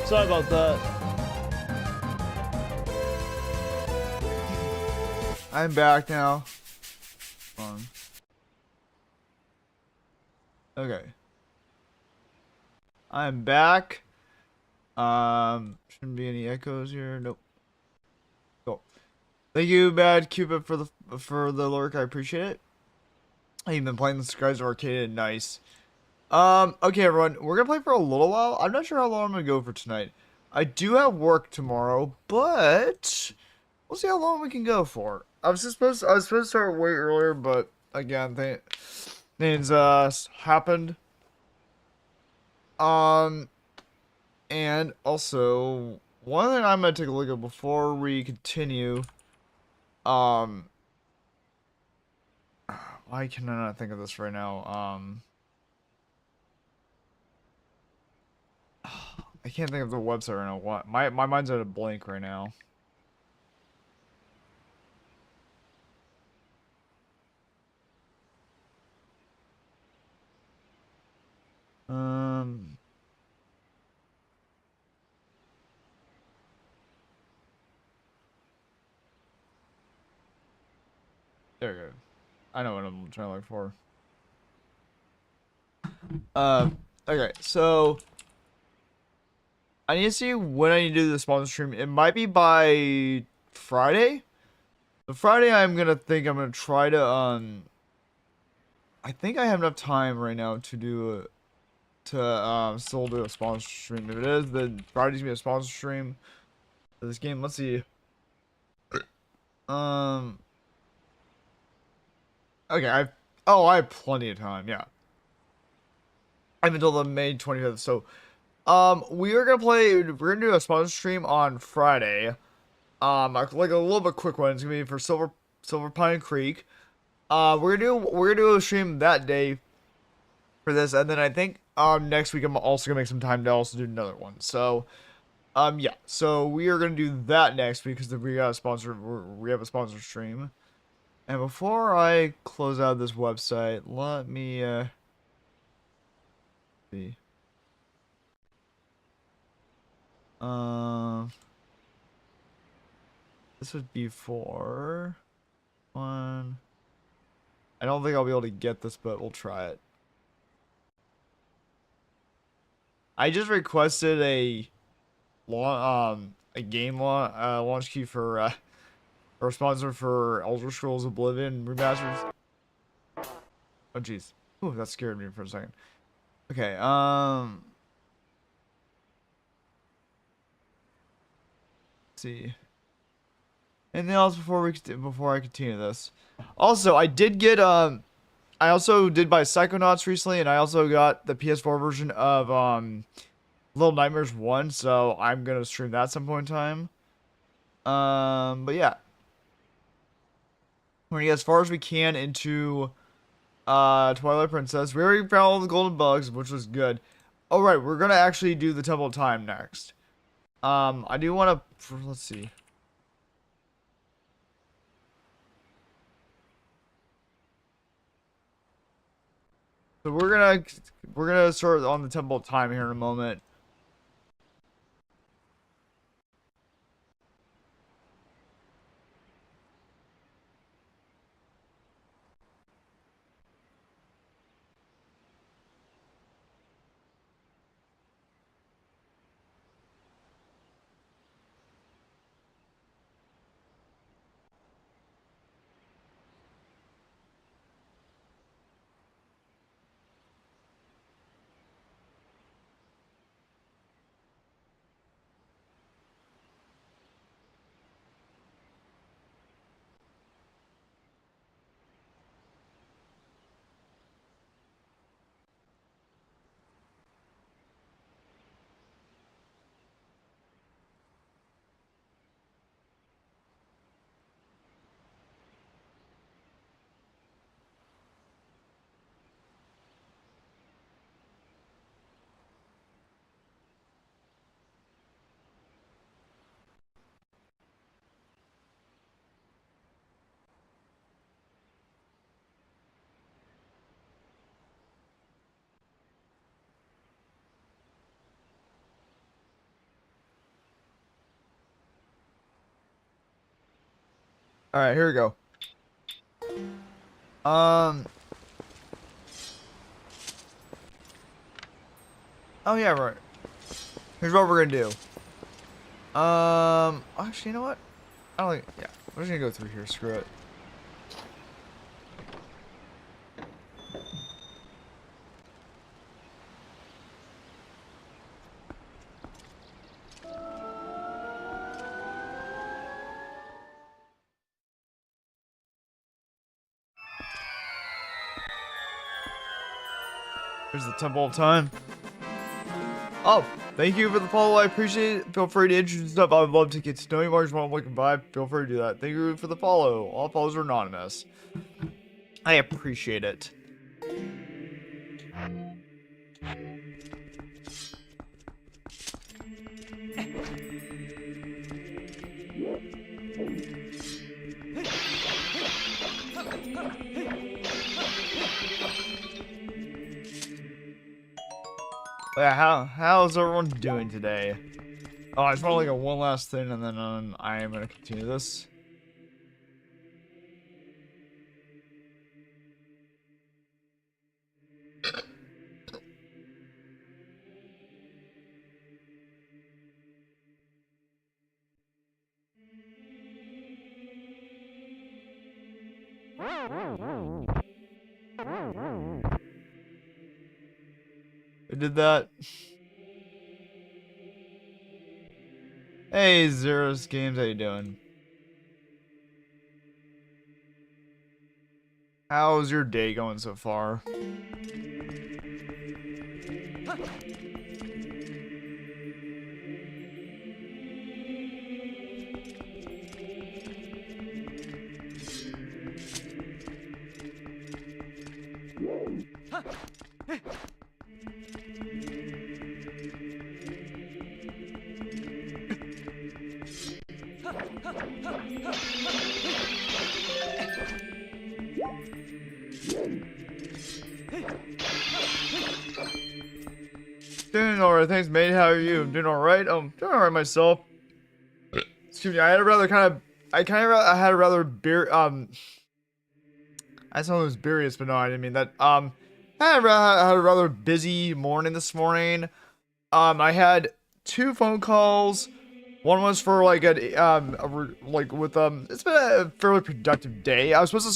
Sorry about that. I'm back now. Okay. I'm back. Shouldn't be any echoes here. Nope. Cool. Thank you, Bad Cupid, for the lurk. I appreciate it. I've been playing the Skies Arcade. Nice. Okay, everyone. We're gonna play for a little while. I'm not sure how long I'm gonna go for tonight. I do have work tomorrow, but we'll see how long we can go for. I was supposed to start way earlier, but again, things happened. Um, and also one thing I'm gonna take a look at before we continue. Um, why can I not think of this right now? I can't think of the website right now. What? My mind's at a blank right now. Um, there we go. I know what I'm trying to look for. Okay, so I need to see when I need to do the sponsor stream. It might be by Friday. So Friday, I'm gonna try to I think I have enough time right now to do still do a sponsor stream. If it is, then Friday's gonna be a sponsor stream for this game. Let's see. Um. Okay, I have plenty of time. Yeah, I have until the May 25th. So, we are gonna play. We're gonna do a sponsor stream on Friday. Like a little bit quick one. It's gonna be for Silver Pine Creek. We're gonna do a stream that day for this, and then I think next week I'm also gonna make some time to also do another one. So yeah, so we are gonna do that next week because we got a sponsor. We have a sponsor stream. And before I close out this website, let me see. Um, this would be for one. I don't think I'll be able to get this, but we'll try it. I just requested a game launch key for a sponsor for Elder Scrolls Oblivion remasters. Oh jeez. Ooh, that scared me for a second. Okay, let's see. Anything else before I continue this? Also, I also did buy Psychonauts recently, and I also got the PS4 version of Little Nightmares 1, so I'm gonna stream that some point in time. But yeah, we're gonna get as far as we can into Twilight Princess. We already found all the golden bugs, which was good. All right, we're gonna actually do the Temple of Time next. I do want to let's see. So we're gonna start on the Temple of Time here in a moment. All right, here we go. Um. Oh yeah, right. Here's what we're gonna do. Actually, you know what? I don't think. Yeah, we're just gonna go through here. Screw it. Here's the Temple of Time. Oh, thank you for the follow. I appreciate it. Feel free to introduce yourself. I would love to get to know you more. Just want to look and vibe. Feel free to do that. Thank you for the follow. All follows are anonymous. I appreciate it. Yeah, how's everyone doing today? Oh, I just want to look at one last thing, and then I am gonna continue this. I did that. Hey, Zeros Games, how you doing? How's your day going so far? Doing alright, thanks, mate. How are you? Doing alright? Doing alright myself. Excuse me. I had a rather kind of, I had a rather beer. I saw it was Beerus, but no, I didn't mean that. I had a rather busy morning this morning. I had two phone calls. One was for like like with It's been a fairly productive day. I was supposed to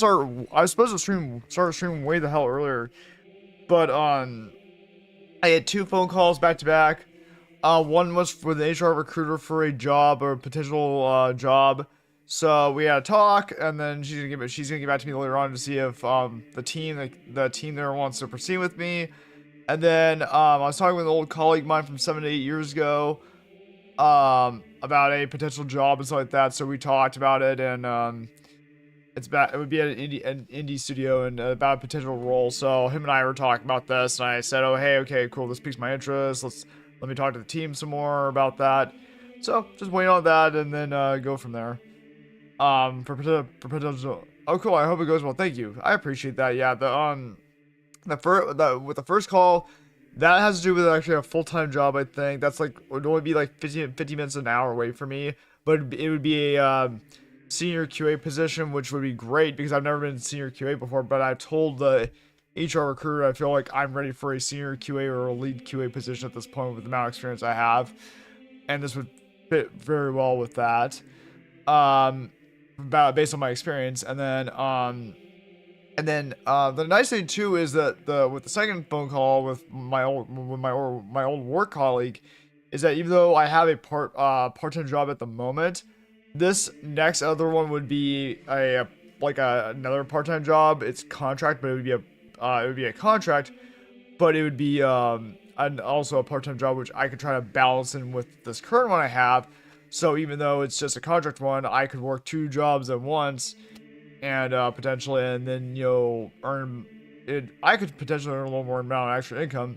start streaming way the hell earlier, but I had two phone calls back to back. One was with an HR recruiter for a job or a potential job. So we had a talk, and then she's gonna get back to me later on to see if the team there wants to proceed with me. And then I was talking with an old colleague of mine from 7 to 8 years ago about a potential job and stuff like that. So we talked about it, and it would be at an indie studio and about a potential role. So him and I were talking about this, and I said, "Oh, hey, okay, cool. This piques my interest. Let me talk to the team some more about that." So just wait on that, and then go from there. For potential. Oh, cool. I hope it goes well. Thank you. I appreciate that. Yeah. With the first call, that has to do with actually a full-time job. I think that's like would only be like 50 minutes an hour away from me, but it would be a senior QA position, which would be great because I've never been senior QA before. But I told the HR recruiter I feel like I'm ready for a senior QA or a lead QA position at this point with the amount of experience I have, and this would fit very well with that. Um, about based on my experience, and then the nice thing too is that the second phone call with my old work colleague is that even though I have a part-time job at the moment, this next other one would be another part-time job. It's contract, but it would be a contract, but it would be and also a part-time job which I could try to balance in with this current one I have. So even though it's just a contract one, I could work two jobs at once and potentially, and then earn it. I could potentially earn a little more amount of extra income.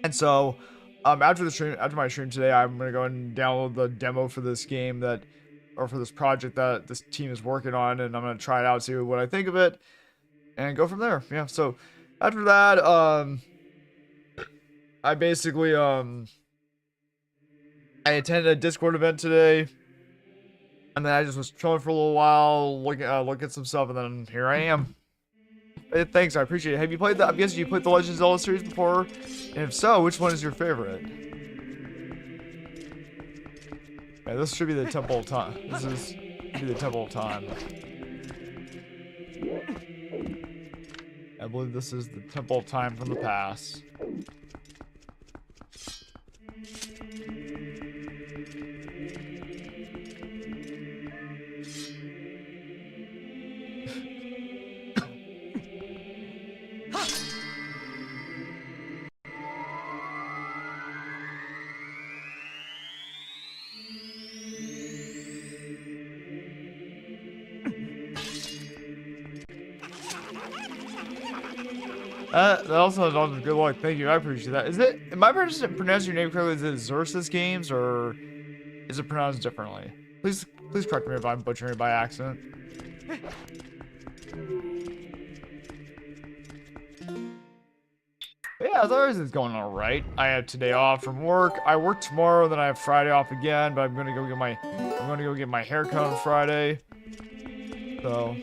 And so, after my stream today, I'm gonna go and download the demo for this game or for this project that this team is working on, and I'm gonna try it out, see what I think of it, and go from there. Yeah. So after that, I basically I attended a Discord event today, And then I just was chilling for a little while, looking at some stuff, and then here I am. Hey, thanks, I appreciate it. Have you played the? I'm guessing you played the Legend of Zelda series before, and if so, which one is your favorite? Yeah, this should be the Temple of Time. Should be the Temple of Time. I believe this is the Temple of Time from the past. That also is good luck. Thank you. I appreciate that. Is it? Am I pronouncing your name correctly? Is it Xerxes Games or is it pronounced differently? Please correct me if I'm butchering it by accident. But yeah, as always, it's going all right. I have today off from work. I work tomorrow, then I have Friday off again. But I'm gonna go get my haircut on Friday. So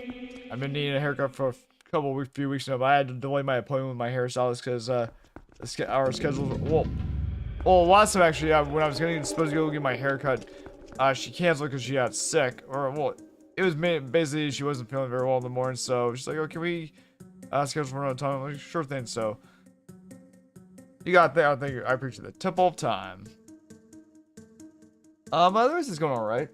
I've been needing a haircut for few weeks now, but I had to delay my appointment with my hairstylist because our schedules. Well, last time actually, when I was supposed to go get my haircut, she canceled because she got sick. Or well, it was basically she wasn't feeling very well in the morning, so she's like, "Oh, can we schedule for another time?" I'm like, "Sure thing." So you got that. Thank you. I appreciate the Temple of Time. Otherwise, it's going all right.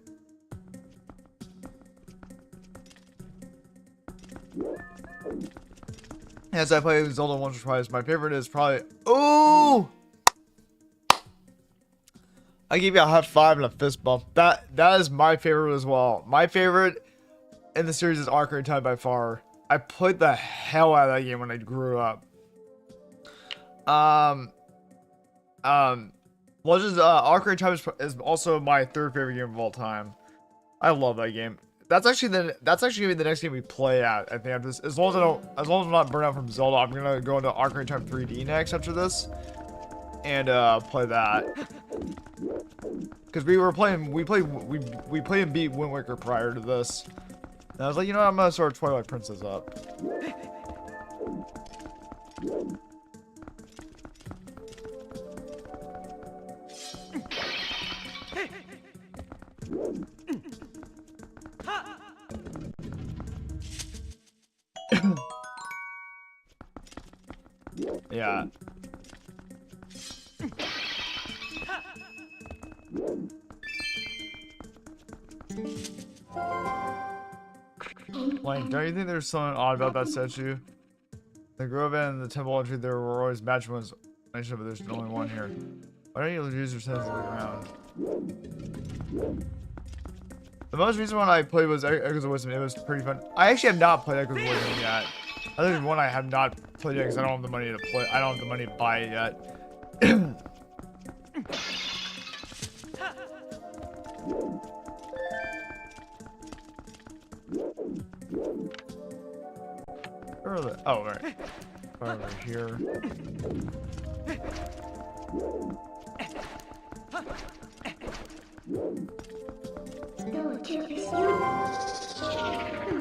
As I play Zelda once or twice, my favorite is probably. Ooh! I give you a high five and a fist bump. That is my favorite as well. My favorite in the series is Ocarina of Time by far. I played the hell out of that game when I grew up. Legends Ocarina of Time is also my third favorite game of all time. I love that game. That's actually gonna be the next game we play at. I think as long as I'm not burnt out from Zelda, I'm gonna go into Ocarina of Time 3D next after this, and play that. Because we played and beat Wind Waker prior to this. And I was like, you know what, I'm gonna start Twilight Princess up. Yeah. Like, don't you think there's something odd about that statue? The grove and the temple entry, there were always match ones, but there's only one here. Why don't you use your sense to look around? The most recent one I played was Echoes of Wisdom. It was pretty fun. I actually have not played Echoes of Wisdom yet. I think one I have not played yet because I don't have the money to play. I don't have the money to buy it yet. Where are the? Oh, right. Over here.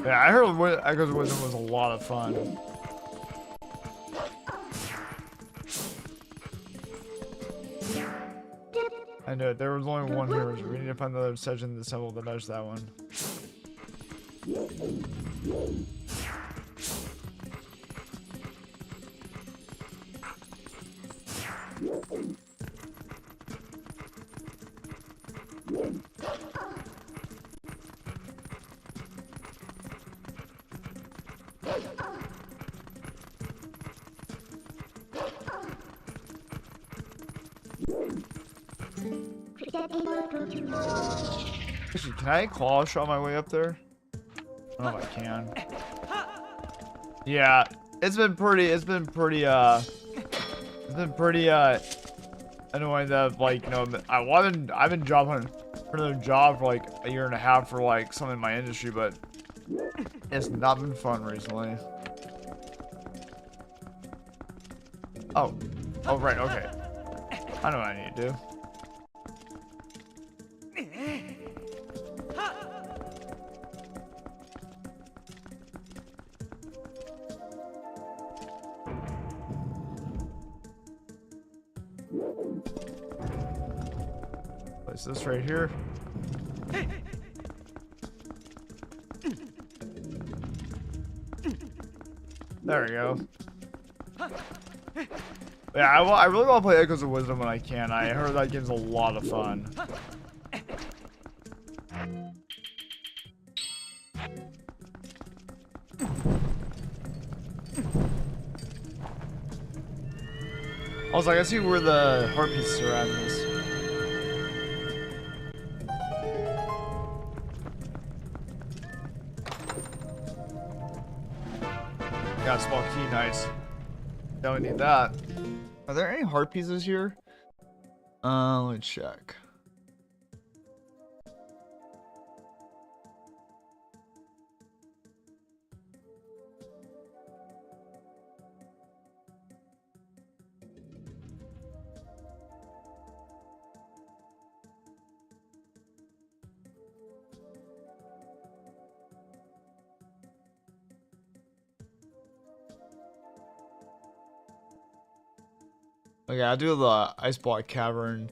Yeah, I heard Echoes of Wisdom was a lot of fun. I know there was only one here. We need to find the other section in the temple to match that one. Actually, can I claw shot my way up there? I don't know if I can. Yeah, it's been pretty annoying that, like, you know, I've been job hunting for another job for like a year and a half for like something in my industry, but it's not been fun recently. Oh, right, okay. I know what I need to do. Is this right here? There we go. Yeah, I really want to play Echoes of Wisdom when I can. I heard that game's a lot of fun. Also, I gotta see where the heart pieces are at in this. Got a small key, nice. Don't need that. Are there any heart pieces here? Let me check. Okay, I'll do the Ice Block Cavern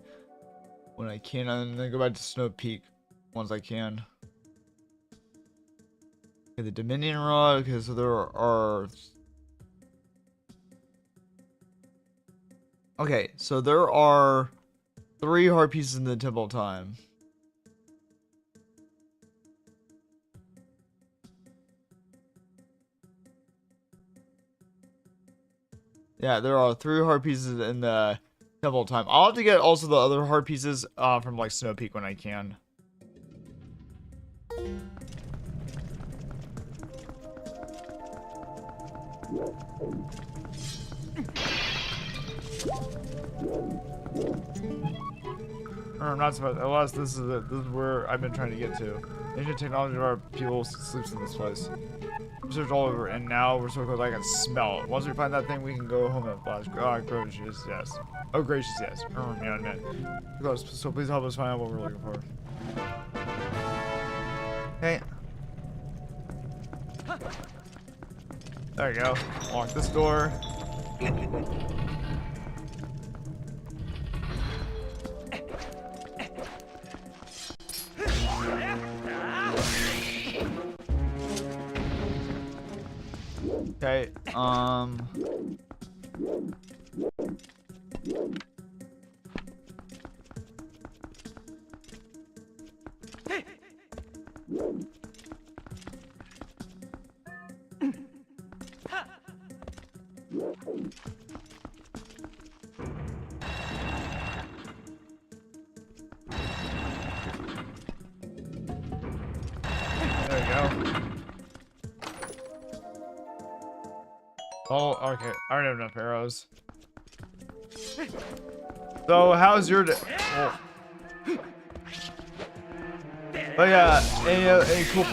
when I can, and then go back to Snow Peak once I can. Okay, the Dominion Rod. Okay, so there are. Okay, so there are 3 heart pieces in the Temple of Time. Yeah, there are 3 heart pieces in the Temple of Time. I'll have to get also the other heart pieces from like Snow Peak when I can. I'm not supposed. Unless this is where I've been trying to get to. Ancient technology of our people sleeps in this place. Research all over, and now we're so close I can smell it. Once we find that thing, we can go home at last. Oh, gracious, yes. Oh, gracious, yes. Oh, man. Close. So please help us find out what we're looking for. Okay. There you go. Lock this door. Okay, there we go. Oh, okay. I already have enough arrows. So, how's your day? Oh. But yeah, any cool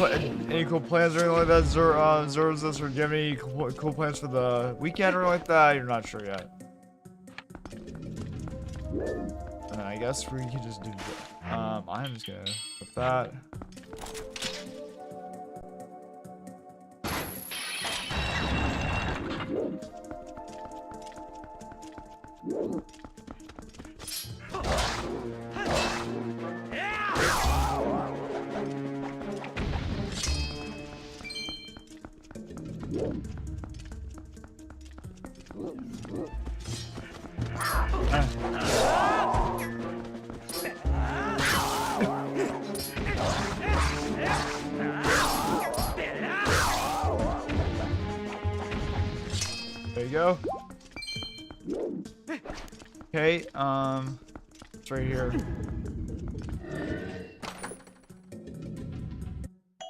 plans or anything like that? Zerzus, or do you have any cool plans for the weekend or like that? You're not sure yet. And I guess we can just do that. I'm just gonna put that. There you go. Okay, it's right here.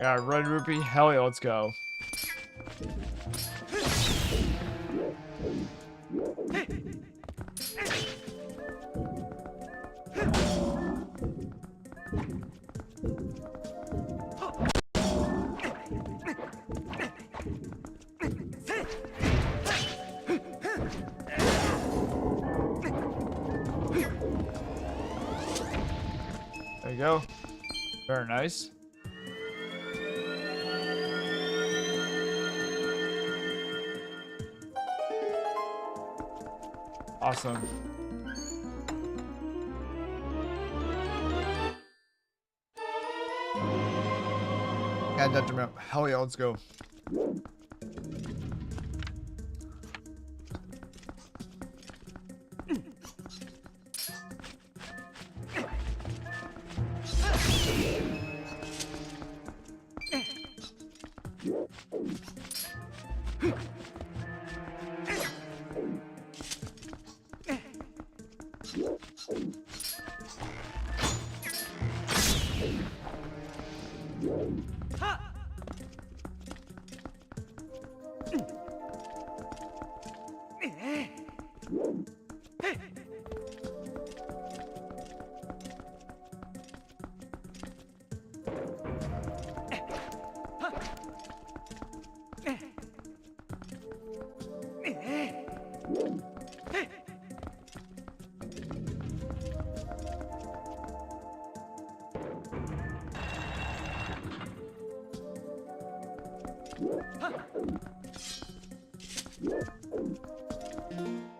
Yeah, red rupee. Hell yeah, let's go. There you go. Very nice. Awesome. Add that to map. Hell yeah, let's go.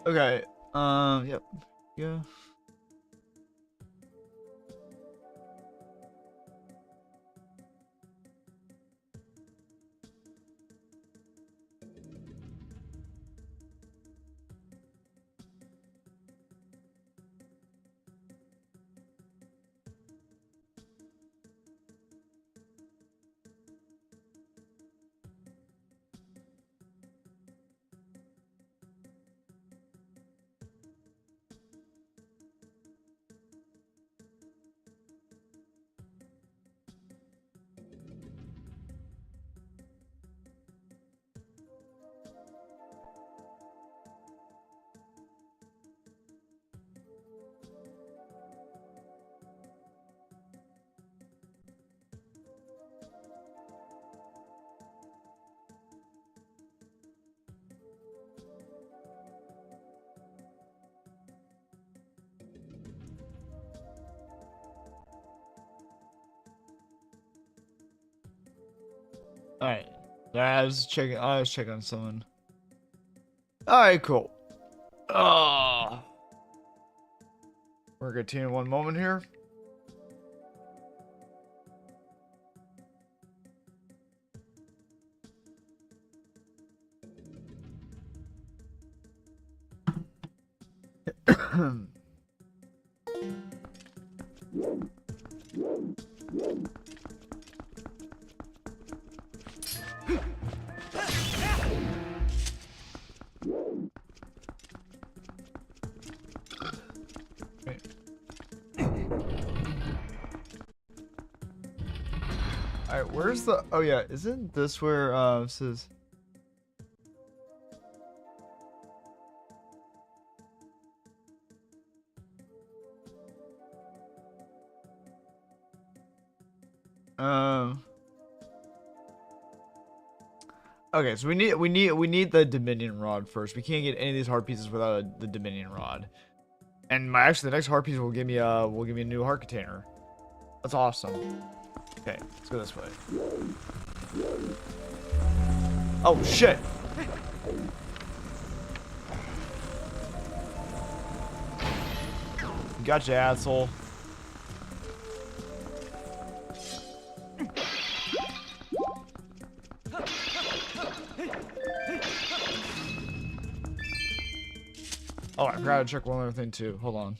Okay. Yep. Yeah. All right. I was checking. I was checking on someone. All right, cool. We're gonna continue one moment here. Alright, where's the... Oh, yeah. Isn't this where, this is... Okay, so we need the Dominion Rod first. We can't get any of these heart pieces without the Dominion Rod. And actually, the next heart piece will give me a new heart container. That's awesome. Okay, let's go this way. Oh shit! Gotcha, asshole. Oh, I forgot to check one other thing too. Hold on.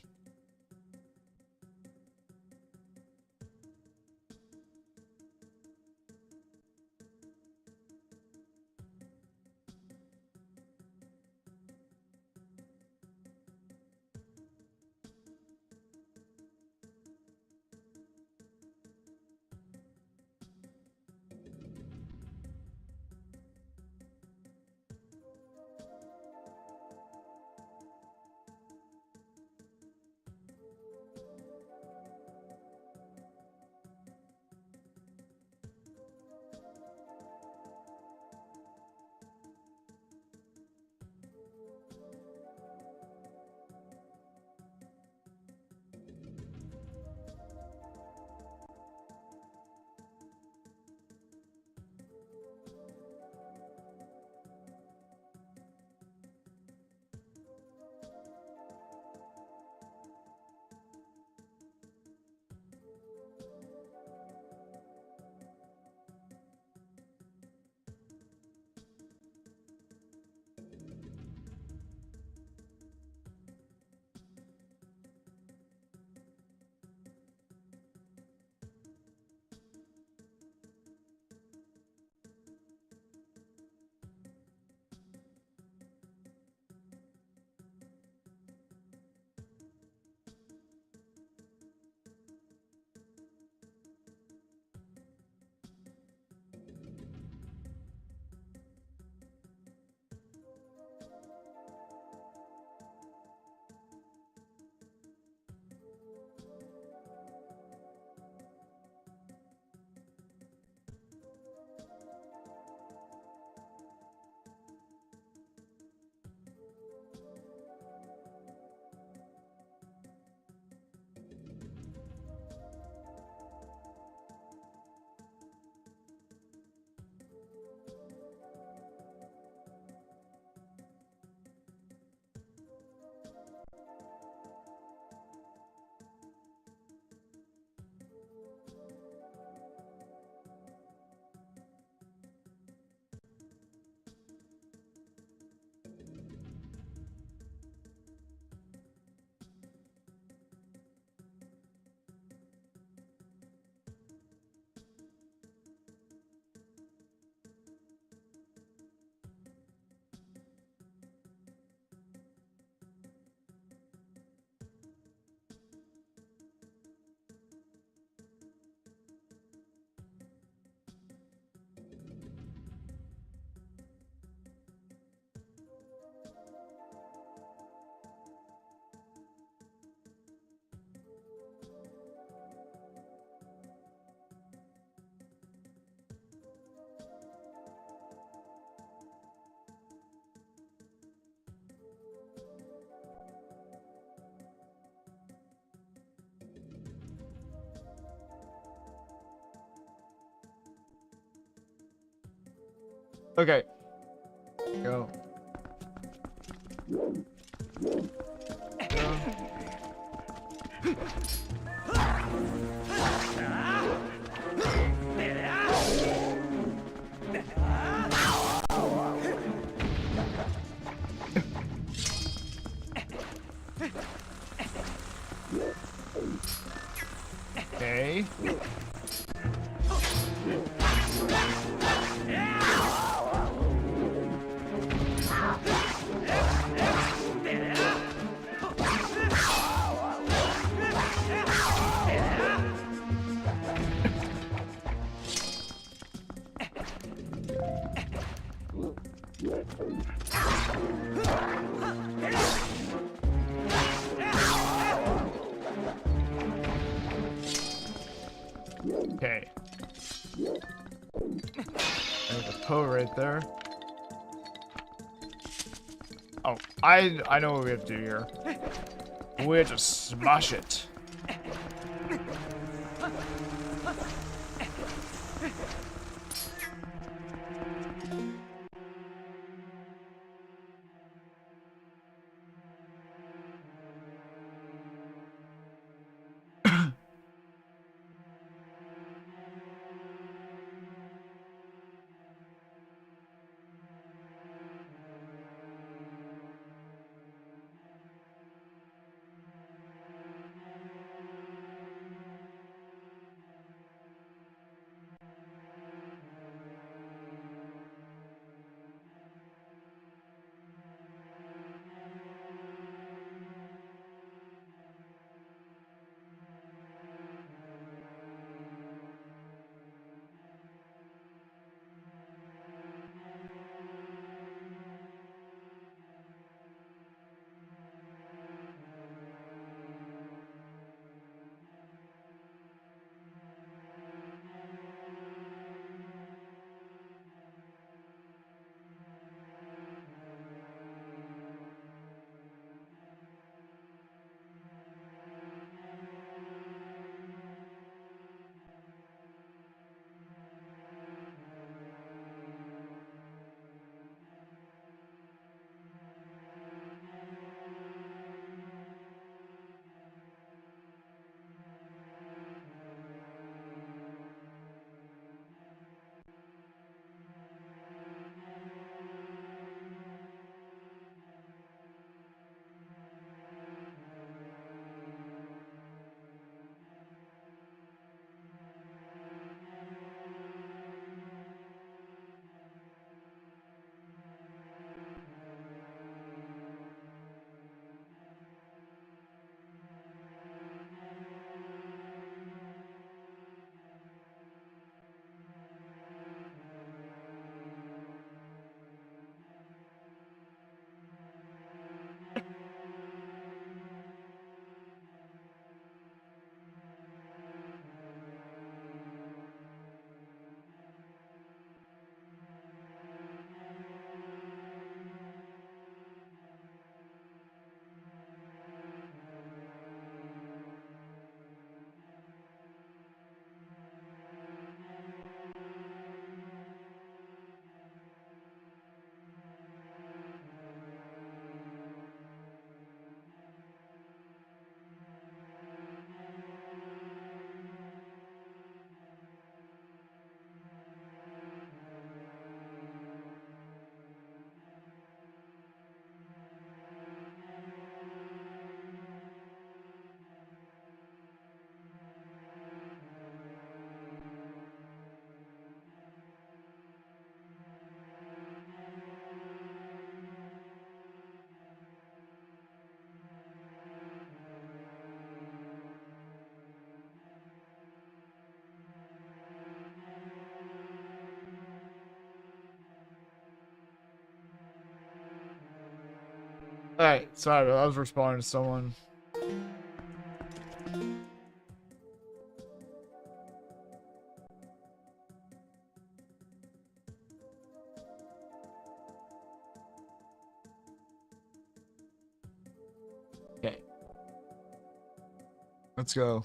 Okay. Go. Okay. Okay. There's a Poe right there. Oh, I know what we have to do here. We have to smash it. Alright, sorry, I was responding to someone. Okay. Let's go.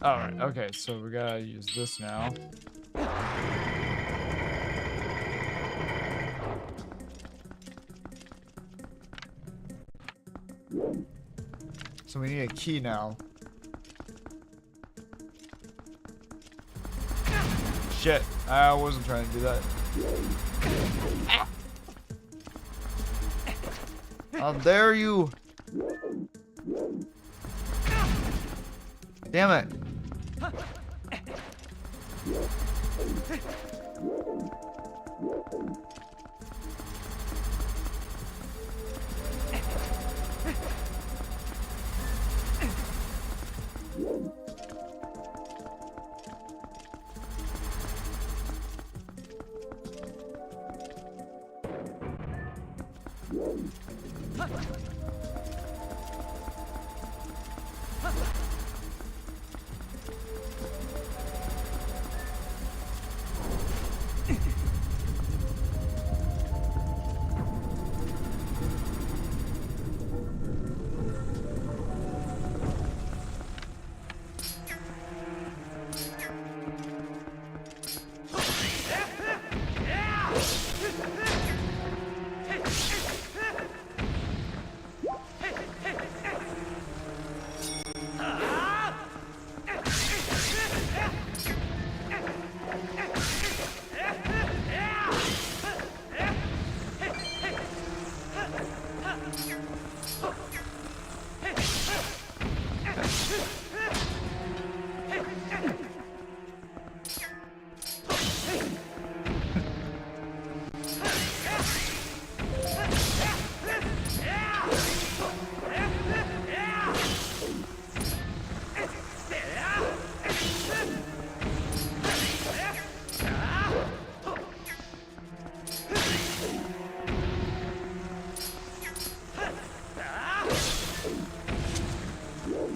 Alright, okay, so we gotta use this now. So we need a key now. Shit, I wasn't trying to do that. How dare you! Damn it!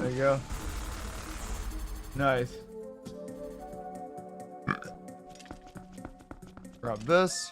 There you go. Nice. Grab this.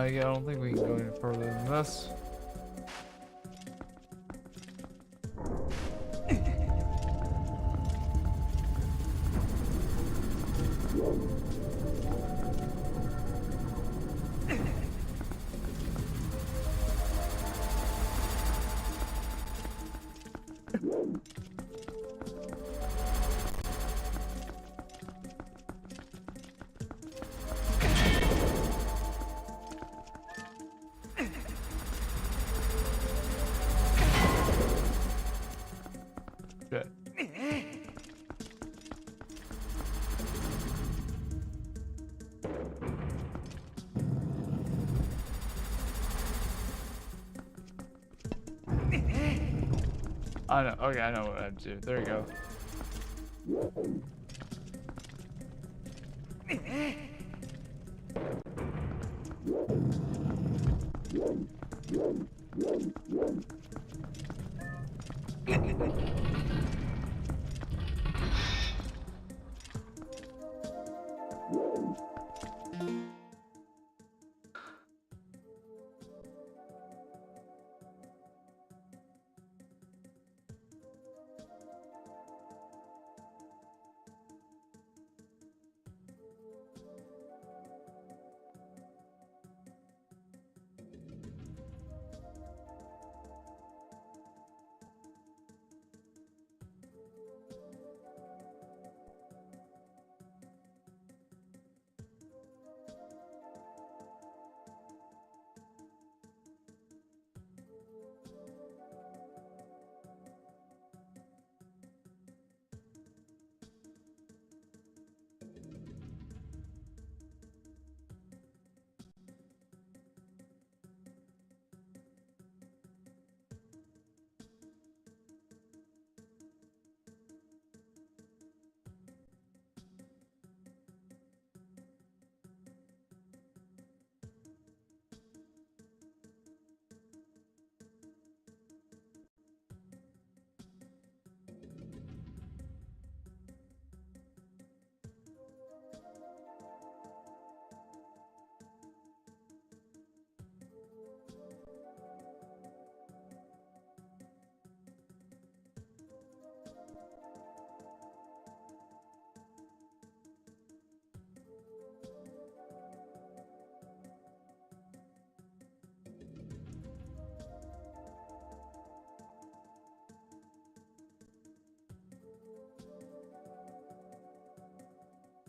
Yeah, I don't think we can go any further than this. Shit. I know. Okay, I know what I have to do. There you go.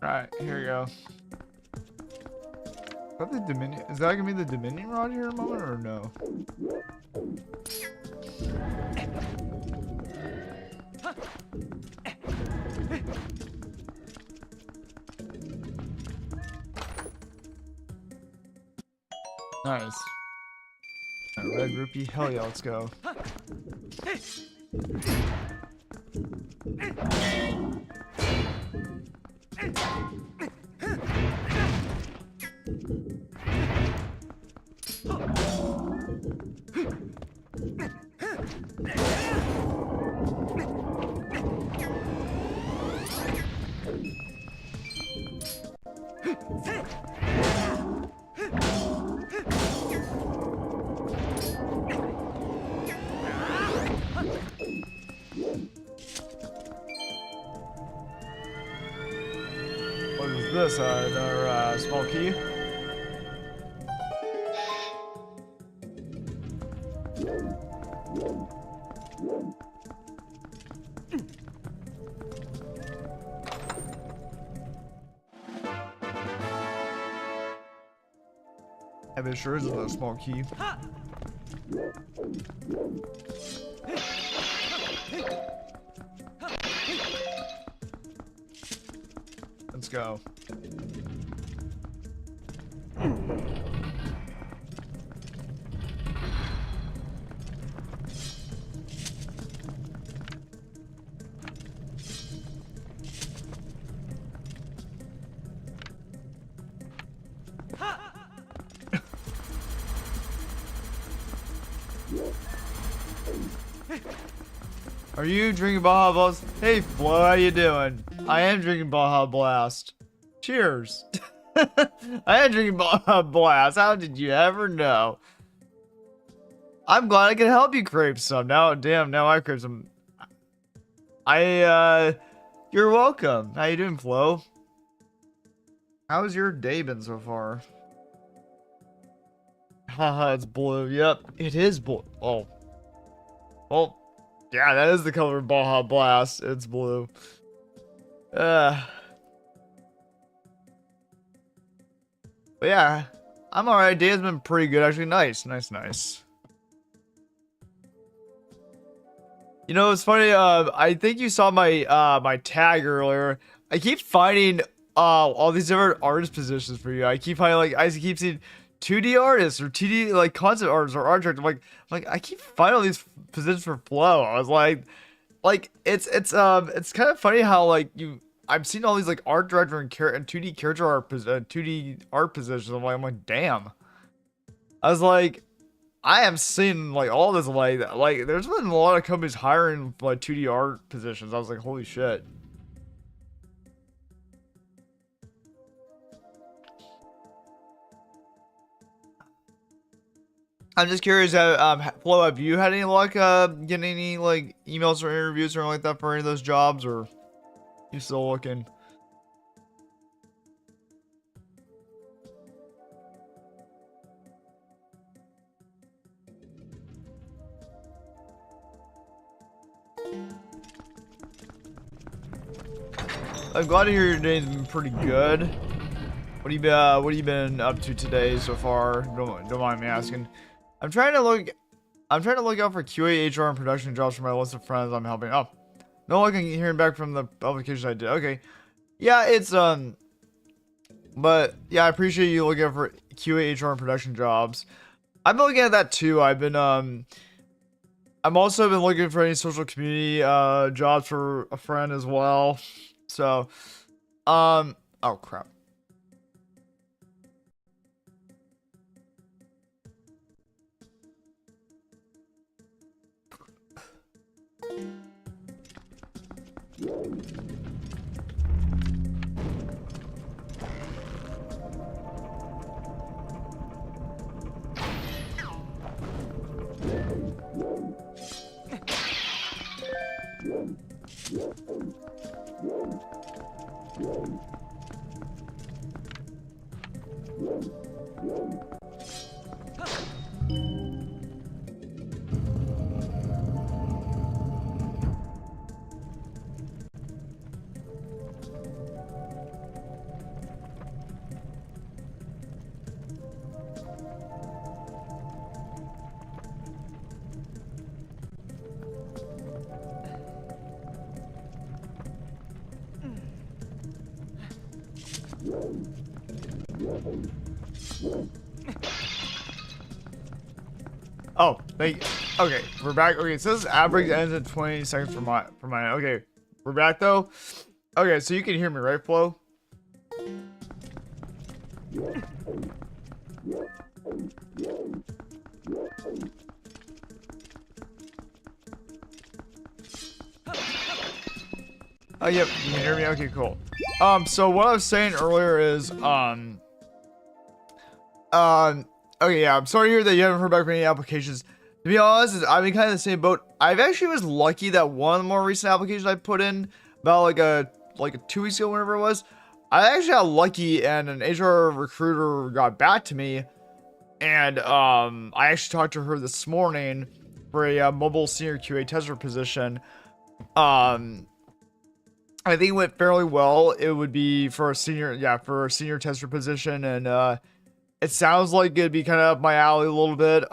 Alright, here we go. Is that the Dominion? Is that gonna be the Dominion rod here in a moment or no? Nice. Red rupee, hell yeah, let's go. What is this? Another small key? I bet it sure is a small key. Let's go. Are you drinking Baja Blast? Hey Flo, how you doing? I am drinking Baja Blast. Cheers. I am drinking Baja Blast. How did you ever know? I'm glad I can help you crave some. Now, damn, now I crave some. You're welcome. How you doing, Flo? How's your day been so far? Haha, it's blue. Yep, it is blue. Oh. Well, yeah, that is the color of Baja Blast. It's blue. But yeah, I'm alright. Day has been pretty good, actually. Nice. You know, it's funny. I think you saw my my tag earlier. I keep finding all these different artist positions for you. I keep finding like I keep seeing 2D artists or 2D like concept artists or art director. I'm like I keep finding all these positions for Flow. I was like it's kind of funny how like I've seen all these like art director and 2D character art 2D art positions. I'm like damn. I was like I am seeing like all this like there's been a lot of companies hiring like 2D art positions. I was like holy shit. I'm just curious, Flo, have you had any luck getting any like emails or interviews or anything like that for any of those jobs, or you still looking? I'm glad to hear your day's been pretty good. What have you been up to today so far? Don't mind me asking. I'm trying to look out for QA, HR, and production jobs for my list of friends I'm helping. Oh, no luck in hearing back from the applications I did. Okay, yeah, it's but yeah, I appreciate you looking out for QA, HR, and production jobs. I've been looking at that too. I've also been looking for any social community jobs for a friend as well. So, oh crap. Oh, okay, we're back. Okay, so this average ends in 20 seconds for my. Okay, we're back though. Okay, so you can hear me, right, Flo? Oh, yep, you can hear me. Okay, cool. So what I was saying earlier is, okay, yeah, I'm sorry to hear that you haven't heard back from any applications. To be honest, I've been kind of the same boat. I've actually was lucky that one of the more recent applications I put in about like a 2 weeks ago, whenever it was, I actually got lucky and an HR recruiter got back to me, and I actually talked to her this morning for a mobile senior QA tester position. I think it went fairly well. It would be for a senior tester position, and it sounds like it'd be kind of up my alley a little bit.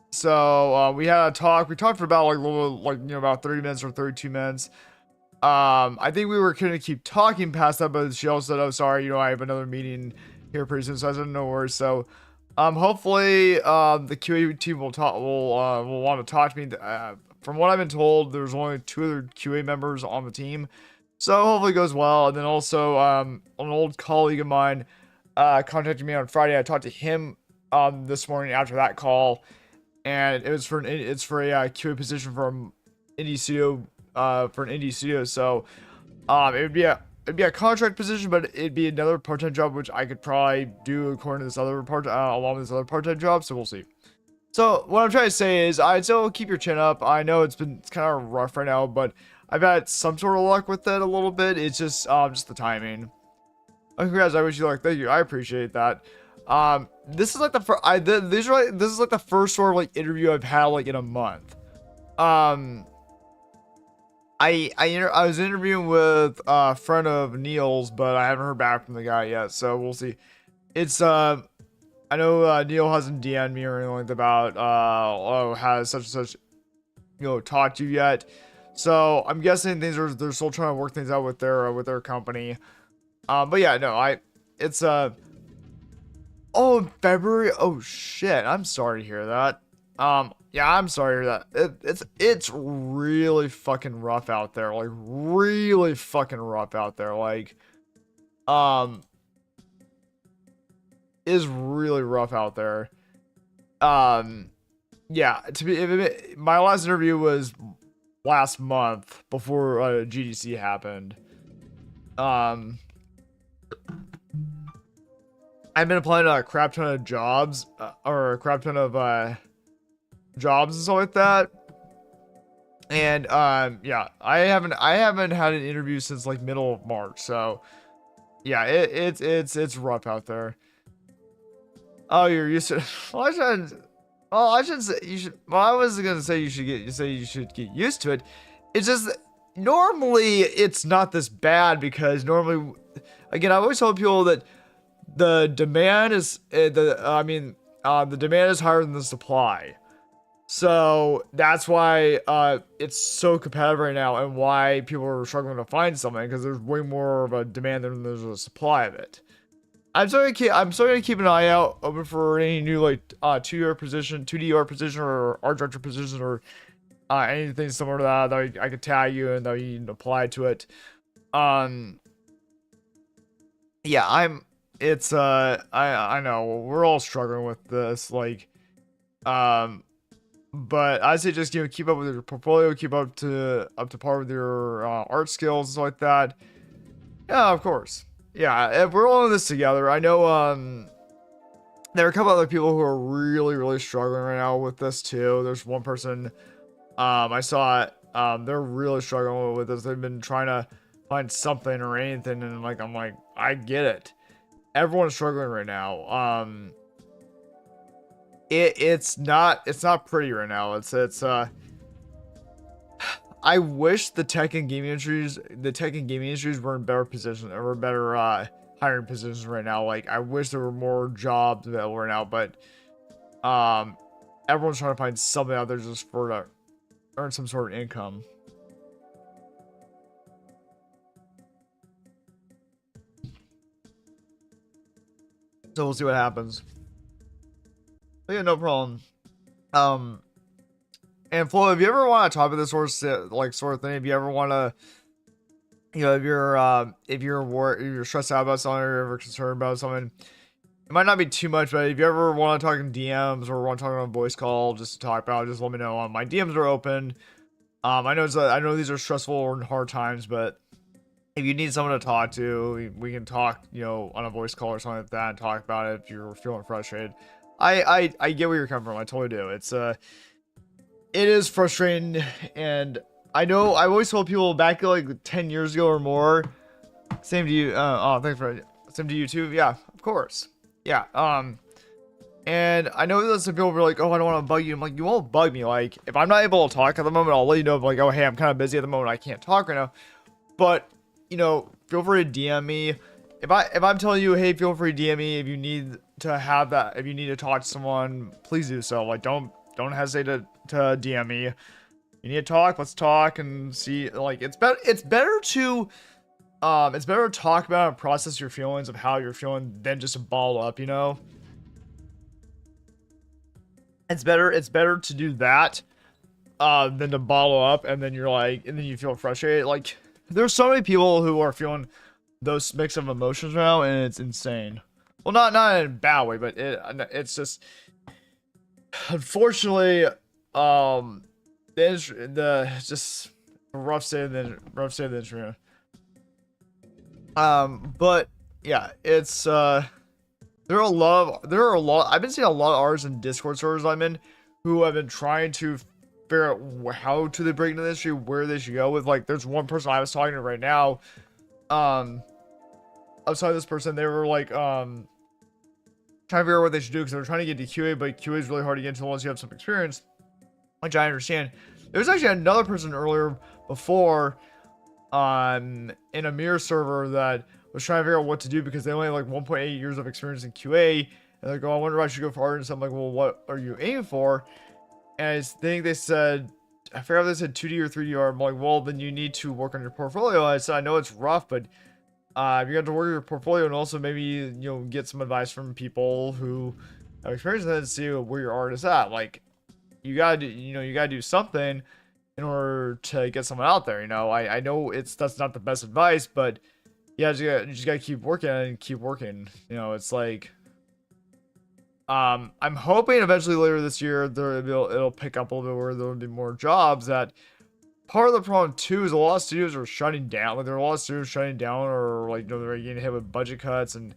So we had a talk. We talked for about like a little, like, you know, about 30 minutes or 32 minutes. I think we were gonna keep talking past that, but she also said, "Oh, sorry, you know, I have another meeting here pretty soon," so I said, "No worries." So, hopefully, the QA team will want to talk to me. From what I've been told, there's only 2 other QA members on the team, so hopefully it goes well. And then also, an old colleague of mine, contacted me on Friday. I talked to him, this morning after that call, and it's for a QA position for an indie studio, So, it'd be a contract position, but it'd be another part-time job, which I could probably do according to this other along with this other part-time job. So we'll see. So what I'm trying to say is, I'd still keep your chin up. I know it's kind of rough right now, but I've had some sort of luck with it a little bit. It's just the timing. Congrats, I wish you luck. Thank you. I appreciate that. This is like the this is like the first sort of like interview I've had like in a month. I was interviewing with a friend of Neil's, but I haven't heard back from the guy yet, so we'll see. It's I know Neil hasn't DM'd me or anything like that about has such and such, you know, talked to you yet. So I'm guessing they're still trying to work things out with their company. But yeah, no, it's oh, February. Oh shit, I'm sorry to hear that. Yeah, I'm sorry to hear that. It's really fucking rough out there. Like, really fucking rough out there. Like, is really rough out there. Yeah, my last interview was last month before GDC happened. I've been applying to a crap ton of jobs, or a crap ton of jobs and stuff like that. And yeah, I haven't had an interview since like middle of March. So yeah, it's rough out there. Oh, you're used to. Well, I shouldn't say you should. Well, I was gonna say you should get used to it. It's just that normally it's not this bad, because normally, again, I always tell people that the demand is the demand is higher than the supply. So that's why it's so competitive right now, and why people are struggling to find something, because there's way more of a demand than there's a supply of it. I'm starting to keep an eye out open for any new like 2DR position, 2DR position, or art director position, or anything similar to that I could tag you and that you can apply to it. Yeah, I know we're all struggling with this, like, but I say just, you know, keep up with your portfolio, keep up to par with your art skills and stuff like that. Yeah, of course. Yeah, we're all in this together. I know there are a couple other people who are really struggling right now with this too. There's one person I saw they're really struggling with this. They've been trying to find something or anything, and like I'm like, I get it. Everyone's struggling right now. It's not pretty right now. It's I wish the tech and gaming industries were in better position, or better hiring positions right now. Like, I wish there were more jobs available right now, but everyone's trying to find something out there just for to earn some sort of income. So we'll see what happens. But yeah, no problem. Um, and Flo, if you ever want to talk about this sort of thing, if you ever want to, if you're stressed out about something or you're ever concerned about something, it might not be too much, but if you ever want to talk in DMs or want to talk on a voice call just to talk about it, just let me know. My DMs are open. I know these are stressful and hard times, but if you need someone to talk to, we can talk, on a voice call or something like that and talk about it if you're feeling frustrated. I get where you're coming from. I totally do. It is frustrating, and I know I always told people back like 10 years ago or more. Same to you. Thanks for same to you too. Yeah, of course. Yeah. And I know that some people were like, "Oh, I don't want to bug you." I'm like, "You won't bug me. Like, if I'm not able to talk at the moment, I'll let you know. Like, oh, hey, I'm kind of busy at the moment. I can't talk right now." But feel free to DM me. If I'm telling you, hey, feel free to DM me if you need to have that. If you need to talk to someone, please do so. Like, don't hesitate to DM me. You need to talk. Let's talk and see. Like, it's better to talk about and process your feelings of how you're feeling than just to ball up. It's better to do that than to bottle up and then and then you feel frustrated. Like, there's so many people who are feeling those mix of emotions right now, and it's insane. Well, not in a bad way, but it's just, unfortunately, just a rough state of the internet. But yeah, it's there are a lot. I've been seeing a lot of artists in Discord servers I'm in who have been trying to figure out how to they break into the industry, where they should go with. Like, there's one person I was talking to right now. Outside this person, they were like trying to figure out what they should do because they're trying to get to QA, but QA is really hard to get into unless you have some experience, which I understand. There was actually another person earlier before in a mirror server that was trying to figure out what to do because they only have like 1.8 years of experience in QA, and they go, I wonder if I should go for artists. I'm like, well, what are you aiming for? And I think they said, I forgot if they said 2D or 3D art. I'm like, well, then you need to work on your portfolio. I said, I know it's rough, but you have to work on your portfolio and also maybe get some advice from people who have experience in it and see where your art is at. Like, you gotta do something in order to get someone out there. I know that's not the best advice, but yeah, you just gotta keep working and keep working. It's like, I'm hoping eventually later this year it'll pick up a little bit where there'll be more jobs. That part of the problem too is a lot of studios are shutting down. Like, there are a lot of studios shutting down, or like they're getting hit with budget cuts and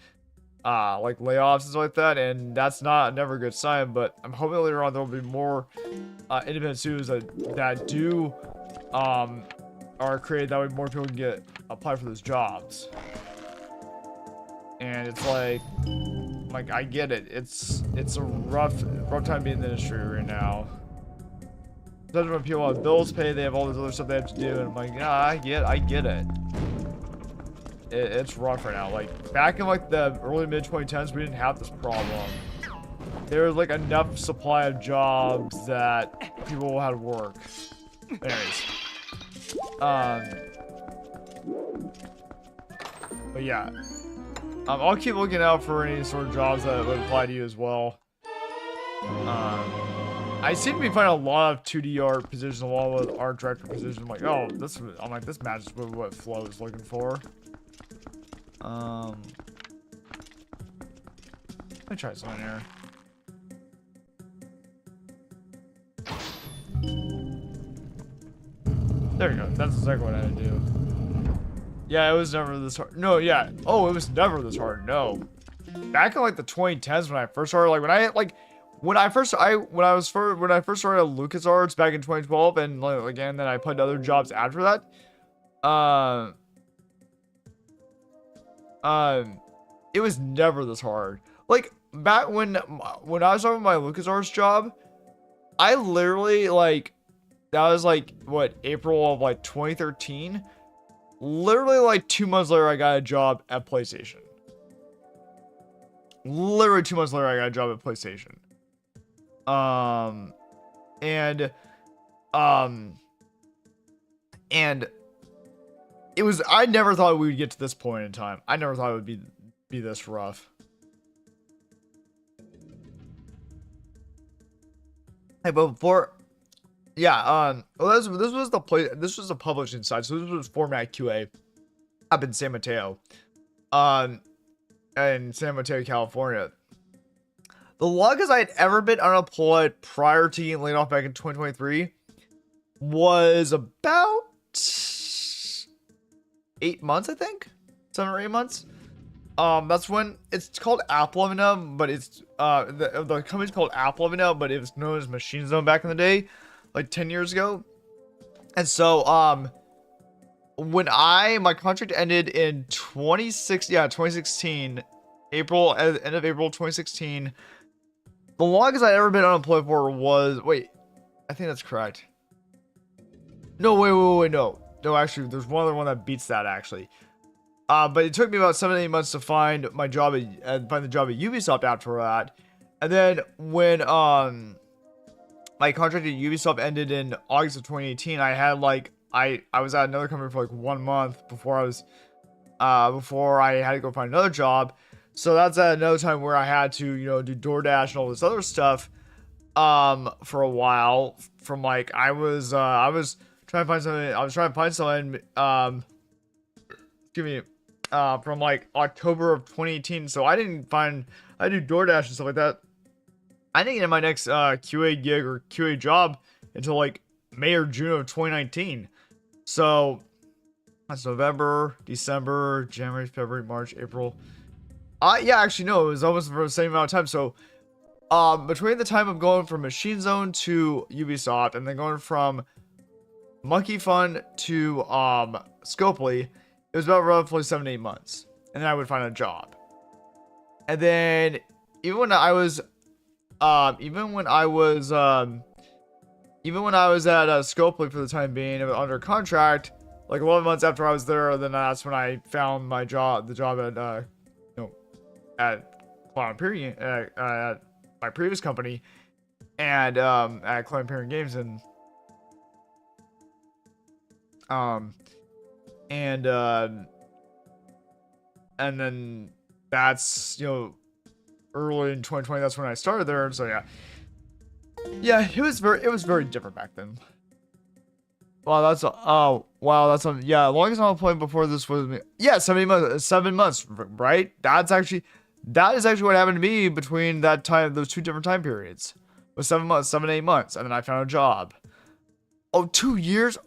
like layoffs and stuff like that, and that's never a good sign. But I'm hoping later on there'll be more independent studios that do are created, that way more people can apply for those jobs. And it's like I get it. It's a rough time being in the industry right now. Especially when people have bills paid, they have all this other stuff they have to do, and I'm like, yeah, I get it. It's rough right now. Like, back in like the early mid 2010s, we didn't have this problem. There was like enough supply of jobs that people had to work. Anyways, but yeah, I'll keep looking out for any sort of jobs that would apply to you as well. I seem to be finding a lot of 2D art positions, a lot of art director positions. I'm like, oh, this matches with what Flo is looking for. Let me try something here. There you go. That's exactly what I had to do. Yeah, it was never this hard. No, yeah. Oh, it was never this hard. No. Back in like the 2010s when I first started, like when I first started at LucasArts back in 2012, and again, then I put other jobs after that. It was never this hard. Like, back when I was starting my LucasArts job, I literally, like, that was like what, April of like 2013. Literally like 2 months later, I got a job at PlayStation. Literally 2 months later, I got a job at PlayStation. And it was, I never thought we would get to this point in time. I never thought it would be this rough. Hey, but before, yeah, well, this was the play. This was the publishing side. So this was Format QA up in San Mateo, um, in San Mateo, California. The longest I had ever been unemployed prior to getting laid off back in 2023 was about 8 months, I think, 7 or 8 months. That's when it's called Apple now, but it's the company's called Apple now, but it was known as Machine Zone back in the day, like 10 years ago. And so when my contract ended in 2016, end of April 2016. The longest I'd ever been unemployed for was, wait, I think that's correct. No, wait, no. No, actually, there's one other one that beats that, actually. But it took me about 7 to 8 months to find my job find the job at Ubisoft after that. And then when my contract at Ubisoft ended in August of 2018, I had I was at another company for like 1 month before I had to go find another job. So that's at another time where I had to, do DoorDash and all this other stuff for a while. From like I was trying to find something. I was trying to find something from like October of 2018. So I do DoorDash and stuff like that. I didn't get my next QA gig or QA job until like May or June of 2019. So that's November, December, January, February, March, April. Yeah, actually, no, it was almost for the same amount of time. So, between the time of going from Machine Zone to Ubisoft and then going from Monkey Fun to Scopely, it was about roughly 7 to 8 months, and then I would find a job. And then even when I was at Scopely for the time being, it was under contract. Like 11 months after I was there, then that's when I found the job at Cloud Imperium, at my previous company, and at Cloud Imperium Games, and then that's early in 2020. That's when I started there. So yeah, it was very different back then. Wow, that's yeah. Longest I was playing before this was 7 months, right? That is actually what happened to me between that time, those two different time periods. It was 7 months, 7 to 8 months, and then I found a job. Oh, 2 years?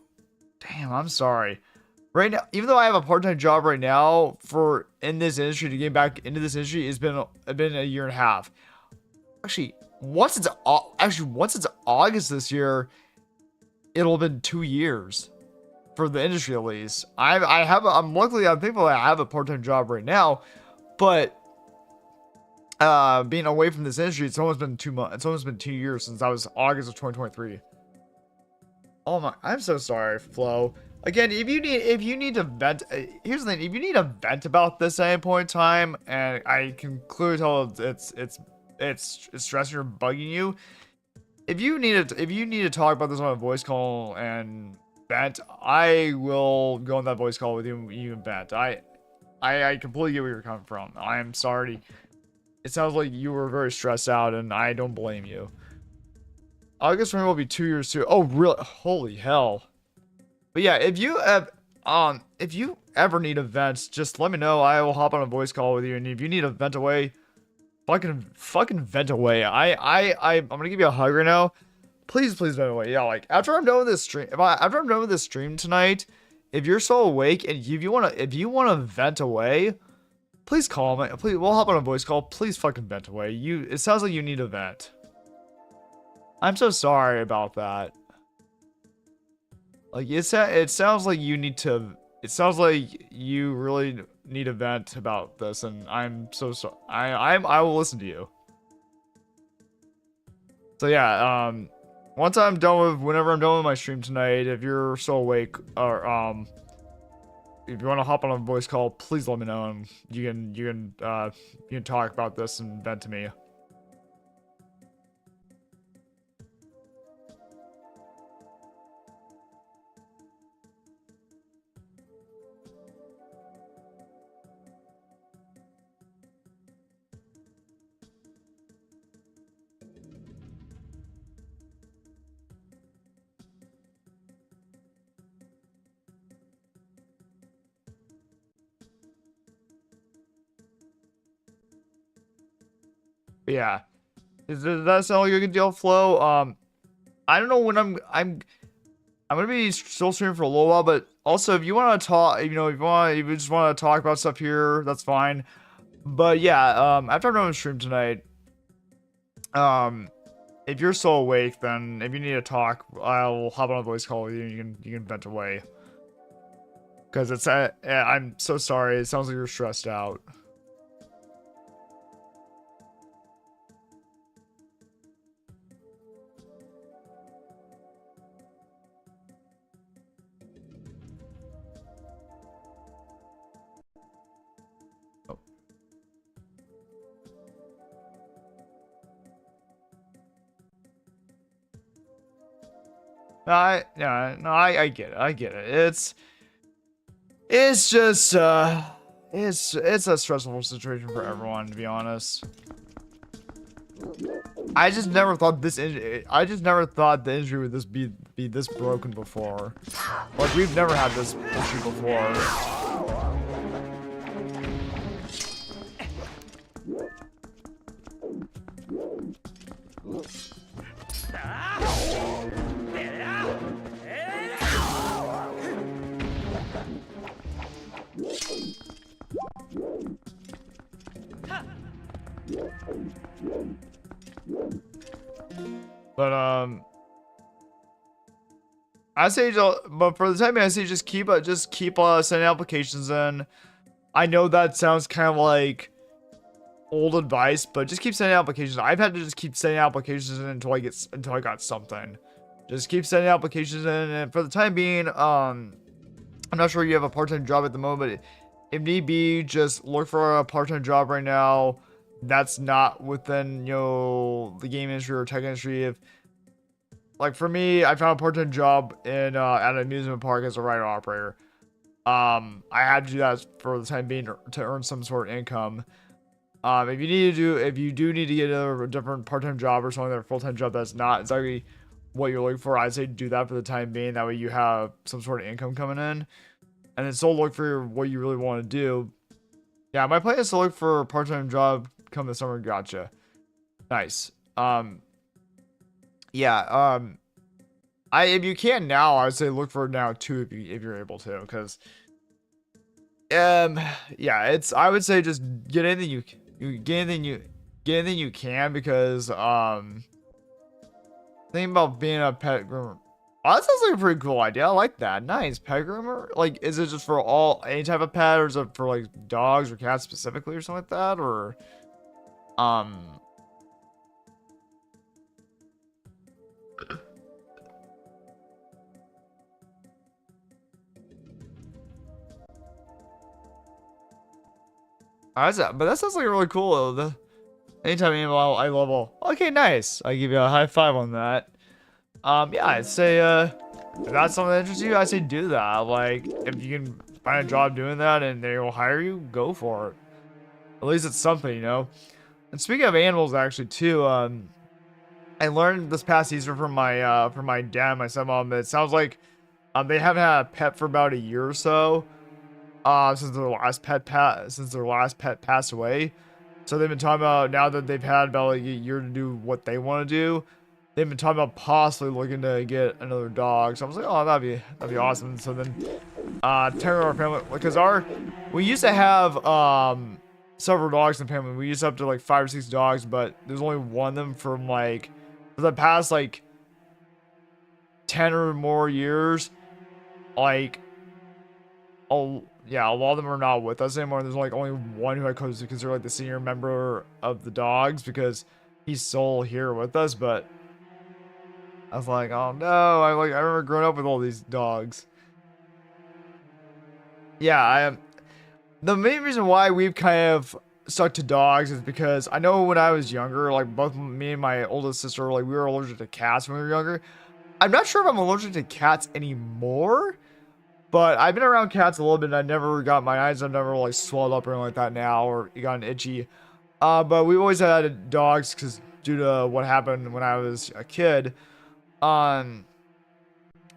Damn, I'm sorry. Right now, even though I have a part-time job right now in this industry, to get back into this industry, it's been a year and a half. Actually, once it's August this year, it'll have been 2 years for the industry at least. I'm thankful that I have a part-time job right now, but being away from this industry, it's almost been 2 months. It's almost been 2 years since I was August of 2023. Oh my, I'm so sorry, Flo. Again, if you need to vent, here's the thing: if you need to vent about this at any point in time, and I can clearly tell it's stressing or bugging you. If you need to talk about this on a voice call and vent, I will go on that voice call with you and vent. I completely get where you're coming from. I am sorry. It sounds like you were very stressed out, and I don't blame you. August will be 2 years too. Oh, really? Holy hell. But yeah, if you ever need a vent, just let me know. I will hop on a voice call with you, and if you need a vent away, fucking vent away. I'm gonna give you a hug right now. Please vent away. Yeah, like after I'm done with this stream tonight, if you're still awake and if you wanna vent away, please call me. Please, we'll hop on a voice call. Please fucking vent away. It sounds like you need a vent. I'm so sorry about that. Like it sounds like you need to. It sounds like you really need a vent about this, and I'm so sorry. I will listen to you. So yeah, whenever I'm done with my stream tonight, if you're still awake or if you want to hop on a voice call, please let me know, and you can talk about this and vent to me. But yeah, does that sound like a good deal, Flo? I don't know when I'm gonna be still streaming for a little while, but also if you want to talk, you know, if you just want to talk about stuff here, that's fine. But yeah, after I'm done with stream tonight, um, if you're still awake, then if you need to talk, I'll hop on a voice call with you. And you can vent away. Cause it's I'm so sorry. It sounds like you're stressed out. Oh. I get it. I get it. It's just it's a stressful situation for everyone, to be honest. I just never thought I just never thought the injury would be this broken before. Like we've never had this issue before. But I say, but for the time being, I say just keep sending applications in. I know that sounds kind of like old advice, but just keep sending applications. I've had to just keep sending applications in until I got something. Just keep sending applications in, and for the time being, I'm not sure you have a part-time job at the moment. If need be, just look for a part-time job right now. That's not within, you know, the game industry or tech industry. If, like for me, I found a part-time job in at an amusement park as a ride operator. I had to do that for the time being to earn some sort of income. If you do need to get a different part-time job or something, or full-time job that's not exactly what you're looking for, I'd say do that for the time being. That way you have some sort of income coming in, and then still look for what you really want to do. Yeah, my plan is to look for a part-time job come the summer. Gotcha. Nice. Yeah. If you can now, I'd say look for it now too if you're able to, because yeah, I would say just get anything get anything you can, because think about being a pet groomer. Oh, that sounds like a pretty cool idea. I like that. Nice. Pet groomer? Like, is it just for any type of pet, or is it for like dogs or cats specifically or something like that? Or but that sounds like really cool though. Anytime animal I level. Okay, nice. I give you a high five on that. Yeah, I'd say if that's something that interests you, I say do that. Like, if you can find a job doing that and they will hire you, go for it. At least it's something, you know. And speaking of animals, actually, too, I learned this past Easter from my dad and my stepmom that it sounds like they haven't had a pet for about a year or so. Since their last pet passed away. So they've been talking about, now that they've had about like a year to do what they want to do, they've been talking about possibly looking to get another dog. So I was like, oh, that'd be awesome. So then telling our family, because we used to have several dogs in the family. We used to have up to like 5 or 6 dogs, but there's only one of them from like for the past like 10 or more years. Like, oh yeah, a lot of them are not with us anymore. There's like only one who I consider like the senior member of the dogs, because he's still here with us. But I was like, oh no, I remember growing up with all these dogs. Yeah, I am. The main reason why we've kind of stuck to dogs is because I know when I was younger, like both me and my oldest sister, like we were allergic to cats when we were younger. I'm not sure if I'm allergic to cats anymore, but I've been around cats a little bit, and I never got, my eyes have never like swelled up or anything like that now, or gotten itchy. But we've always had dogs because due to what happened when I was a kid.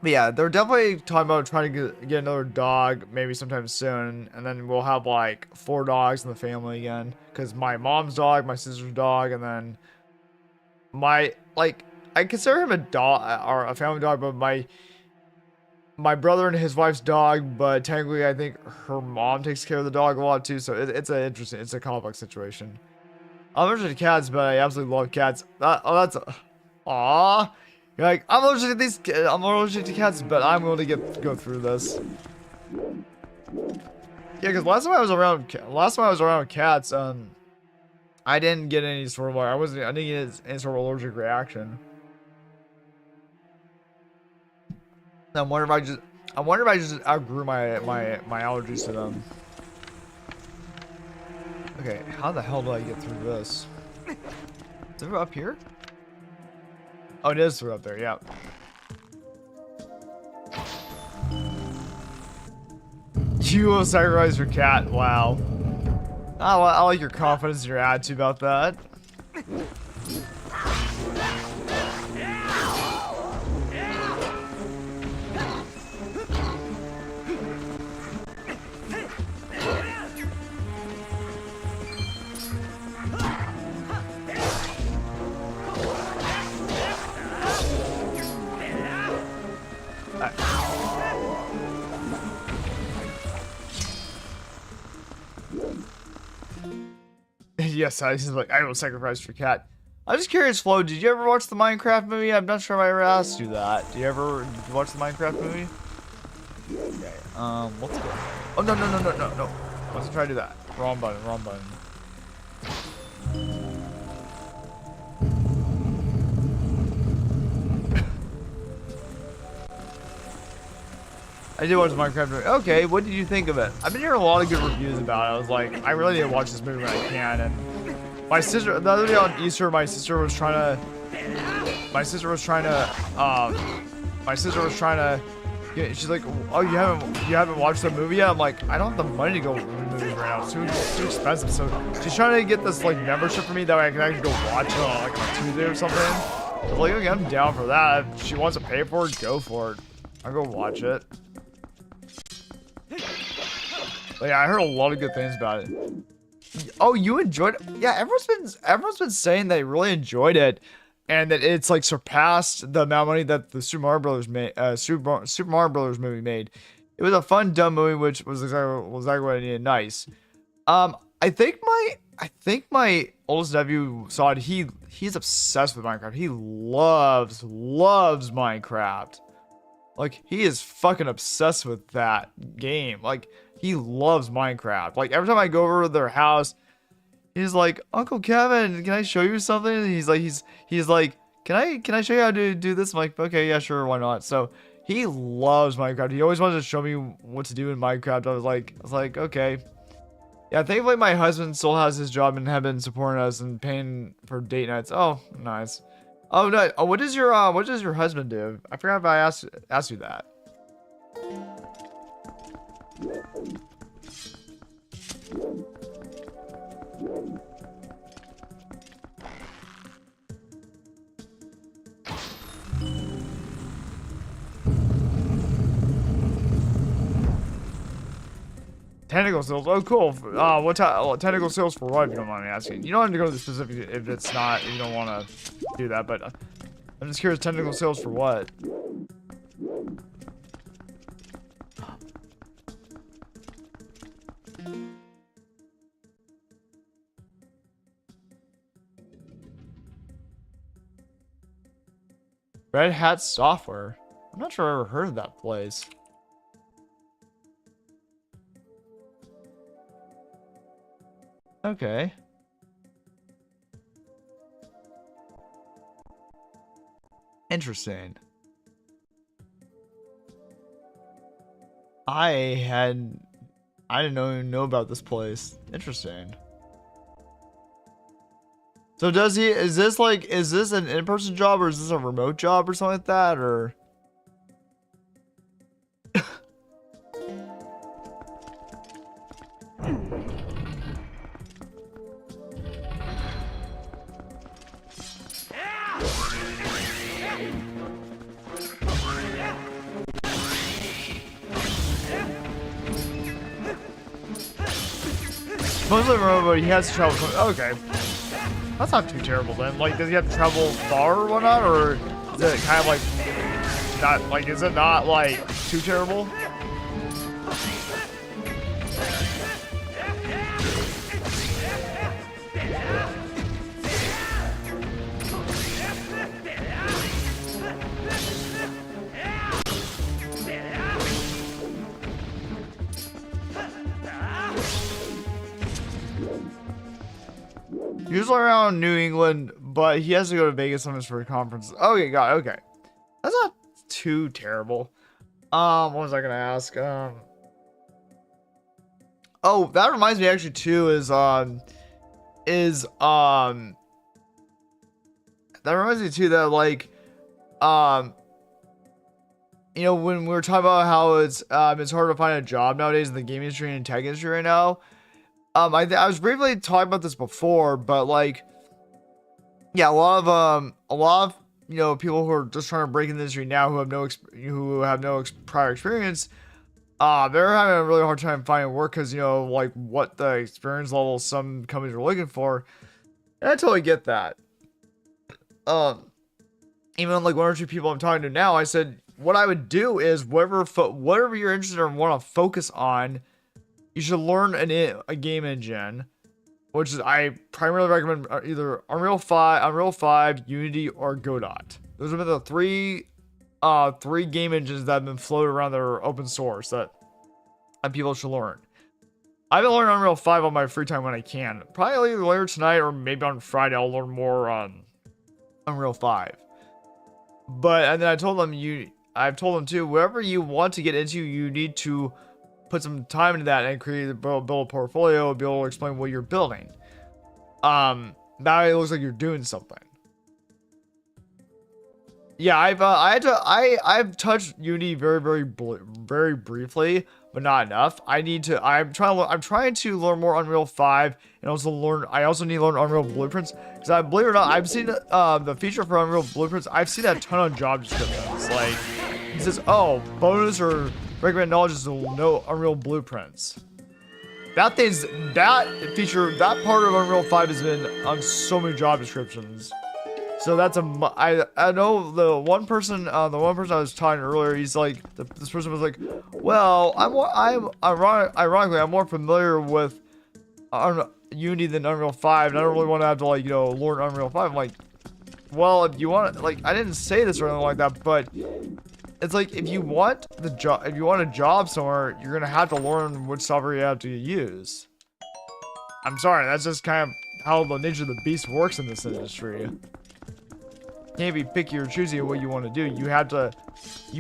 But yeah, they're definitely talking about trying to get another dog maybe sometime soon, and then we'll have like 4 dogs in the family again. Cause my mom's dog, my sister's dog, and then my like I consider him a dog or a family dog, but my brother and his wife's dog. But technically, I think her mom takes care of the dog a lot too. So it's a complex situation. I'm allergic to cats, but I absolutely love cats. That's aw. You're like, I'm allergic to these. I'm allergic to cats, but I'm going to go through this. Yeah, because last time I was around cats, I didn't get any sort of like I didn't get any sort of allergic reaction. I wonder if I just outgrew my allergies to them. Okay, how the hell do I get through this? Is it up here? Oh, it is through up there, yeah. You will sacrifice your cat, wow. I like your confidence and your attitude about that. Yes, he's like, I will sacrifice your cat. I'm just curious, Flo, did you ever watch the Minecraft movie? I'm not sure if I ever asked you that. Did you watch the Minecraft movie? Okay, let's go. Oh, no. Let's try to do that. Wrong button. I did watch the Minecraft movie. Okay, what did you think of it? I've been hearing a lot of good reviews about it. I was like, I really need to watch this movie when I can. And my sister, the other day on Easter, my sister was trying to she's like, oh, you haven't watched the movie yet? I'm like, I don't have the money to go to the movie right now. It's too expensive. So she's trying to get this like membership for me that way I can actually go watch it on like a Tuesday or something. I was like, okay, I'm down for that. If she wants to pay for it, go for it. I'll go watch it. But yeah, I heard a lot of good things about it. Oh, you enjoyed it? Yeah, everyone's been saying they really enjoyed it, and that it's like surpassed the amount of money that the Super Mario Brothers movie made. It was a fun, dumb movie, which was exactly what I needed. Nice. I think my oldest nephew saw it. He's obsessed with Minecraft. He loves Minecraft. Like, he is fucking obsessed with that game. Like, he loves Minecraft. Like, every time I go over to their house, he's like, Uncle Kevin, can I show you something? And he's like, can I show you how to do this? I'm like, okay, yeah, sure, why not? So he loves Minecraft. He always wanted to show me what to do in Minecraft. I was like, okay. Yeah, thankfully my husband still has his job and have been supporting us and paying for date nights. Oh, nice. Oh no! Oh, what does your husband do? I forgot if I asked you that. Tentacle sales. Oh, cool. What tentacle sales for what? If you don't mind me asking. You don't have to go to the specific if it's not. If you don't want to do that, but I'm just curious. Tentacle sales for what? Red Hat Software. I'm not sure I ever heard of that place. Okay. Interesting. I didn't know about this place. Interesting. So is this an in-person job or is this a remote job or something like that, or? mostly remote, but he has to travel. Okay, that's not too terrible then. Like, does he have to travel far or whatnot, or is it kind of like not like? Is it not like too terrible? Usually around New England, but he has to go to Vegas sometimes for a conference. Okay, got it, okay. That's not too terrible. What was I gonna ask? Oh, that reminds me actually too that reminds me too that like, you know, when we were talking about how it's hard to find a job nowadays in the gaming industry and tech industry right now. I was briefly talking about this before, but like, yeah, a lot of you know, people who are just trying to break in the industry now who have no prior experience, they're having a really hard time finding work because, you know, like what the experience level some companies are looking for, and I totally get that. Even like one or two people I'm talking to now, I said what I would do is whatever you're interested in or want to focus on. You should learn a game engine, which is I primarily recommend either Unreal 5, Unity, or Godot. Those have been the three game engines that have been floated around that are open source that people should learn. I've been learning Unreal 5 on my free time when I can. Probably either later tonight or maybe on Friday I'll learn more on Unreal 5. And then I've told them too, wherever you want to get into, you need to put some time into that and build a portfolio, be able to explain what you're building. That way it looks like you're doing something. Yeah, I've touched Unity very briefly, but not enough. I'm trying to learn more Unreal 5 and I also need to learn Unreal Blueprints, because I believe it or not, I've seen the feature for Unreal Blueprints. I've seen a ton of job descriptions. Like, it says, oh, bonus or recommend knowledge is to know Unreal Blueprints. That feature, that part of Unreal 5 has been on so many job descriptions. So that's I know the one person I was talking to earlier, he's like, this person was like, well, ironically, I'm more familiar with Unity than Unreal 5, and I don't really want to have to, like, you know, learn Unreal 5. I'm like, well, if you want, like, I didn't say this or anything like that, but it's like, if you want a job somewhere, you're gonna have to learn which software you have to use. I'm sorry, that's just kind of how the nature of the beast works in this industry. You can't be picky or choosy what you want to do. You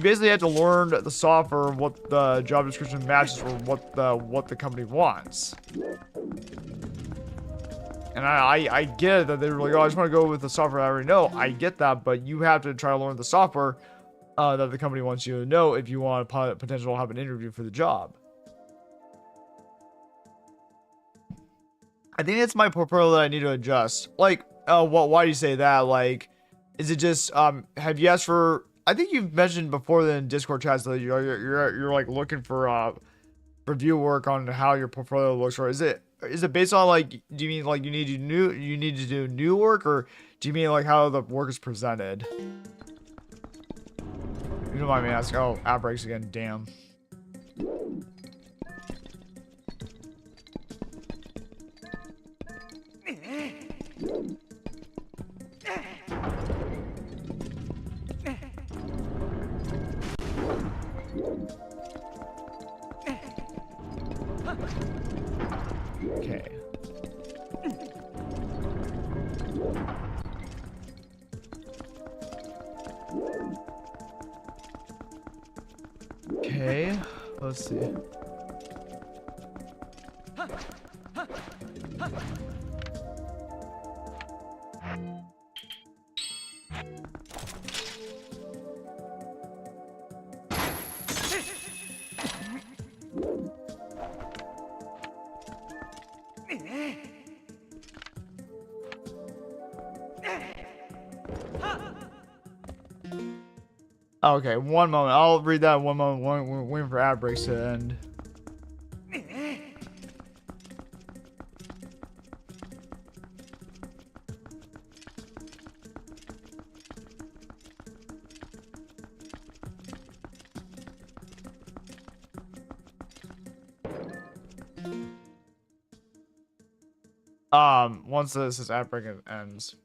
basically have to learn the software, what the job description matches, or what the company wants. And I get it that they're like, oh, I just want to go with the software I already know. I get that, but you have to try to learn the software that the company wants you to know if you want to potentially have an interview for the job. I think it's my portfolio that I need to adjust. Like, why do you say that? Like, is it just have you asked for? I think you've mentioned before in Discord chats that you're like looking for review work on how your portfolio looks, or is it based on, like, do you mean like you need to do new work, or do you mean like how the work is presented? You don't mind me asking. Oh, ad breaks again. Damn. Okay. Okay, let's see. Okay, one moment. I'll read that in one moment. We're waiting for ad breaks to end. Once this ad break ends.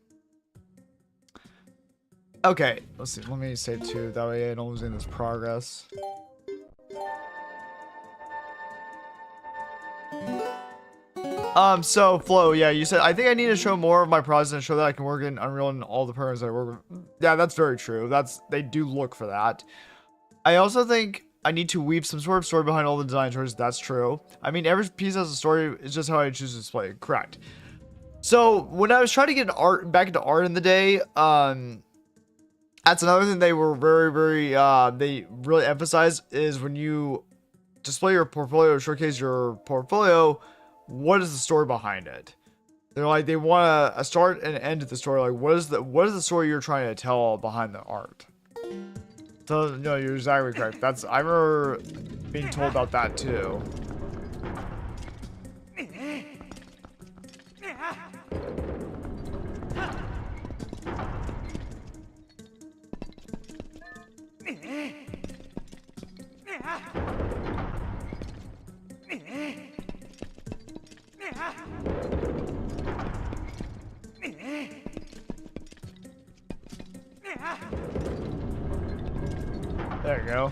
Okay, let's see. Let me save 2. That way I don't lose any of this progress. So Flo, yeah, you said I think I need to show more of my projects and show that I can work in Unreal and all the programs that I work with. Yeah, that's very true. They do look for that. I also think I need to weave some sort of story behind all the design choices. That's true. I mean, every piece has a story. It's just how I choose to display it. Correct. So when I was trying to get back into art in the day, that's another thing they were very, they really emphasize is when you display your portfolio, showcase your portfolio, what is the story behind it? They're like, they want a start and end to the story. Like, what is the story you're trying to tell behind the art? So, no, you're exactly correct. I remember being told about that too. There you go.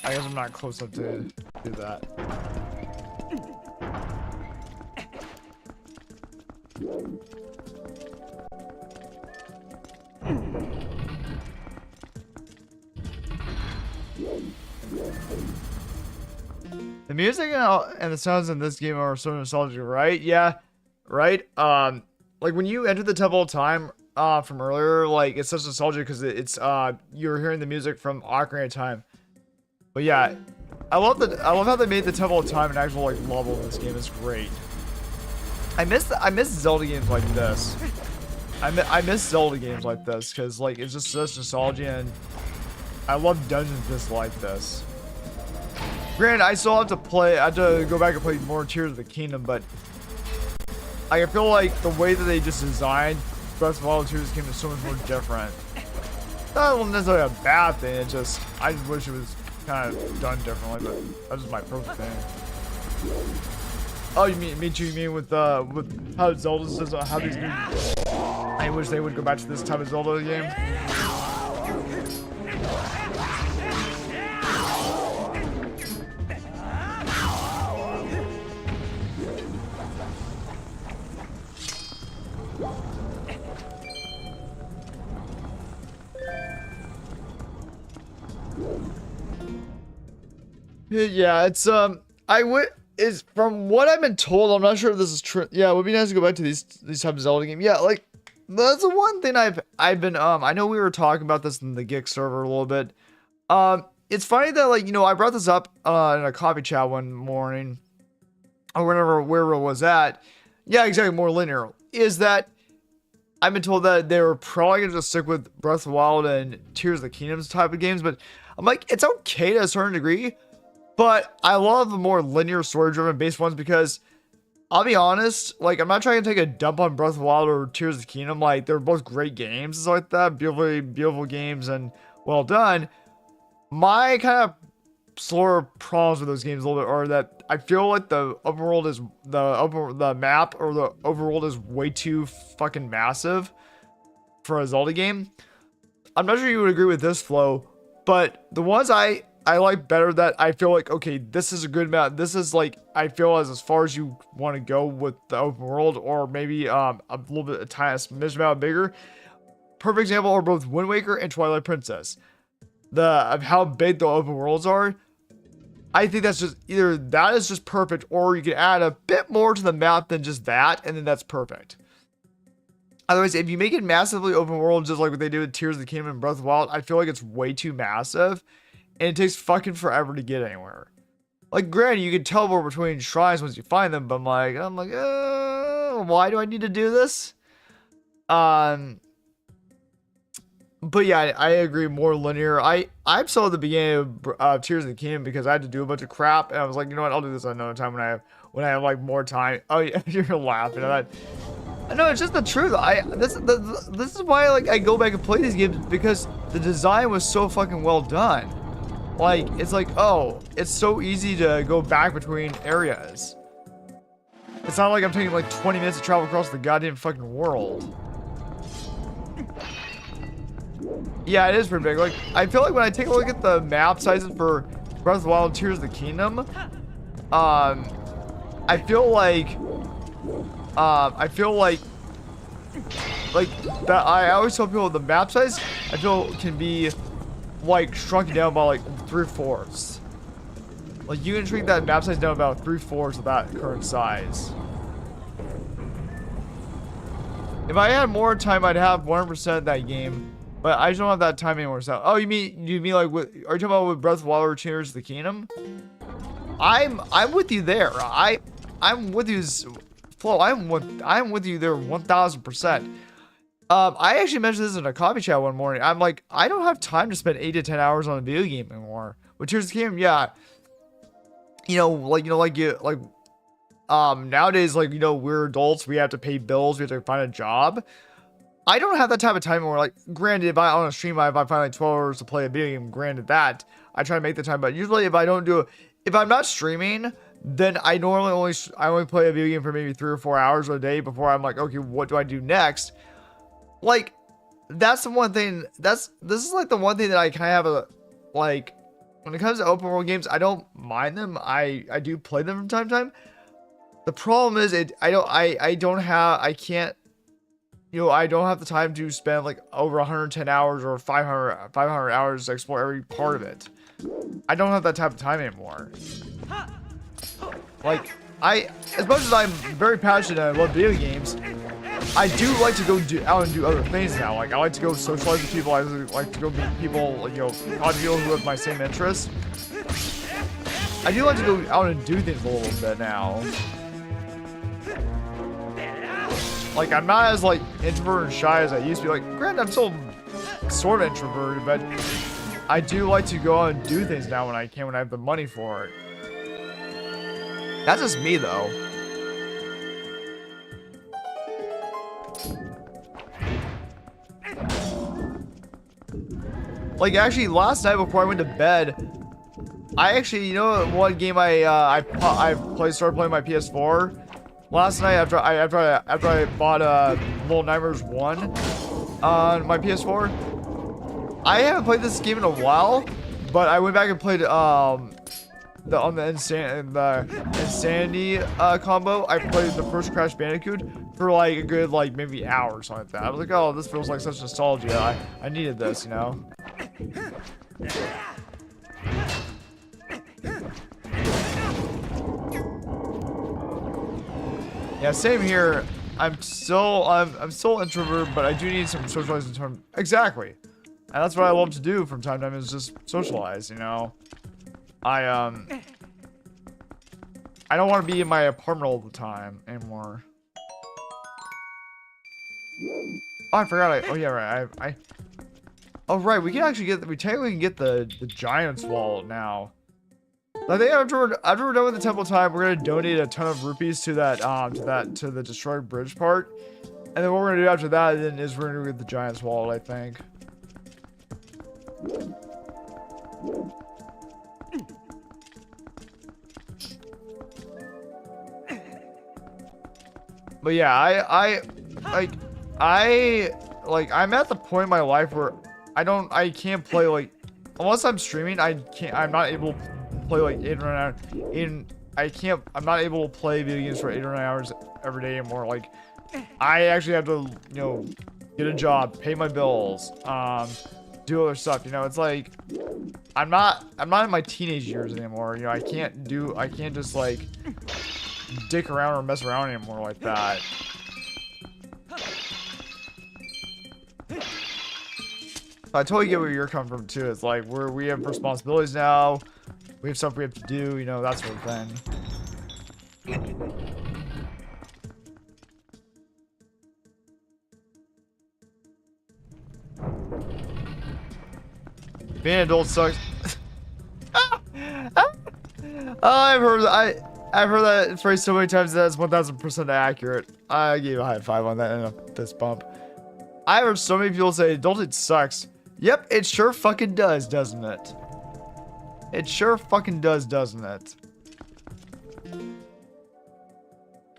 I guess I'm not close enough to do that. The music and the sounds in this game are so nostalgic, right? Yeah, right. Like when you enter the Temple of Time from earlier, like it's such nostalgic because it's you're hearing the music from Ocarina of Time. But yeah, I love how they made the Temple of Time an actual like level in this game. It's great. I miss Zelda games like this. I miss Zelda games like this because like it's just such nostalgia, and I love dungeons just like this. Granted, I still have to play. I have to go back and play more Tears of the Kingdom, but I feel like the way that they just designed Breath of the Wild and Tears of the Kingdom is so much more different. Not necessarily a bad thing. It's just I just wish it was kind of done differently, but that's just my personal thing. Oh, you mean with how Zelda's does how these games? I wish they would go back to this type of Zelda game. Yeah, it's is from what I've been told. I'm not sure if this is true. Yeah, it would be nice to go back to these types of Zelda games. Yeah, like that's the one thing I've been I know we were talking about this in the Geek server a little bit. It's funny that like I brought this up in a coffee chat one morning or wherever it was at. Yeah, exactly. More linear is that I've been told that they were probably gonna just stick with Breath of the Wild and Tears of the Kingdoms type of games, but I'm like, it's okay to a certain degree. But I love the more linear story-driven based ones because I'll be honest, like I'm not trying to take a dump on Breath of the Wild or Tears of the Kingdom. Like they're both great games and stuff like that, beautiful games and well done. My kind of slower problems with those games a little bit are that I feel like the overworld is the map or the overworld is way too fucking massive for a Zelda game. I'm not sure you would agree with this, Flo, but the ones I like better that I feel like, okay, this is a good map. This is like, I feel as far as you want to go with the open world, or maybe a little bit, a tiny smidge amount bigger. Perfect example are both Wind Waker and Twilight Princess. Of how big the open worlds are. I think that's just either that is just perfect, or you can add a bit more to the map than just that, and then that's perfect. Otherwise, if you make it massively open world, just like what they do with Tears of the Kingdom and Breath of the Wild, I feel like it's way too massive. And it takes fucking forever to get anywhere. Like, granted, you can teleport between shrines once you find them, but I'm like, why do I need to do this? But yeah, I agree. More linear. I'm still at the beginning of Tears of the Kingdom because I had to do a bunch of crap, and I was like, you know what? I'll do this another time when I have like more time. Oh yeah, you're laughing at that. No, it's just the truth. This is why like I go back and play these games, because the design was so fucking well done. Like it's like, oh, it's so easy to go back between areas. It's not like I'm taking like 20 minutes to travel across the goddamn fucking world. Yeah, it is pretty big. Like, I feel like when I take a look at the map sizes for Breath of the Wild and Tears of the Kingdom, I feel like that. I always tell people the map size I feel can be like shrunken down by like 3/4. Like you can shrink that map size down about 3/4 of that current size. If I had more time, I'd have 100% of that game, but I just don't have that time anymore. So, oh, you mean like with? Are you talking about with Breath of the Wild or Tears of the Kingdom? I'm with you there. I'm with you, Flo. I'm with you there 1000%. I actually mentioned this in a coffee chat one morning. I'm like, I don't have time to spend 8 to 10 hours on a video game anymore. With Tears of the Kingdom, yeah. Nowadays, like, we're adults, we have to pay bills, we have to find a job. I don't have that type of time anymore. Like, granted, if I on a stream, if I find like 12 hours to play a video game, granted that, I try to make the time. But usually, if I'm not streaming, then I only play a video game for maybe 3 or 4 hours a day before I'm like, okay, what do I do next? Like, that's the one thing. This is like the one thing that I kind of have like, when it comes to open world games, I don't mind them. I do play them from time to time. The problem is I don't have the time to spend like over 110 hours or 500 hours to explore every part of it. I don't have that type of time anymore. Like, as much as I'm very passionate and I love video games, I do like to go out and do other things now. Like, I like to go socialize with people. I like to go meet people, talk to people who have my same interests. I do like to go out and do things a little bit now. Like, I'm not as, like, introverted and shy as I used to be. Like, granted, I'm still sort of introverted, but I do like to go out and do things now when I can, when I have the money for it. That's just me, though. Like, actually, last night before I went to bed, I actually, what game I started playing my PS4? Last night, after I bought Little Nightmares 1 on my PS4, I haven't played this game in a while, but I went back and played the Insanity combo. I played the first Crash Bandicoot for like a good maybe hour or something like that. I was like, oh, this feels like such nostalgia. I needed this, Yeah, same here. I'm still introverted, but I do need some socializing time. Exactly. And that's what I love to do from time to time, is just socialize, I don't want to be in my apartment all the time anymore. Oh, I forgot. Oh yeah, right. Oh right, we technically can get the Giant's Wallet now. I think after we're done with the temple time, we're gonna donate a ton of rupees to to the destroyed bridge part, and then what we're gonna do after that then is we're gonna get the Giant's Wallet, I think. But yeah, I'm at the point in my life where I can't play unless I'm streaming, I'm not able to play 8 or 9 hours I'm not able to play video games for 8 or 9 hours every day anymore. Like, I actually have to, get a job, pay my bills, do other stuff. It's like I'm not in my teenage years anymore. I can't just dick around or mess around anymore like that. I totally get where you're coming from too. It's like we have responsibilities now. We have stuff we have to do, that sort of thing. Being an adult sucks. I've heard that phrase so many times that it's 1000% accurate. I gave a high five on that and a fist bump. I've heard so many people say adulthood sucks. Yep, it sure fucking does, doesn't it? It sure fucking does, doesn't it?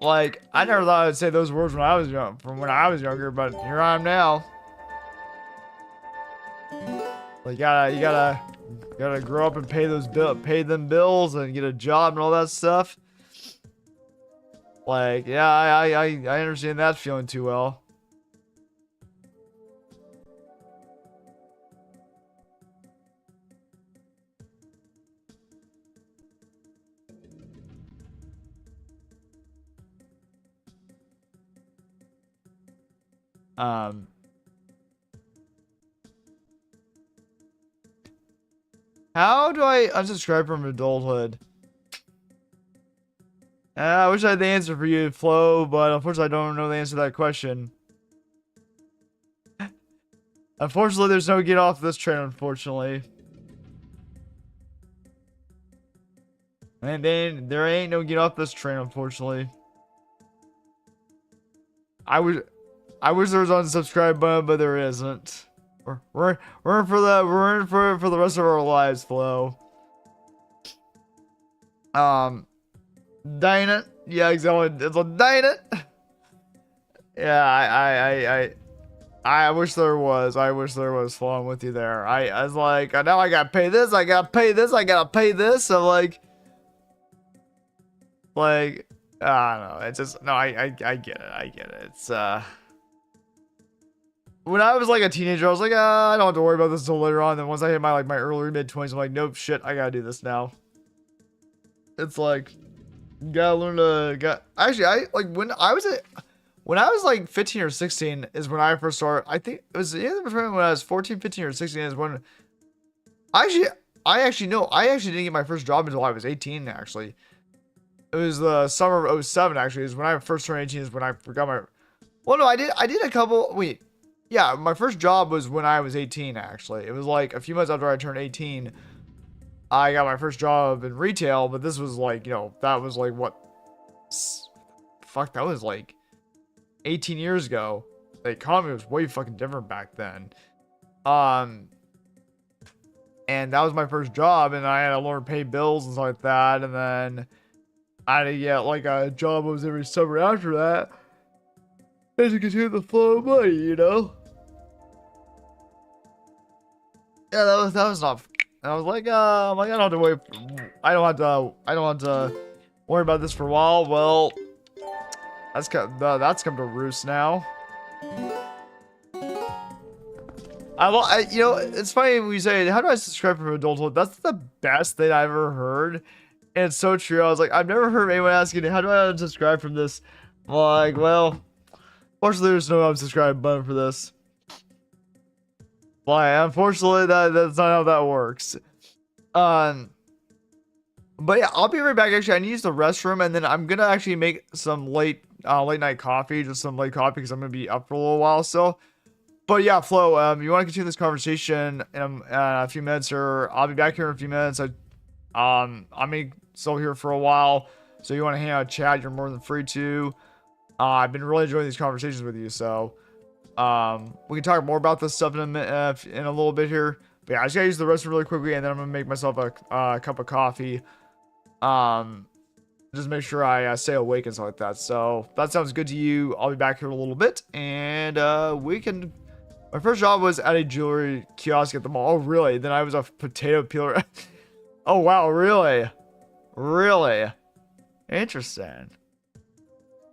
Like, I never thought I'd say those words when I was young, younger, but here I am now. Like, you gotta grow up and pay them bills and get a job and all that stuff. Like, yeah, I understand that feeling too well. How do I unsubscribe from adulthood? I wish I had the answer for you, Flo, but unfortunately I don't know the answer to that question. Unfortunately, there's no get off this train, unfortunately. And then there ain't no get off this train, unfortunately. I wish there was an unsubscribe button, but there isn't. We're in for the rest of our lives, Flo. Dang it. Yeah, exactly. It's a dang it. Yeah, I wish there was. I wish there was, Flo. I'm with you there. I was like, now I gotta pay this. I gotta pay this. I gotta pay this. So like, I don't know. It's just no. I get it. I get it. It's when I was like a teenager, I was like, I don't have to worry about this until later on. Then once I hit my early mid-20s, I'm like, nope, shit, I gotta do this now. It's like, you gotta learn to actually, when I was like 15 or 16 is when I first started. I think it was either when I was 14, 15 or 16 is when I actually didn't get my first job until I was 18 actually. It was the summer of 07 actually, is when I first turned 18 is when I forgot my, well no, I did a couple, wait. Yeah, my first job was when I was 18, actually. It was like a few months after I turned 18, I got my first job in retail, but this was like, that was like what? Fuck, that was like 18 years ago. The economy was way fucking different back then. And that was my first job, and I had to learn to pay bills and stuff like that, and then I had to get like a job that was every summer after that. As you continue the flow of money, Yeah, that was not. I was like, I don't have to wait. I don't have to worry about this for a while. Well, that's come to roost now. It's funny when you say, how do I subscribe from adulthood? That's the best thing I've ever heard. And it's so true. I was like, I've never heard anyone asking, how do I unsubscribe from this? I'm like, well, fortunately, there's no unsubscribe button for this. Well, unfortunately, that's not how that works. But yeah, I'll be right back. Actually, I need to use the restroom, and then I'm gonna actually make some late night coffee, just some late coffee, because I'm gonna be up for a little while still. But yeah, Flo, you want to continue this conversation in a few minutes, or I'll be back here in a few minutes. I'm still here for a while, so you want to hang out, chat, you're more than free to. I've been really enjoying these conversations with you, so. We can talk more about this stuff in a little bit here. But yeah, I just gotta use the restroom really quickly, and then I'm gonna make myself a cup of coffee. Just make sure I stay awake and stuff like that. So if that sounds good to you, I'll be back here in a little bit, and we can. My first job was at a jewelry kiosk at the mall. Oh, really? Then I was a potato peeler. Oh wow, really? Really? Interesting.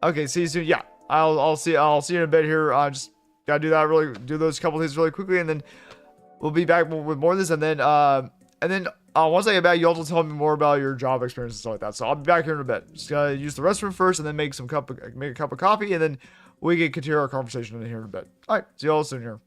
Okay, see you soon. Yeah, I'll see you in a bit here. Just gotta do those couple things really quickly, and then we'll be back with more of this. And then once I get back, you also tell me more about your job experience and stuff like that. So I'll be back here in a bit. Just gotta use the restroom first, and then make a cup of coffee, and then we can continue our conversation in here in a bit. All right, see you all soon here.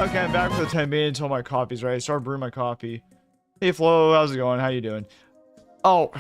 Okay, I'm back for the time being until my coffee's ready. I started brewing my coffee. Hey Flo, how's it going? How you doing? Oh.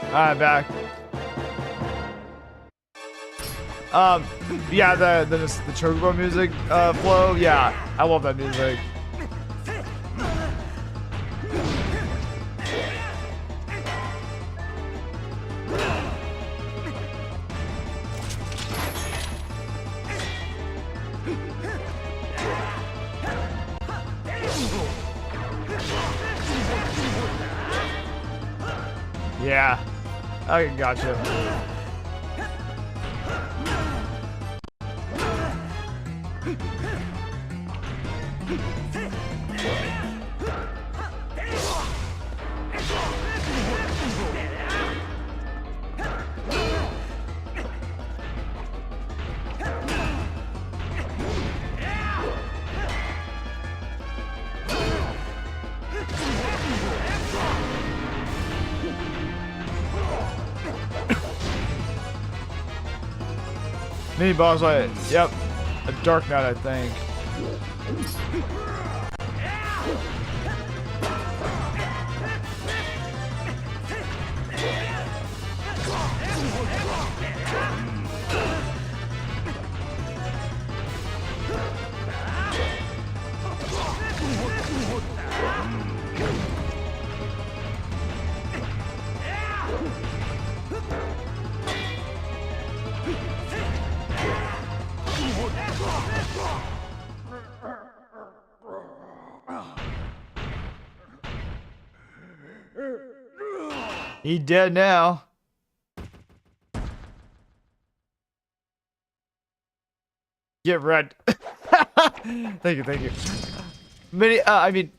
Alright, back. Yeah, the chocobo music flow. Yeah, I love that music. Yeah, I gotcha. Mini boss fight. Yep. A Dark Knight, I think. He dead now. Get wrecked. Thank you, thank you. Mini, I mean,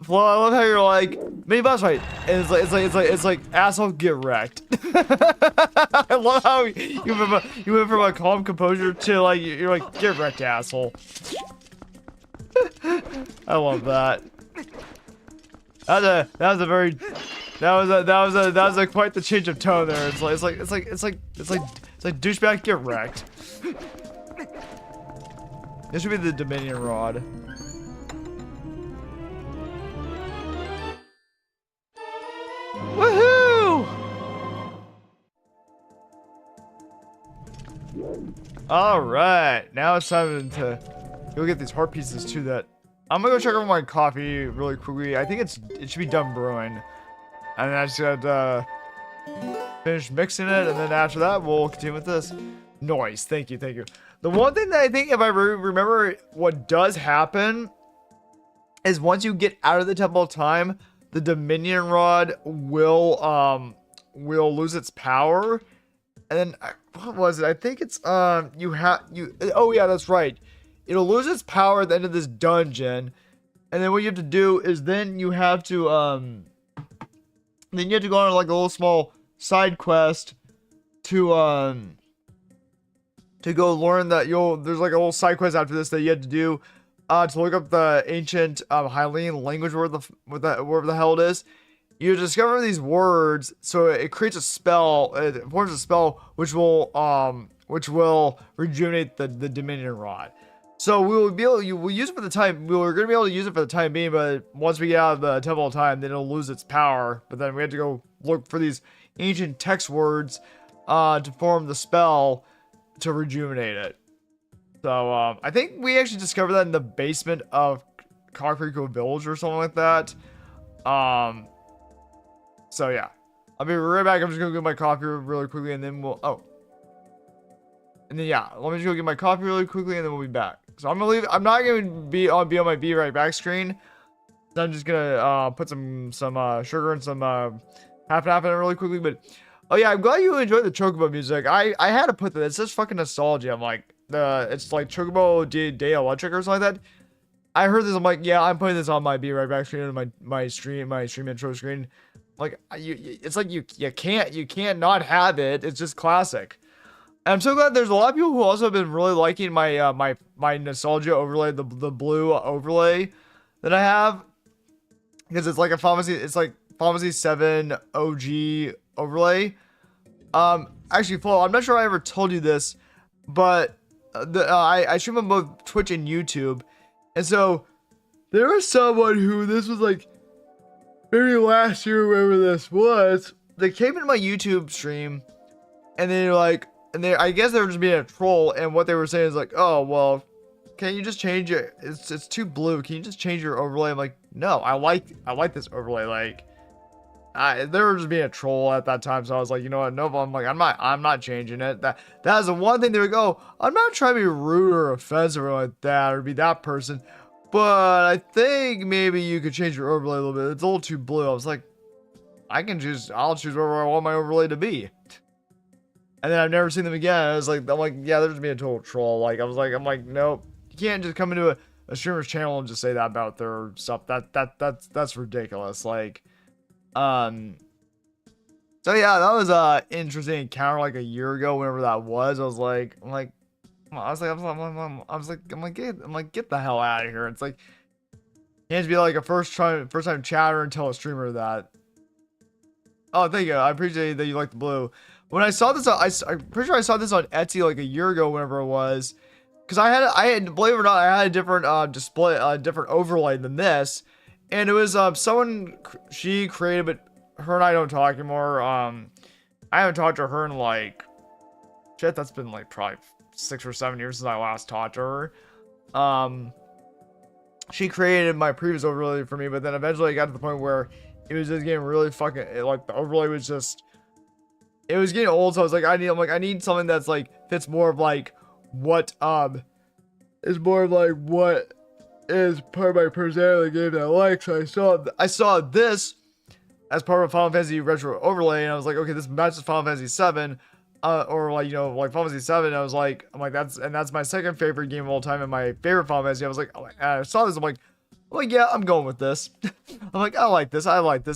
Flo, I love how you're like mini boss fight, and it's like asshole, get wrecked. I love how you went from a calm composure to like you're like get wrecked, asshole. I love that. That was a quite the change of tone there. It's like douchebag, get wrecked. This should be the Dominion Rod. Woohoo! All right, now it's time to go get these heart pieces too. That I'm gonna go check over my coffee really quickly. I think it should be done brewing, and I just gotta finish mixing it, and then after that we'll continue with this. Noise. Thank you, thank you. The one thing that I think, if I remember, what does happen is once you get out of the Temple of Time, the Dominion Rod will lose its power, and then what was it? I think it's oh yeah, that's right. It'll lose its power at the end of this dungeon, and then what you have to do is then you have to go on like a little small side quest to go learn that there's like a little side quest after this that you have to do to look up the ancient Hylian language, wherever the hell it is. You discover these words, so it creates a spell. It forms a spell which will rejuvenate the Dominion Rod. So we will be able we'll use it for the time. We were gonna be able to use it for the time being, but once we get out of the Temple of Time, then it'll lose its power. But then we have to go look for these ancient text words to form the spell to rejuvenate it. So I think we actually discovered that in the basement of Kakariko Village or something like that. So yeah, I'll be right back. I'm just gonna get my coffee really quickly, and then we'll and then yeah, let me just go get my coffee really quickly, and then we'll be back. So I'm gonna leave. I'm not gonna be on my be right back screen. So I'm just gonna put some sugar and some half and half in it really quickly. But oh yeah, I'm glad you enjoyed the Chocobo music. I had to put that. It's just fucking nostalgia. I'm like it's like Chocobo Day Electric or something like that. I heard this. I'm like, yeah, I'm putting this on my be right back screen and my stream intro screen. Like it's like you can't not have it. It's just classic. And I'm so glad there's a lot of people who also have been really liking my my nostalgia overlay, the blue overlay that I have, because it's like a Final Fantasy 7 OG overlay. Actually, Flo, I'm not sure I ever told you this, but I stream on both Twitch and YouTube, and so there was someone who this was like maybe last year, wherever this was. They came into my YouTube stream, and they're like. And I guess they were just being a troll, and what they were saying is like, oh, well, can you just change it? It's too blue. Can you just change your overlay? I'm like, no, I like this overlay. Like, they were just being a troll at that time, so I was like, you know what, no, I'm not changing it. That is the one thing they would go, I'm not trying to be rude or offensive or like that, or be that person, but I think maybe you could change your overlay a little bit. It's a little too blue. I was like, I'll choose whatever I want my overlay to be. And then I've never seen them again. I'm like, yeah, they're just being a total troll. Like, I'm like, nope. You can't just come into a streamer's channel and just say that about their stuff. That's ridiculous. Like, so yeah, that was a interesting encounter like a year ago, whenever that was. I was like, get the hell out of here. It's like, you can't be like a first time chatter and tell a streamer that. Oh, thank you. I appreciate that you like the blue. When I saw this, I'm pretty sure I saw this on Etsy like a year ago, whenever it was, because I had, believe it or not, I had a different display, different overlay than this, and it was someone she created, but her and I don't talk anymore. I haven't talked to her in like, shit, that's been like probably 6 or 7 years since I last talked to her. She created my previous overlay for me, but then eventually it got to the point where it was just getting really fucking, like the overlay was just. It was getting old, so I was like, I need something that's like fits more of like what is more of like what is part of my personality game that I like. So I saw this as part of a Final Fantasy retro overlay, and I was like, okay, this matches Final Fantasy 7, or like, you know, like Final Fantasy 7. I'm like that's my second favorite game of all time and my favorite Final Fantasy. I was like, I saw this, I'm like, yeah, I'm going with this. I'm like, I like this.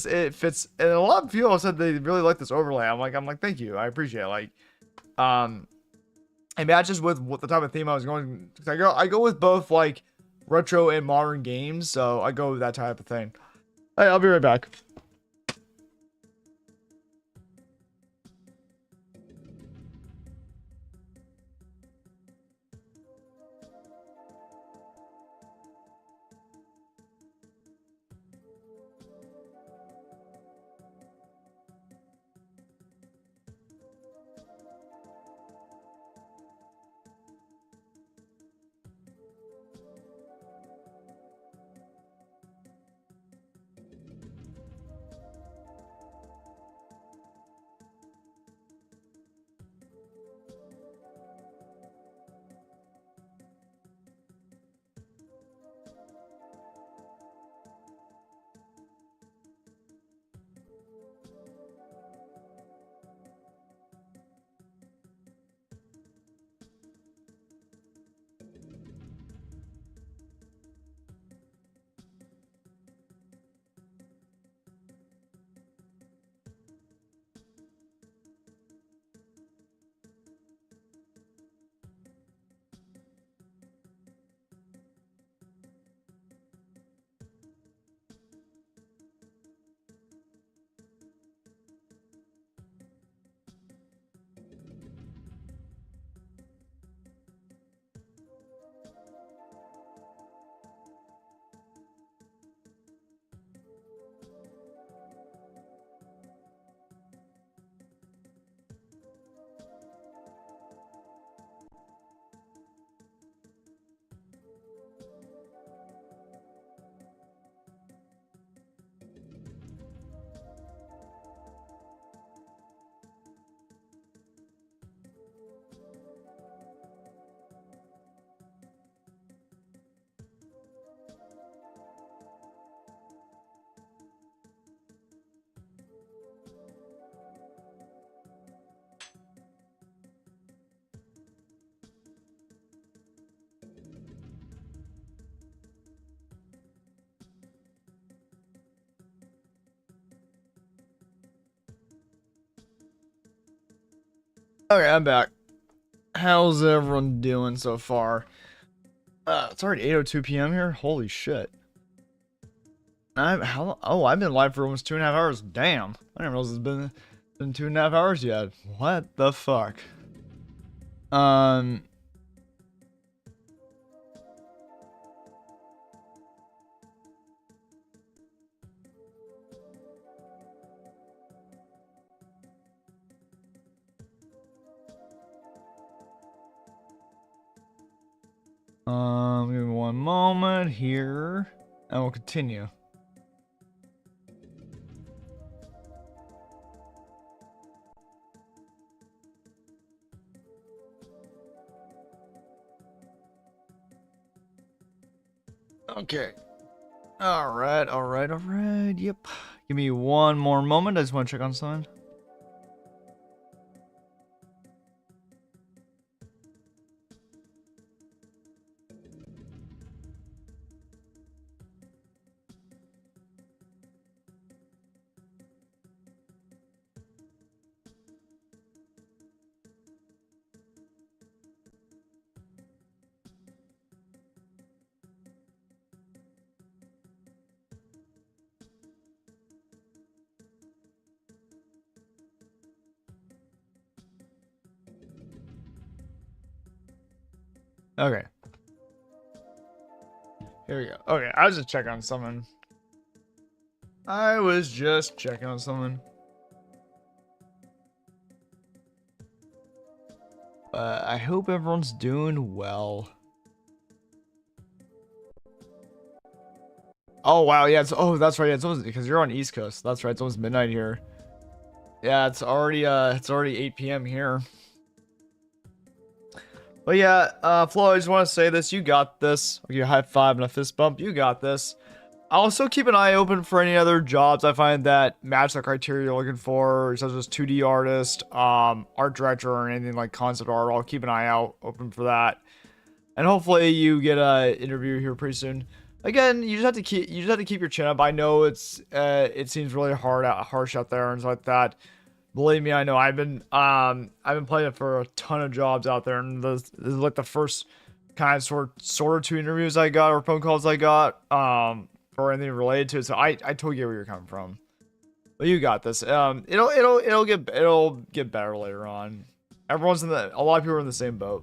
It fits. And a lot of people said they really like this overlay. I'm like, thank you. I appreciate it. Like, it matches with what the type of theme I was going. I go with both like retro and modern games, so I go with that type of thing. Hey, I'll be right back. Okay, I'm back. How's everyone doing so far? It's already 8:02 p.m. here. Holy shit! I've been live for almost 2.5 hours. Damn, I didn't realize it's been 2.5 hours yet. What the fuck? Um. Give me one moment here, and we'll continue. Okay. All right. Yep. Give me one more moment. I just want to check on something. Okay. Here we go. Okay, I was just checking on something. I hope everyone's doing well. Oh wow, yeah. That's right. Yeah, it's almost because you're on East Coast. That's right. It's almost midnight here. Yeah, it's already 8 p.m. here. But yeah, Flo, I just want to say this. You got this. I'll give you a high five and a fist bump. You got this. I'll also keep an eye open for any other jobs I find that match the criteria you're looking for, such as 2D artist, art director, or anything like concept art. I'll keep an eye out open for that, and hopefully you get a interview here pretty soon. Again, you just have to keep your chin up. I know it seems really harsh out there and stuff like that. Believe me, I know. I've been playing it for a ton of jobs out there, and this is like the first kind of sort of two interviews I got or phone calls I got for anything related to it. So I totally get where you're coming from. But you got this. It'll get better later on. A lot of people are in the same boat.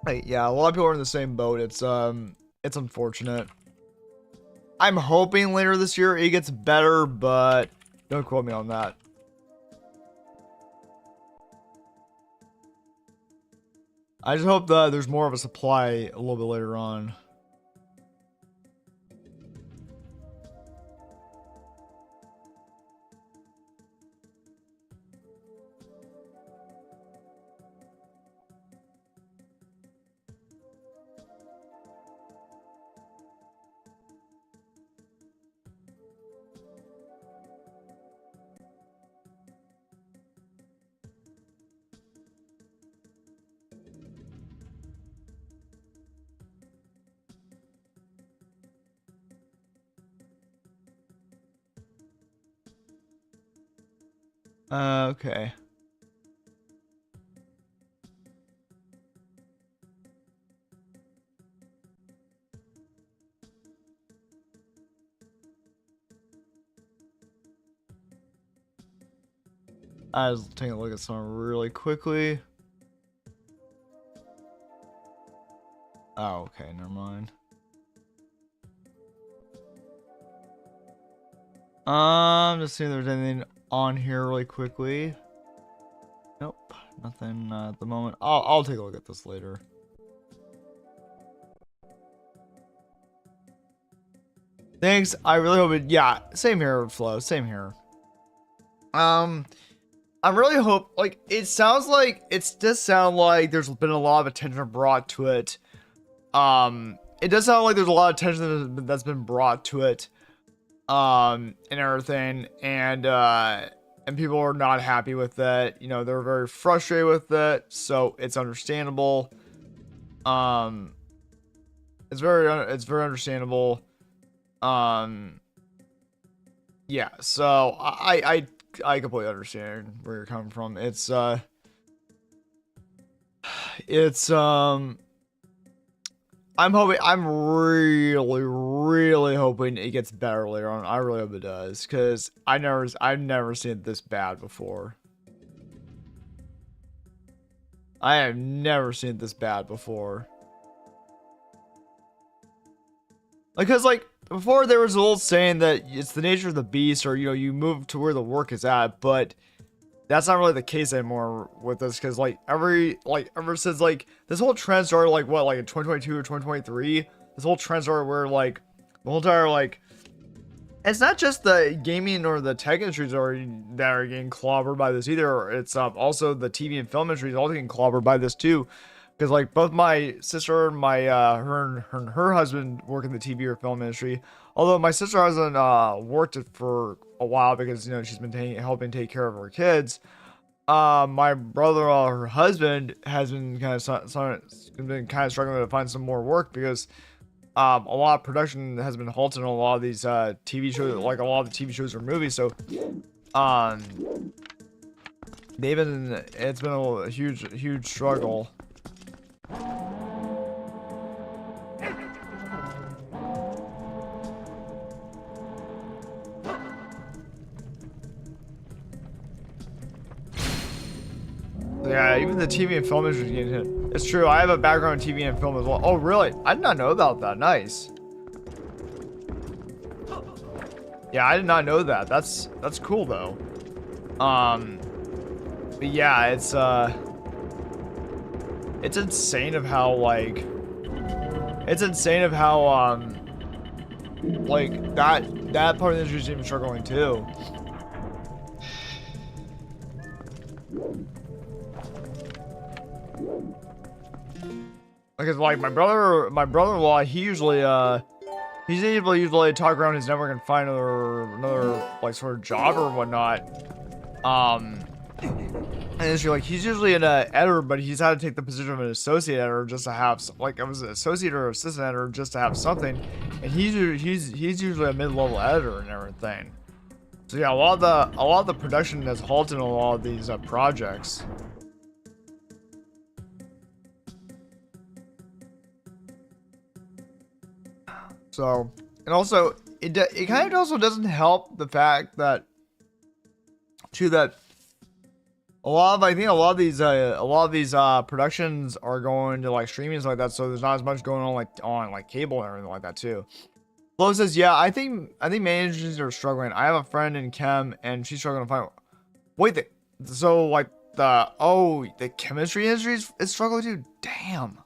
Hey, yeah, a lot of people are in the same boat. It's unfortunate. I'm hoping later this year it gets better, but don't quote me on that. I just hope that there's more of a supply a little bit later on. Okay. I was taking a look at something really quickly. Oh, okay, never mind. Just seeing if there's anything on here really quickly. Nope, nothing at the moment. I'll take a look at this later. Thanks. I really hope it. Yeah, same here, Flo. Same here. I really hope. Like, it sounds like it does sound like there's been a lot of attention brought to it. It does sound like there's a lot of attention that's been brought to it. And everything, and people are not happy with it. You know, they're very frustrated with it, so it's understandable. It's very understandable. Yeah, so I completely understand where you're coming from. It's I'm really hoping it gets better later on. I really hope it does, because I've never seen it this bad before. I have never seen it this bad before. Because like before there was a old saying that it's the nature of the beast, or you move to where the work is at, but that's not really the case anymore with this, because like ever since like this whole trend started, like what, like in 2022 or 2023, this whole trend started where like the whole entire like, it's not just the gaming or the tech industries that are getting clobbered by this either. It's also the TV and film industry is also getting clobbered by this too, because like both my sister and my her husband work in the TV or film industry. Although my sister hasn't worked it for a while, because she's been helping take care of her kids. My brother-in-law, her husband, has been kind of struggling to find some more work, because a lot of production has been halted on a lot of these TV shows, like a lot of the TV shows or movies. So um it's been a huge struggle. Yeah, even the TV and film industry is getting hit. It's true. I have a background in TV and film as well. Oh, really? I did not know about that. Nice. Yeah, I did not know that. That's cool though. But yeah, it's insane of how like like that part of the industry is even struggling too. Because like my brother-in-law, he's able to usually talk around his network and find another like sort of job or whatnot. And it's like he's usually an editor, but he's had to take the position of an associate editor just to have like, I was an associate or assistant editor just to have something. And he's usually a mid-level editor and everything. So yeah, a lot of the production has halted in a lot of these projects. So, and also it kind of also doesn't help the fact that a lot of these productions are going to like streaming and stuff like that, so there's not as much going on like cable and everything like that too. Flo says, yeah, I think managers are struggling. I have a friend in chem and she's struggling to find. Wait, so like the chemistry industry is struggling too. Damn.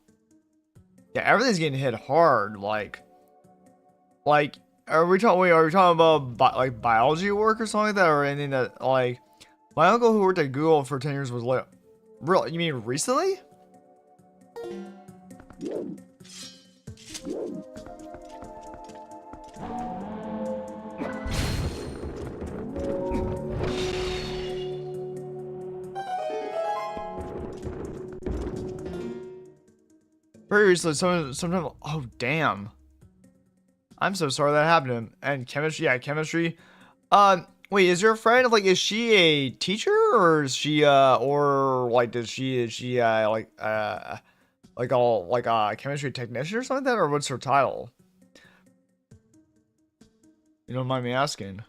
Yeah, everything's getting hit hard. Like, are we talking about like biology work or something like that, or anything that like? My uncle who worked at Google for 10 years was like, really? You mean recently? Very recently, sometime. Oh, damn. I'm so sorry that happened to him. And chemistry, yeah, chemistry. Wait, is your friend like, is she a teacher, or is she or like is she like a chemistry technician or something like that, or what's her title? You don't mind me asking?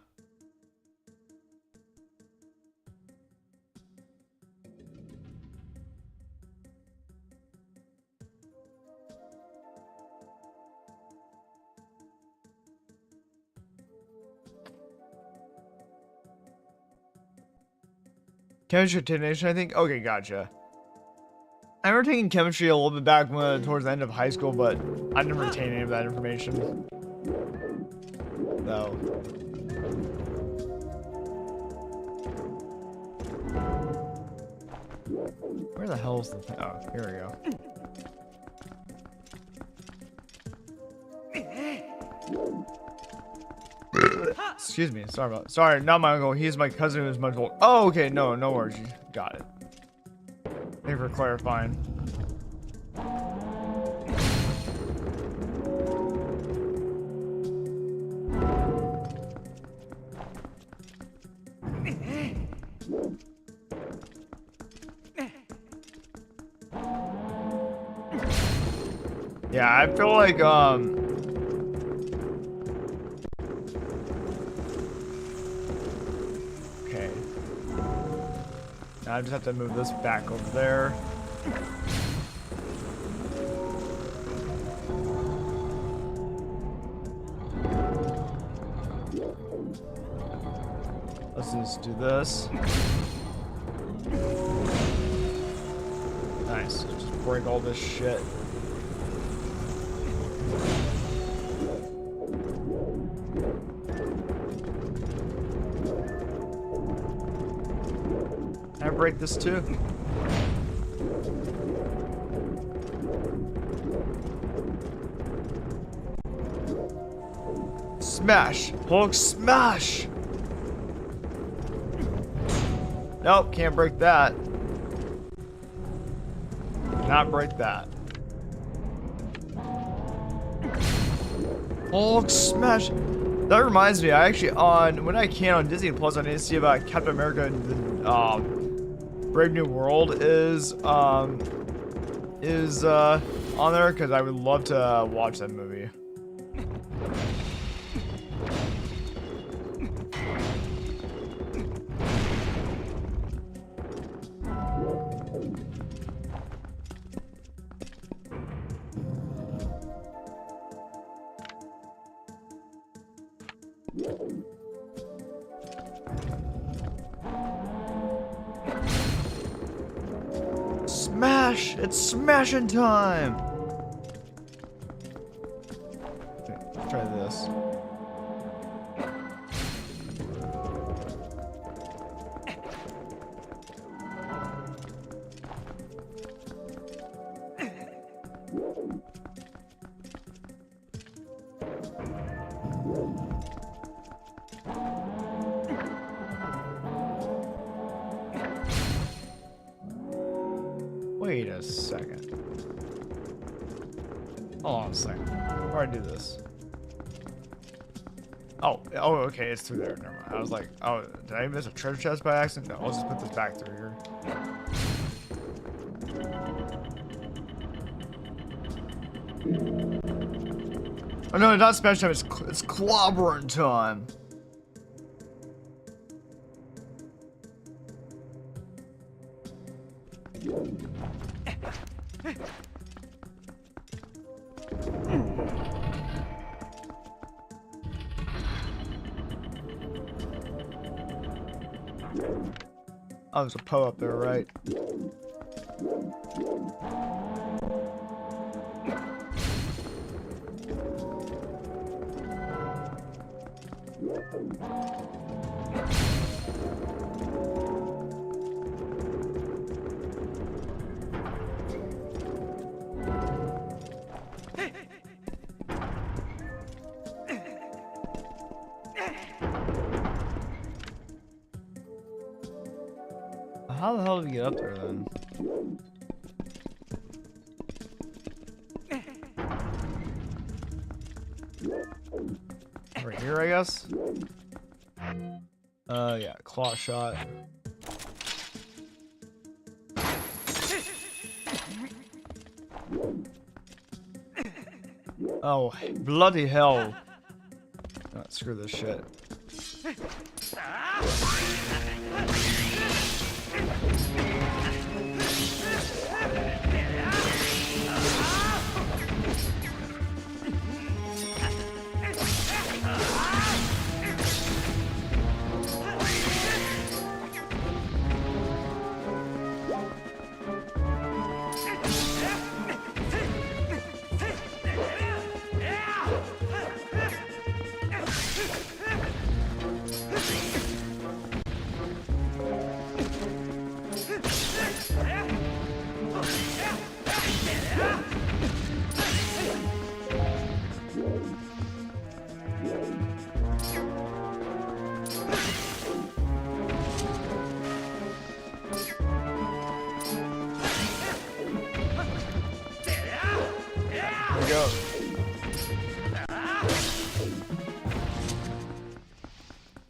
Chemistry technician, I think. Okay, gotcha. I remember taking chemistry a little bit back towards the end of high school, but I didn't retain any of that information. No. Where the hell is the thing? Oh, here we go. Excuse me. Sorry, not my uncle. He's my cousin who's much older. Oh, okay. No worries. You got it. Thank you for clarifying. Yeah, I feel like, okay. Now I just have to move this back over there. Let's just do this. Nice. Just break all this shit. Can I break this too? Smash! Hulk smash! Nope, can't break that. Not break that. Hulk smash! That reminds me, I actually when I can on Disney Plus, I need to see about Captain America and Brave New World is on there because I would love to watch that movie. Smash! It's smashing time! Okay, let's try this. Wait a second. Hold on a second. Before I do this. Oh, okay, it's through there. Never mind. I was like, oh, did I miss a treasure chest by accident? No, I'll just put this back through here. Oh no, it's not smash time, it's clobbering time. Oh, there's a Poe up there, right? How the hell did we get up there then? Right here, I guess? Yeah, claw shot. Oh, bloody hell. Oh, screw this shit. Go.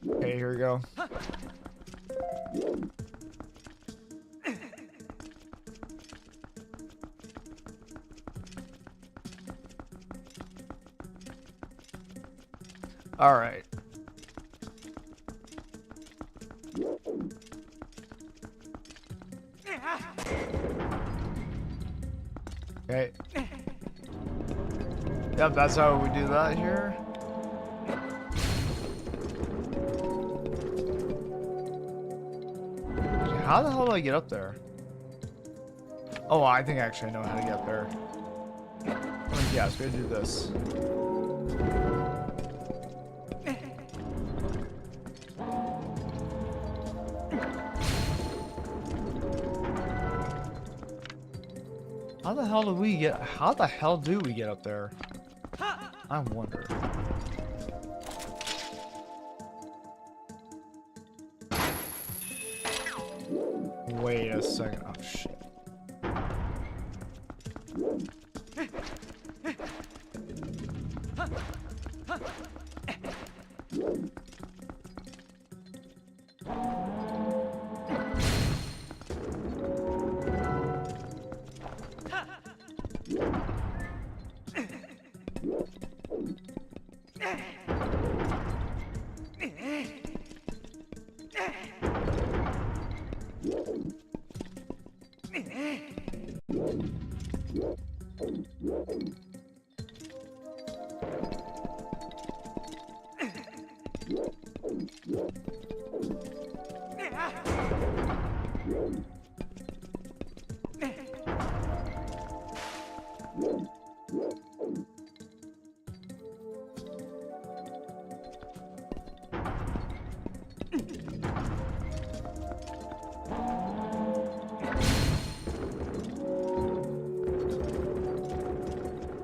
Okay, here we go. All right. Okay. Yep, that's how we do that here. How the hell do I get up there? Oh, I think actually I know how to get up there. Oh, yes, we gotta do this. How the hell do we get up there? I wonder. Wait a second. Oh shit.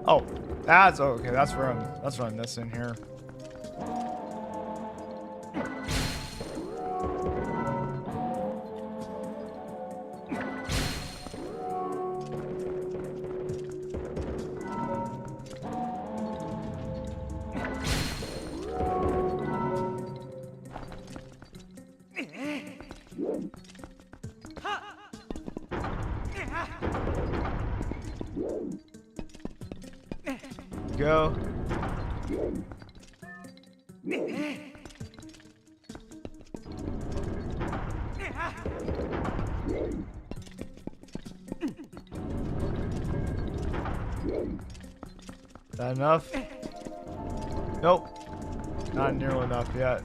Oh, that's okay. That's what I'm missing here. Go. That enough? Nope. Not nearly enough yet.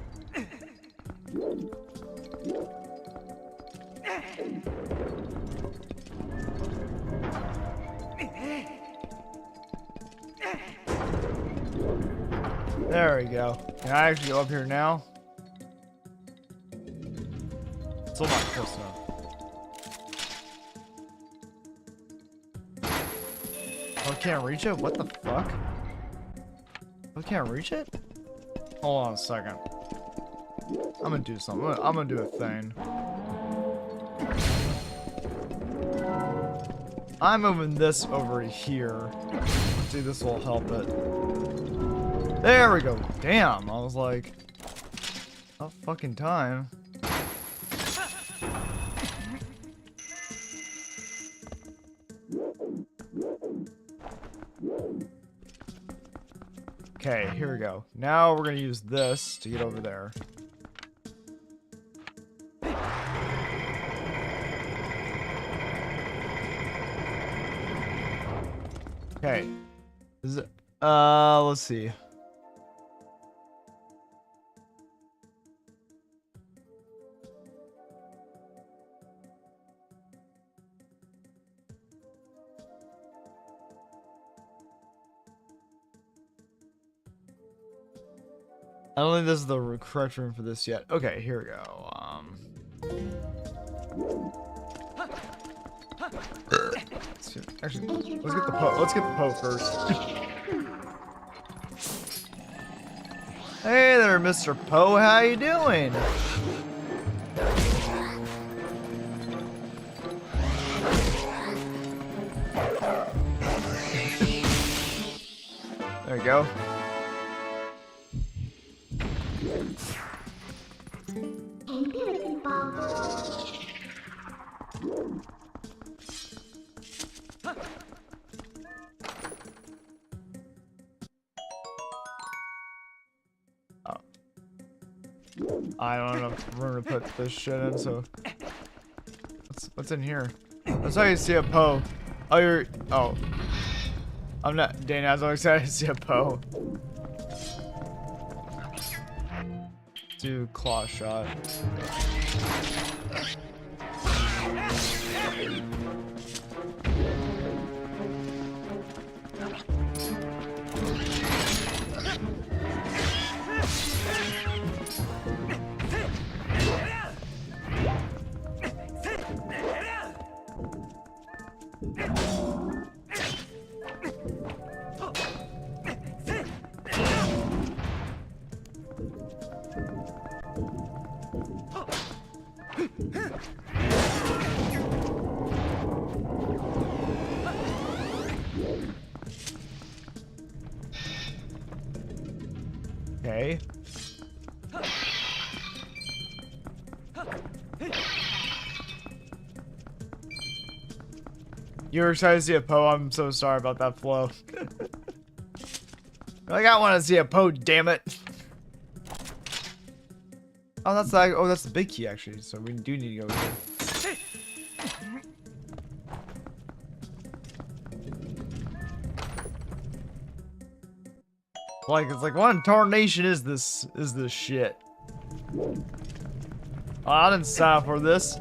There we go. Can I actually go up here now? Still not close enough. Oh, I can't reach it? What the fuck? I can't reach it? Hold on a second. I'm gonna do something. I'm gonna do a thing. I'm moving this over here. See, this will help it. There we go. Damn, I was like, about fucking time. Okay, here we go. Now we're gonna use this to get over there. Okay. Is it, let's see. I don't think this is the correct room for this yet. Okay, here we go. Actually, let's get the Poe. Let's get the Poe first. Hey there, Mr. Poe. How you doing? There you go. I don't have enough room to put this shit in, so. What's in here? That's how you see a Poe. Oh, you're. Oh. I'm not. Dana, I was so excited to see a Poe. Do claw shot. Okay. You're excited to see a Poe? I'm so sorry about that flow. Like, I want to see a Poe, damn it. Oh, that's like, oh, that's the big key actually. So we do need to go here. Like, it's like, what in tarnation is this shit? Oh, I didn't sign up for this.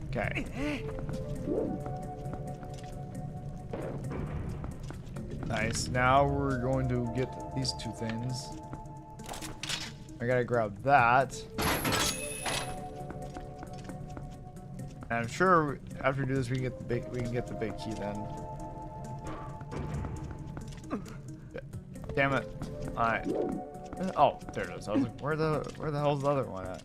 Okay. Nice. Now we're going to get these two things. I gotta grab that. And I'm sure after we do this, we can get the big key then. Damn it! All right. Oh, there it is. I was like, where the hell's the other one at?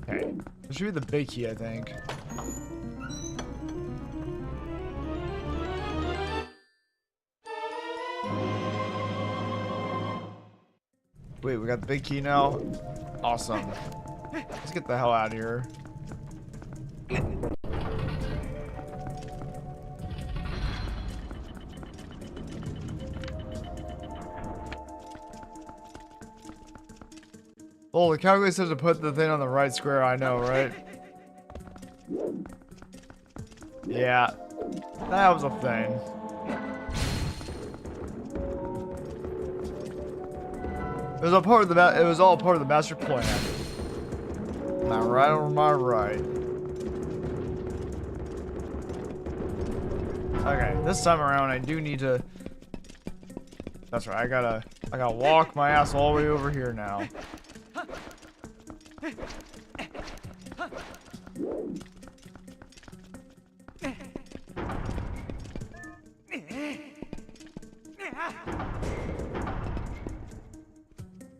Okay, this should be the big key, I think. Wait, we got the big key now? Awesome. Let's get the hell out of here. Oh, the calculator says to put the thing on the right square. I know, right? Yeah, that was a thing. It was all part of the master plan. Am I right or am I right? Okay, this time around I do need to. That's right. I gotta walk my ass all the way over here now.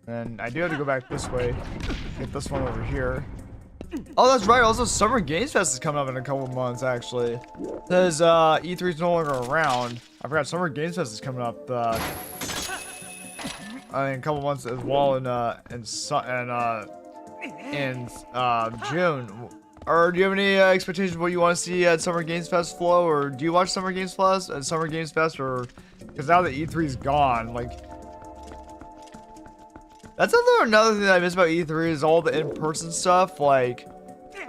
And I do have to go back this way. Get this one over here. Oh, that's right. Also, Summer Games Fest is coming up in a couple months, actually. It says E3 is no longer around. I forgot Summer Games Fest is coming up in a couple months as well in June. Or do you have any expectations of what you want to see at Summer Games Fest, Flo? Or do you watch Summer Games Fest at Summer Games Fest? Or because now that E3 is gone, like. That's another thing that I miss about E3 is all the in-person stuff. Like,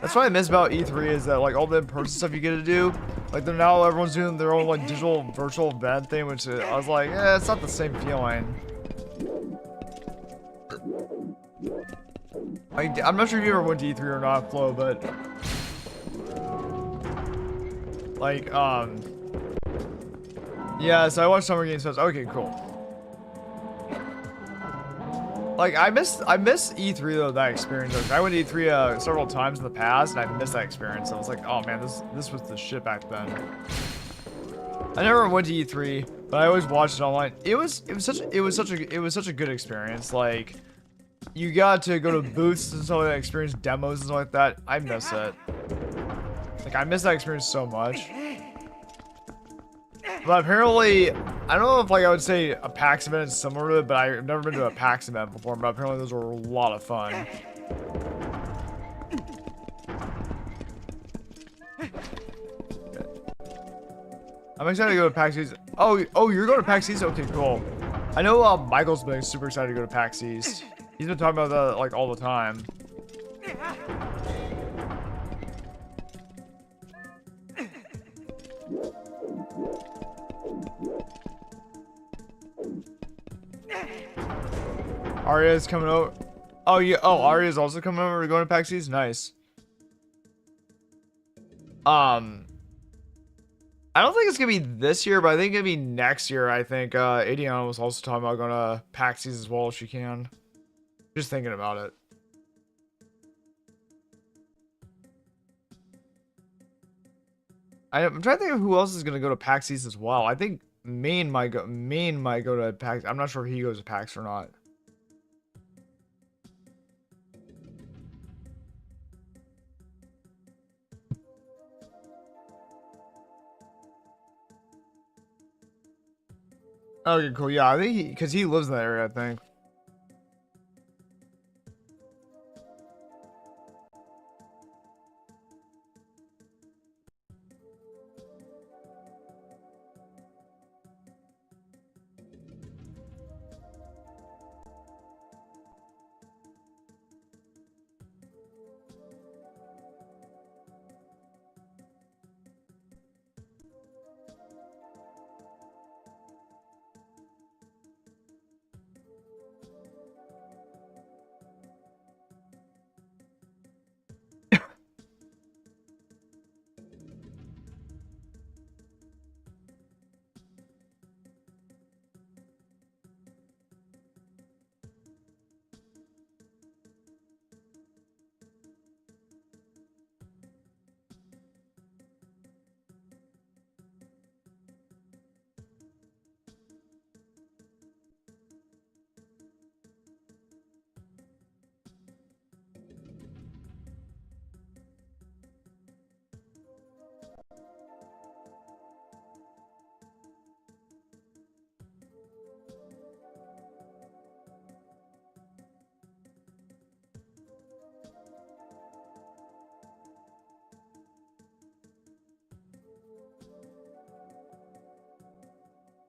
that's what I miss about E3 is that like all the in-person stuff you get to do. Like, they're now everyone's doing their own like digital virtual event thing, which I was like, eh, it's not the same feeling. I'm not sure if you ever went to E3 or not, Flo, but like, yeah. So I watched Summer Games Fest. Okay, cool. Like I miss E3 though, that experience. Like, I went to E3 several times in the past, and I missed that experience. I was like, oh man, this was the shit back then. I never went to E3, but I always watched it online. It was such a good experience. Like, you got to go to booths and stuff like that, experience demos and stuff like that. I miss it. Like, I miss that experience so much. But apparently, I don't know if like I would say a PAX event is similar to it, but I've never been to a PAX event before. But apparently, those were a lot of fun. I'm excited to go to PAX East. Oh, you're going to PAX East? Okay, cool. I know Michael's been super excited to go to PAX East. He's been talking about that like all the time. Arya's coming over. Oh yeah. Oh, Arya's also coming over. We're going to PAX East. Nice. I don't think it's gonna be this year, but I think it's gonna be next year. I think Adiana was also talking about going to PAX East as well if she can. Just thinking about it. I'm trying to think of who else is gonna go to PAX East as well. I think Maine might go to PAX. I'm not sure if he goes to PAX or not. Okay, cool. Yeah, I think because he lives in that area, I think.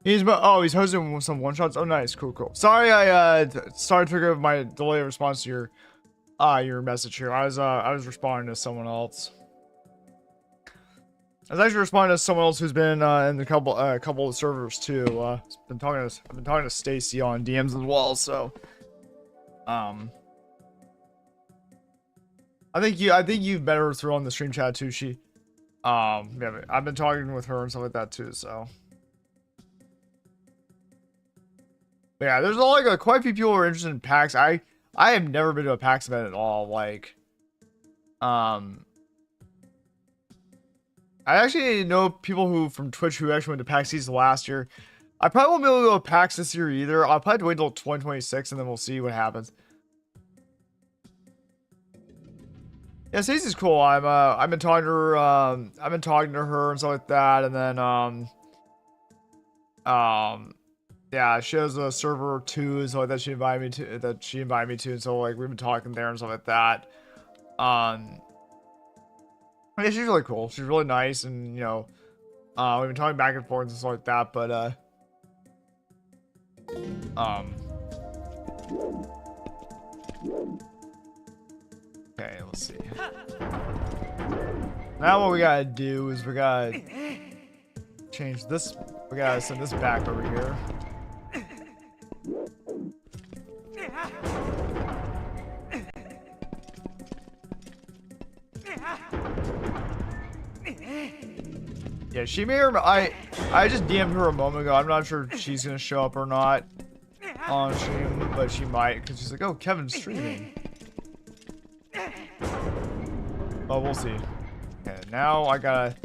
He's hosting some one shots. Oh, nice, cool. Sorry, sorry to trigger my delay of response to your message here. I was responding to someone else. I was actually responding to someone else who's been in a couple of servers too. I've been talking to Stacy on DMs as well. So, I think you've met her through on the stream chat too. She, yeah, I've been talking with her and stuff like that too. So. Yeah, there's like quite a few people who are interested in PAX. I have never been to a PAX event at all. Like, I actually know people who from Twitch who actually went to PAX East last year. I probably won't be able to go to PAX this year either. I'll probably have to wait until 2026 and then we'll see what happens. Yeah, Stacey's cool. I've been talking to her. I've been talking to her and stuff like that, and then yeah, she has a server too, so like that she invited me to, and so like we've been talking there and stuff like that. Yeah, she's really cool. She's really nice, and you know, we've been talking back and forth and stuff like that. But okay, let's see. Now what we gotta do is we gotta change this. We gotta send this back over here. Yeah, she may or I just DM'd her a moment ago. I'm not sure if she's gonna show up or not on stream. but she might, because she's like, oh, Kevin's streaming. Oh, we'll see. Okay, now I gotta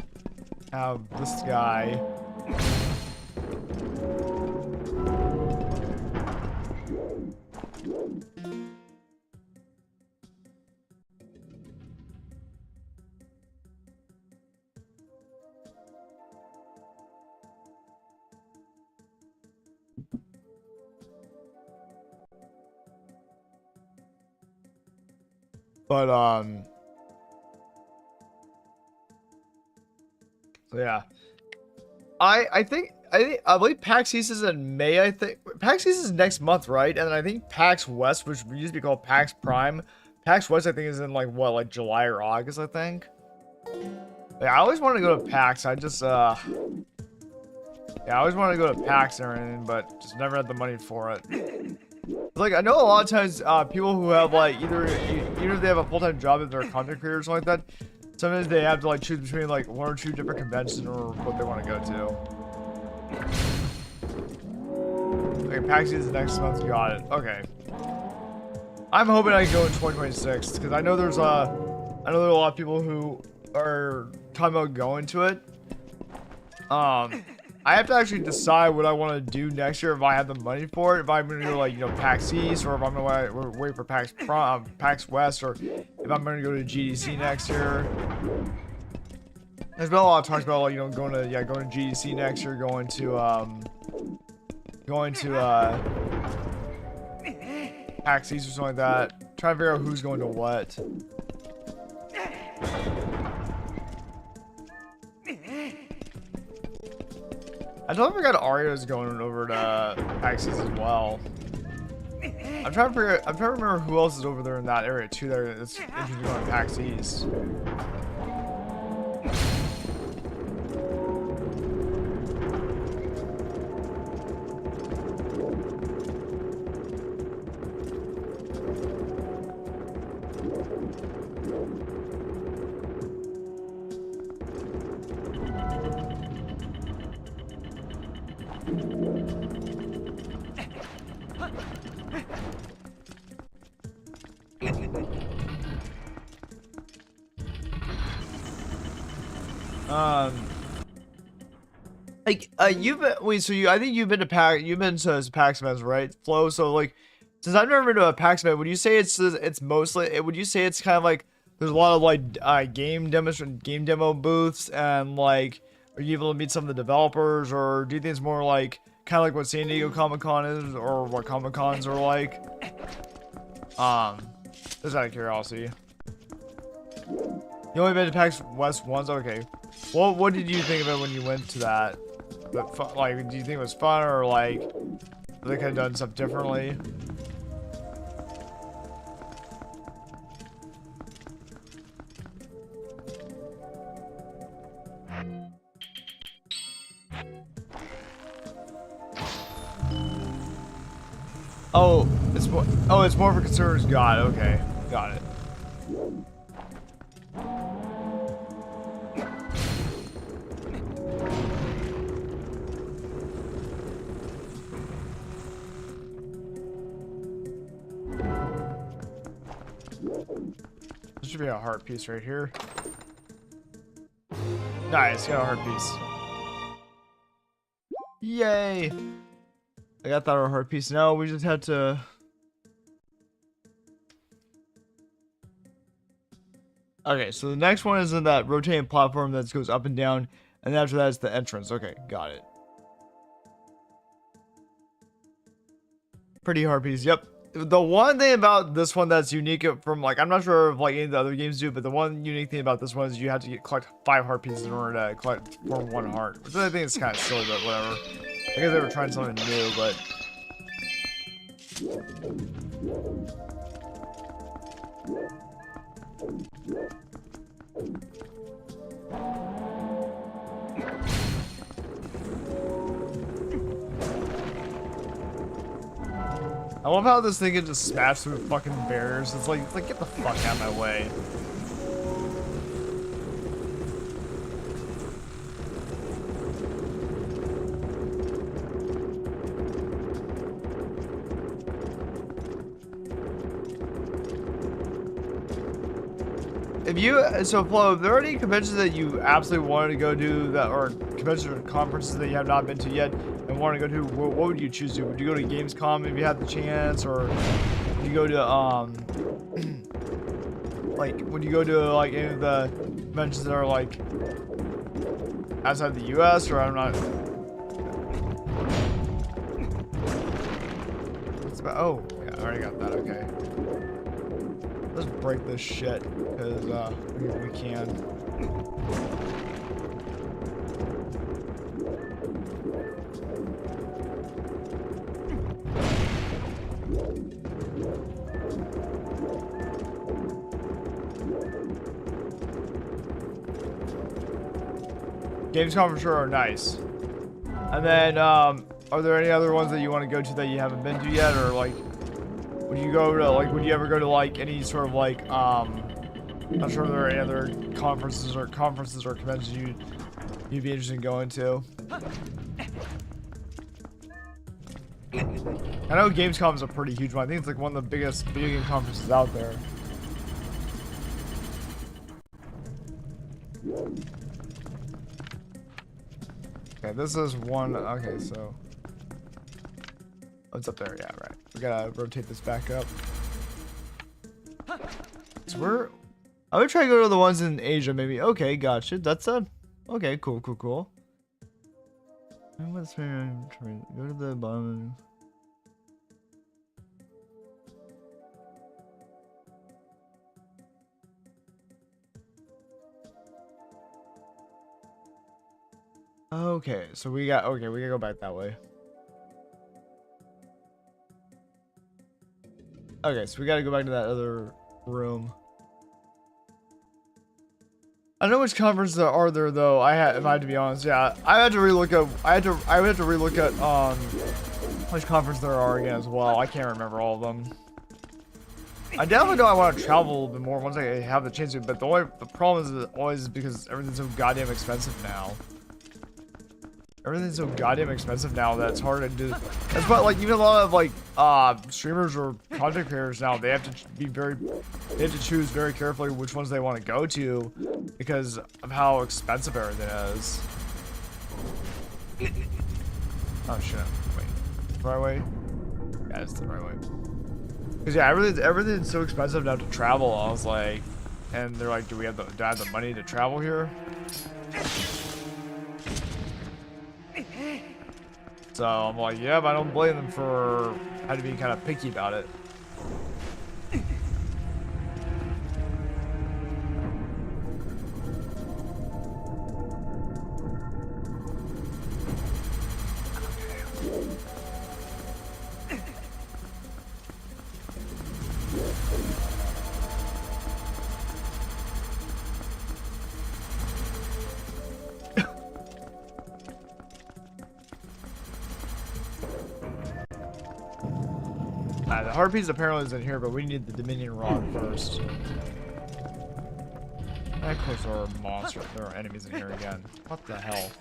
have this guy. But, so yeah. I believe PAX East is in May, I think. PAX East is next month, right? And then I think PAX West, which used to be called PAX Prime. PAX West, I think, is in, like, what, like, July or August, I think? Yeah, I always wanted to go to PAX. I just, yeah, I always wanted to go to PAX and everything, but just never had the money for it. Like, I know a lot of times, people who have, like, either if they have a full-time job if they're a content creator or something like that, sometimes they have to, like, choose between, like, 1 or 2 different conventions or what they want to go to. Okay, PAX is next month. Got it. Okay. I'm hoping I can go in 2026, because I know there's a lot of people who are talking about going to it. I have to actually decide what I want to do next year if I have the money for it. If I'm going to go, like, you know, PAX East, or if I'm going to wait for PAX West, or if I'm going to go to GDC next year. There's been a lot of talks about, like, you know, going to GDC next year, going to PAX East or something like that. Trying to figure out who's going to what. I don't forgot Arya's going over to PAX East as well. I'm trying to remember who else is over there in that area too. That's interested in going to PAX East. Like, I think you've been to PAX events, right, Flo? So, like, since I've never been to a PAX event, would you say it's mostly, would you say it's kind of like, there's a lot of, like, game demo booths, and, like, are you able to meet some of the developers, or do you think it's more like, kind of like what San Diego Comic-Con is, or what Comic-Cons are like? Just out of curiosity. You only been to PAX West once? Okay. Well, what did you think of it when you went to that? Like, do you think it was fun, or like they could have done stuff differently? Oh, it's more for consumers. Got it. Okay, got it. This should be a heart piece right here. Nice, got a heart piece. Yay! I got that heart piece. Now we just had to. Okay, so the next one is in that rotating platform that goes up and down, and after that is the entrance. Okay, got it. Pretty heart piece. Yep. The one thing about this one that's unique from, like, I'm not sure if like any of the other games do, but the one unique thing about this one is you have to collect 5 heart pieces in order to form 1 heart, which I think is kind of silly, but whatever. I guess they were trying something new, but I love how this thing can just smash through fucking barriers. It's like get the fuck out of my way. So Flo, if there are any conventions that you absolutely wanted to go to that, or conventions or conferences that you have not been to yet and want to go to, what would you choose to? Would you go to Gamescom if you had the chance, or would you go to like would you go to like any of the conventions that are like outside the U.S. or I'm not? What's about? Oh, yeah, I already got that. Okay. Let's break this shit, because we can. Gamescom for sure are nice. And then, are there any other ones that you want to go to that you haven't been to yet, or like? Would you go to like? Would you ever go to like any sort of like? Not sure if there are any other conferences or conventions you'd be interested in going to. I know Gamescom is a pretty huge one. I think it's like one of the biggest video game conferences out there. Okay, this is one. Okay, so. Oh, it's up there. Yeah, right. We gotta rotate this back up. So I would try to go to the ones in Asia, maybe. Okay, gotcha. That's okay, cool. Go to the bottom. Okay, so we gotta go back that way. Okay, so we gotta go back to that other room. I don't know which conferences there are there though. If I had to be honest, yeah, I had to relook at. I would have to relook at which conference there are again as well. I can't remember all of them. I definitely know I want to travel a little bit more once I have the chance to. But the problem is always because everything's so goddamn expensive now. Everything's so goddamn expensive now that it's hard to do. That's why, like, even a lot of like streamers or content creators now, they have to choose very carefully which ones they want to go to because of how expensive everything is. Oh shit! Wait, the right way? Yeah, it's the right way. Cause yeah, everything's so expensive now to travel. I was like, and they're like, do I have the money to travel here? So I'm like, yeah, but I don't blame them for having to be kind of picky about it. The hard piece apparently is in here, but we need the Dominion Rod first. Of course there are monsters, there are enemies in here again. What the hell?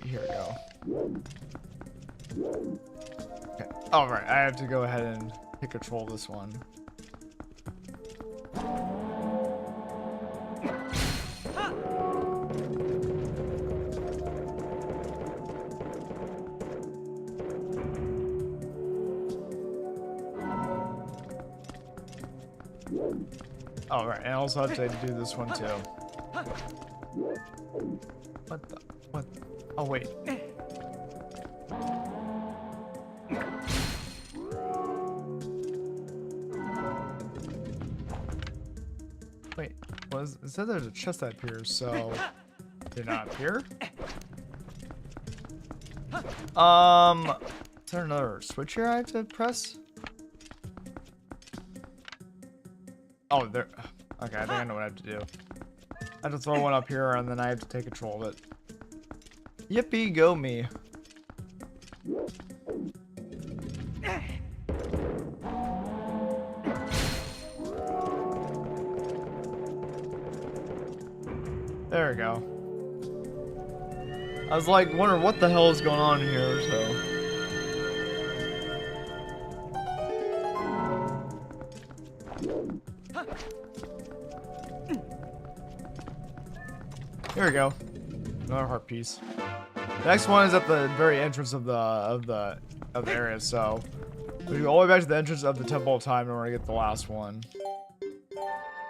Here we go. Okay. All right, I have to go ahead and take control of this one. All right, and I also have to do this one too. What the? What? Oh wait. Wait. Well, it said there's a chest up here, so did not appear. Is there another switch here I have to press? Oh, there. Okay, I think I know what I have to do. I have to throw one up here, and then I have to take control of it. Yippee, go me. There we go. I was like, wondering what the hell is going on here, so. Here we go. Another heart piece. The next one is at the very entrance of the area, so we go all the way back to the entrance of the Temple of Time in order to get the last one.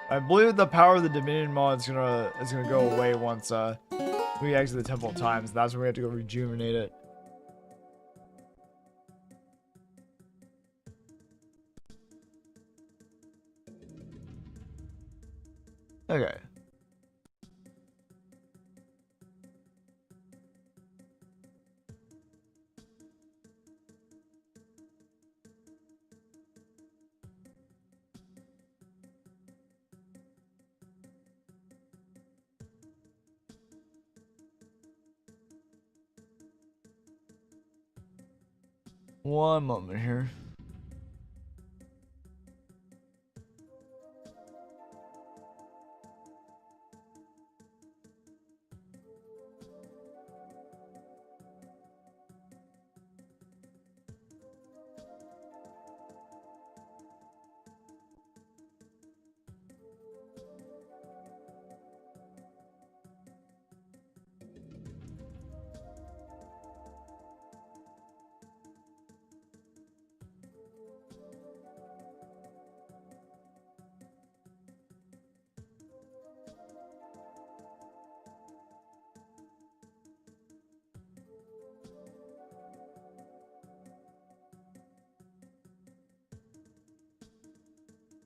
I believe the power of the Dominion mod is gonna go away once we exit the Temple of Time, so that's when we have to go rejuvenate it. Okay. One moment here.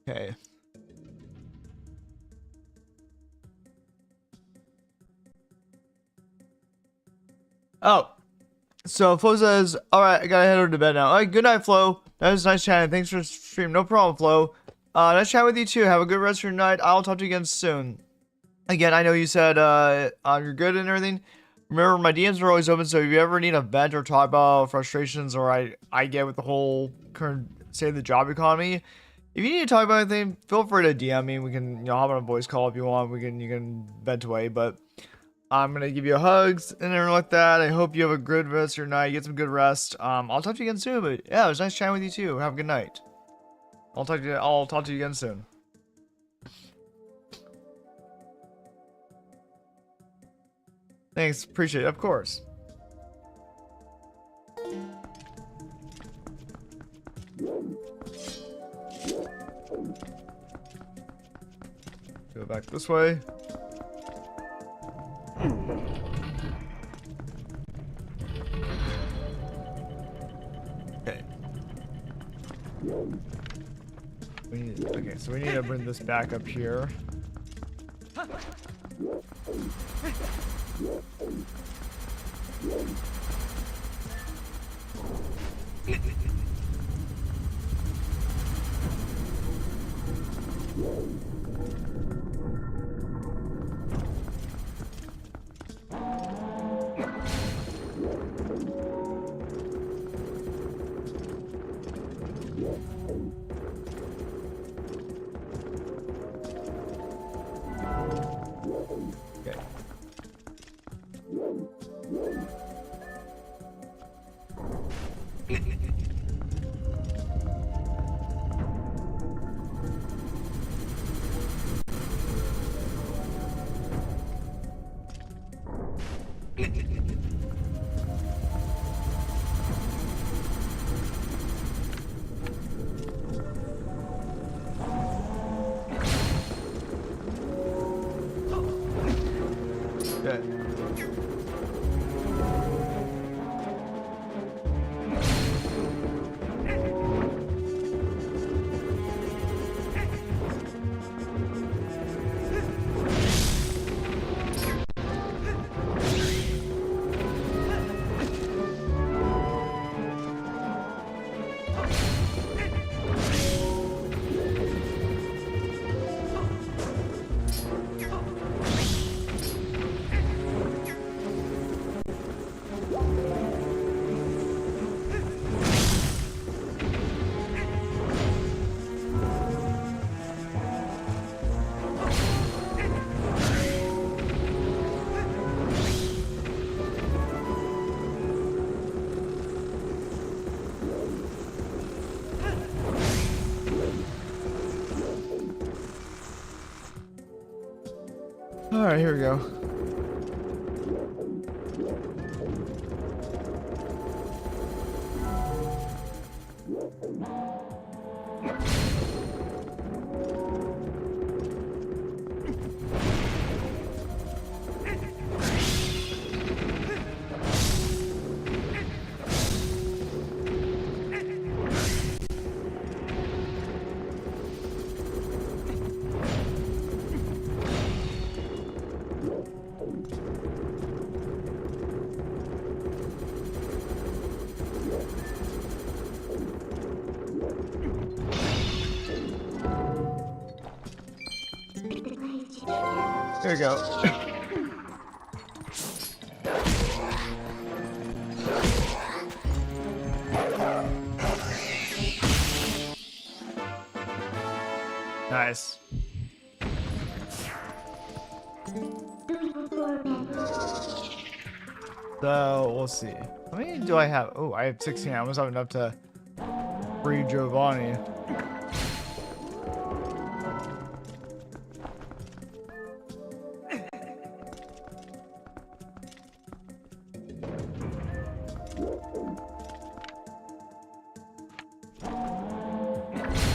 Okay. Oh. So Flo says, alright, I gotta head over to bed now. Alright, good night, Flo. That was nice chatting. Thanks for the stream. No problem, Flo. Nice chat with you too. Have a good rest of your night. I'll talk to you again soon. Again, I know you said you're good and everything. Remember, my DMs are always open, so if you ever need a vent or talk about frustrations or I get with the whole current state of the job economy, if you need to talk about anything, feel free to DM me. We can, hop on a voice call if you want. You can vent away, but I'm gonna give you hugs and everything like that. I hope you have a good rest of your night. Get some good rest. I'll talk to you again soon. But yeah, it was nice chatting with you too. Have a good night. I'll talk to you again soon. Thanks, appreciate it. Of course. Go back this way. Okay. Okay, so we need to bring this back up here. Alright, here we go. There we go. Nice. So, we'll see. How many do I have? Oh, I have 16. I almost have enough to free Giovanni.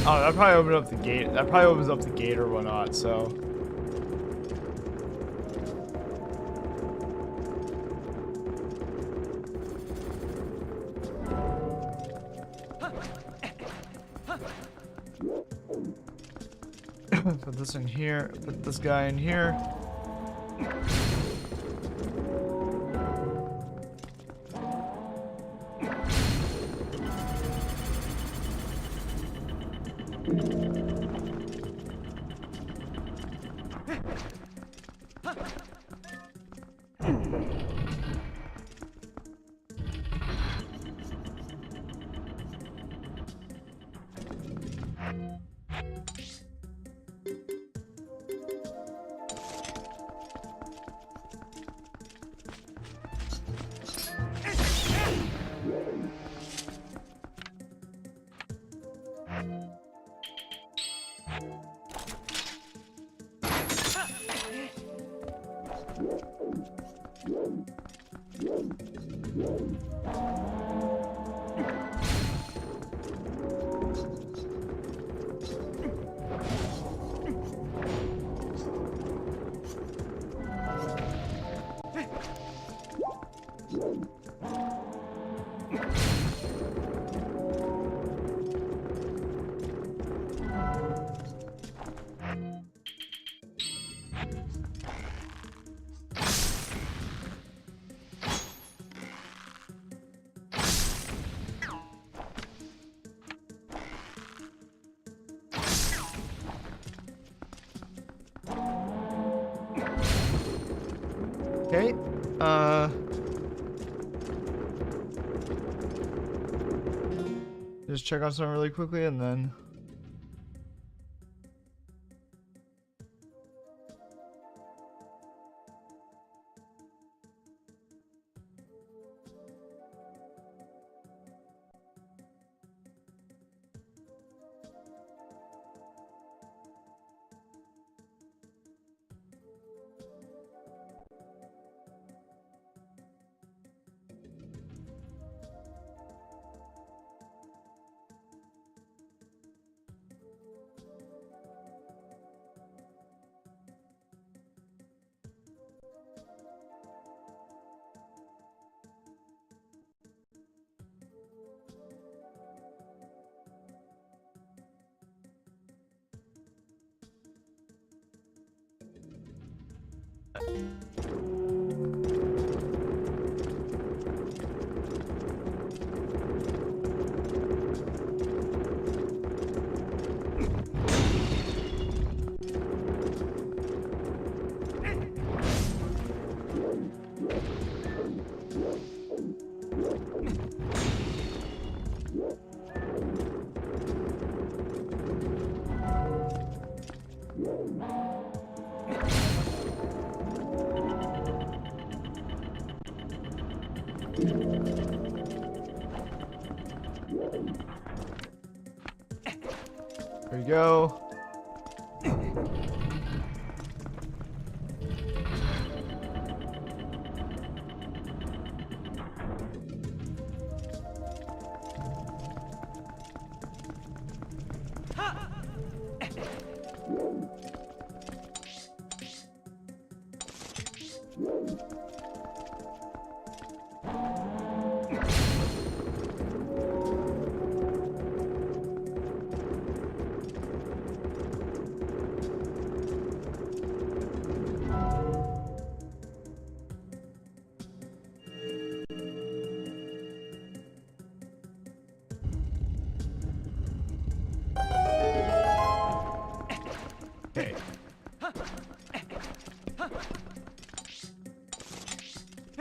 Oh, that probably opened up the gate. That probably opens up the gate or whatnot, so. Put this in here. Put this guy in here. Okay, just check on something really quickly and then. There we go.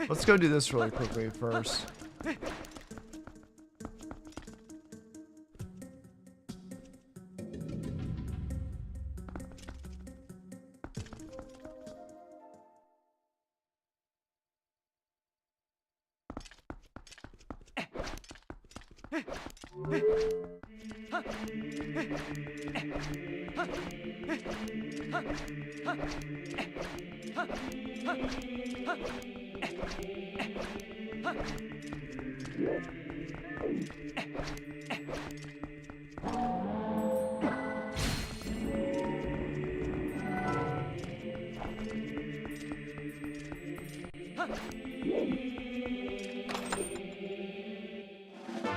Let's go do this really quickly first.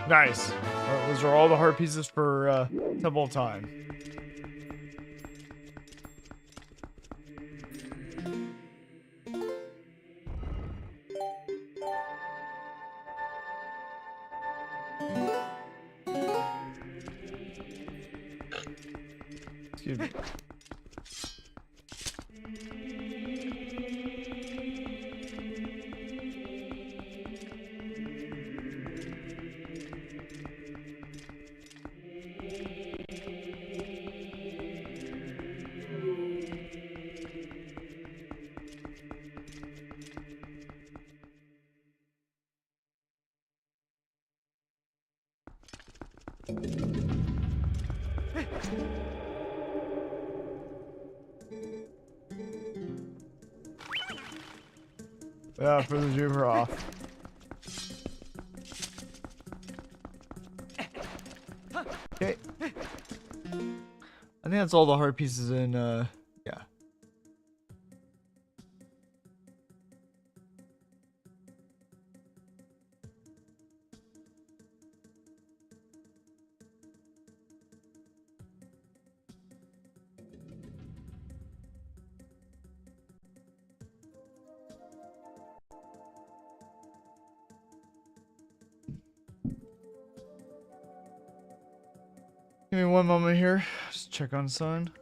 Nice. Well, those are all the heart pieces for Temple of Time. Excuse me. Yeah, for the Jupiter off. Okay. I think that's all the heart pieces in, yeah. Give me one moment here. Just check on sun.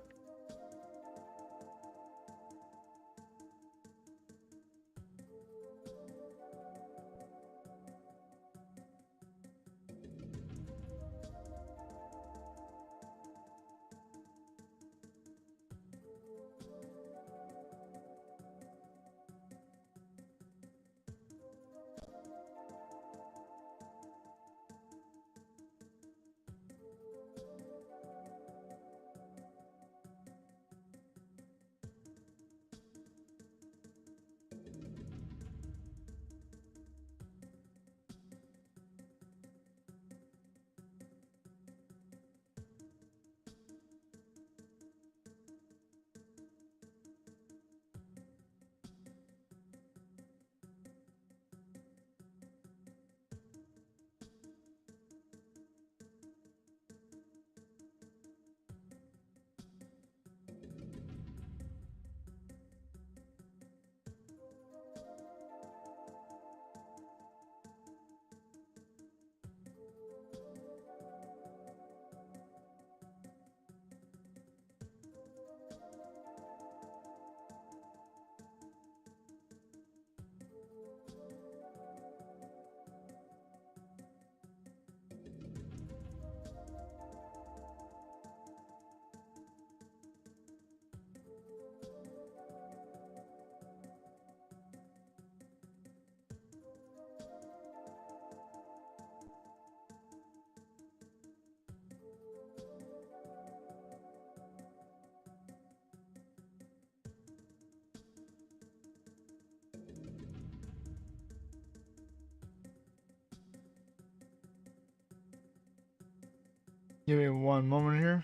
Give me one moment here.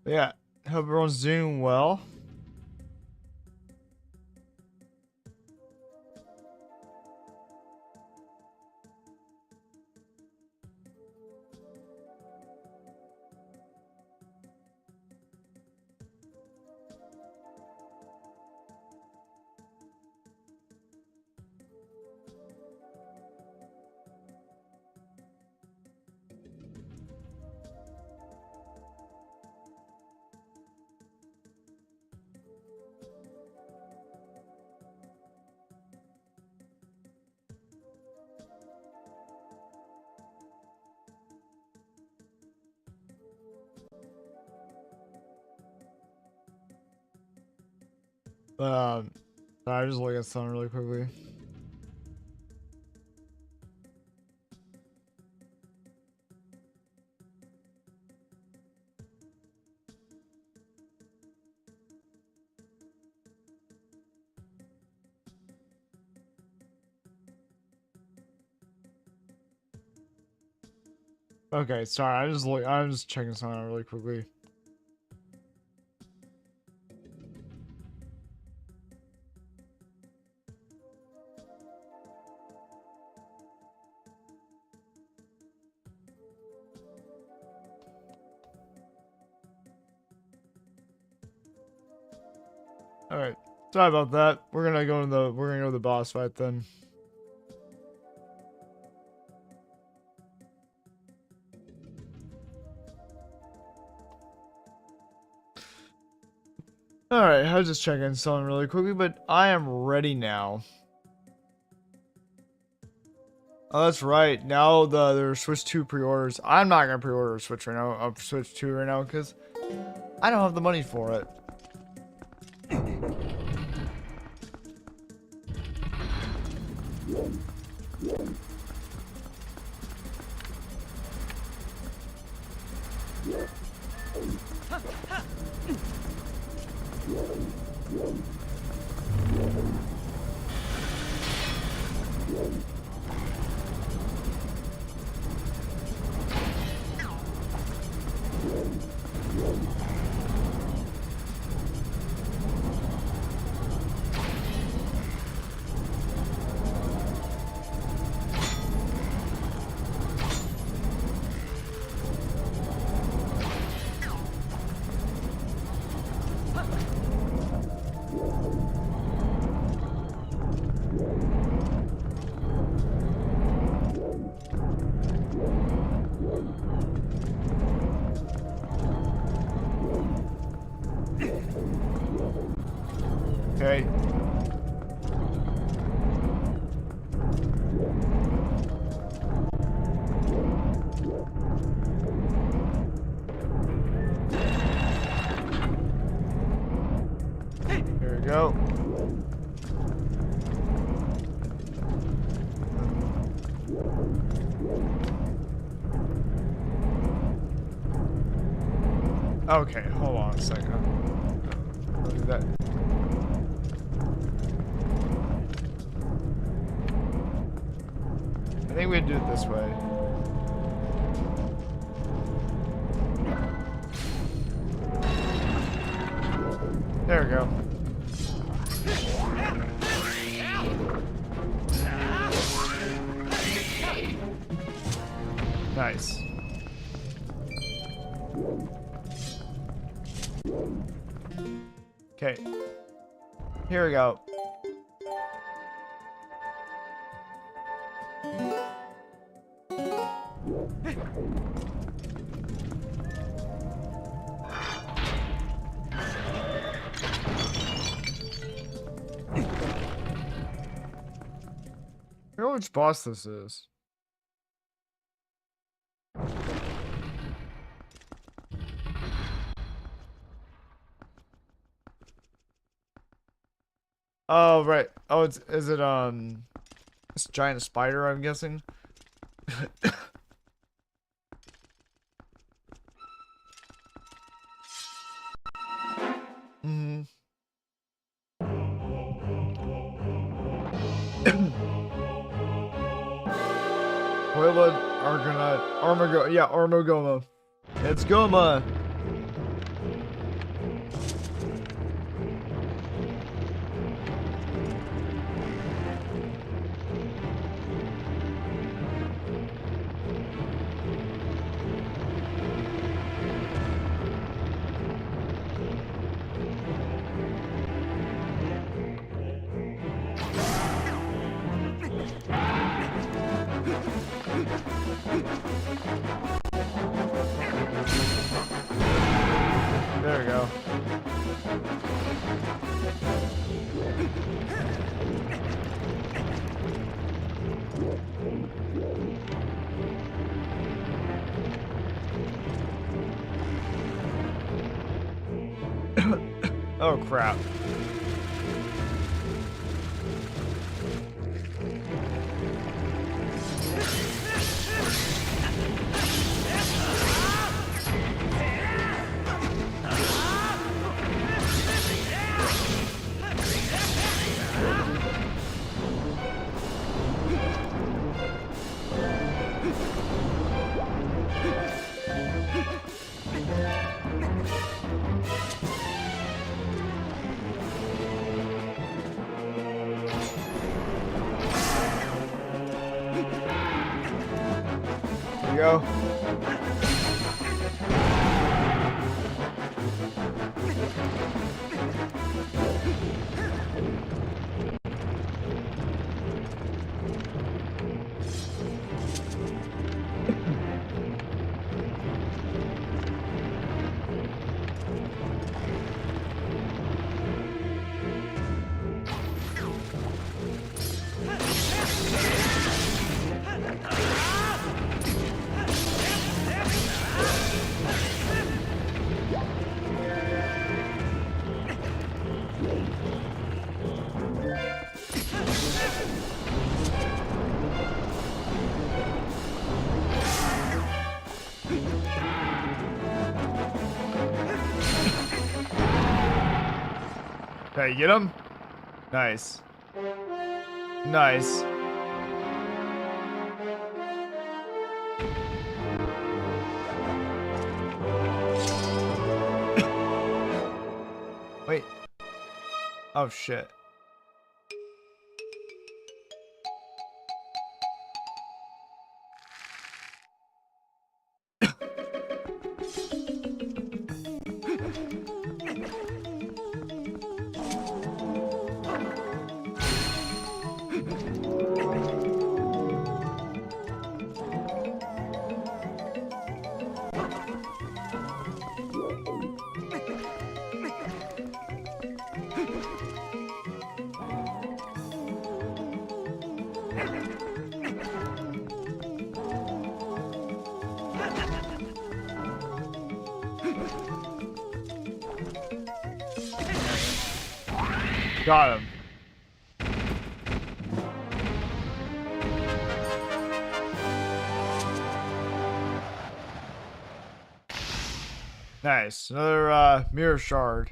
Yeah, hope everyone's doing well. Um, I just look at something really quickly. Okay, sorry. I'm just checking something out really quickly. All right. Sorry about that. We're gonna go to the boss fight then. All right. I was just checking something really quickly, but I am ready now. Oh, that's right. Now there's Switch 2 pre-orders. I'm not gonna pre-order a Switch right now. Switch 2 right now because I don't have the money for it. Okay. Here we go. Okay, hold on a second. I'll do that. I think we do it this way. There we go. Nice. Okay. Here we go. I don't know which boss this is. Oh, right. Oh, is it, this giant spider, I'm guessing? Mm-hmm. Toilet, Argonaut, Armagoma. It's Goma. There we go. Oh crap. There you go. Okay, you get him? Nice. Nice. Wait. Oh, shit. Got him. Nice. Another mirror shard.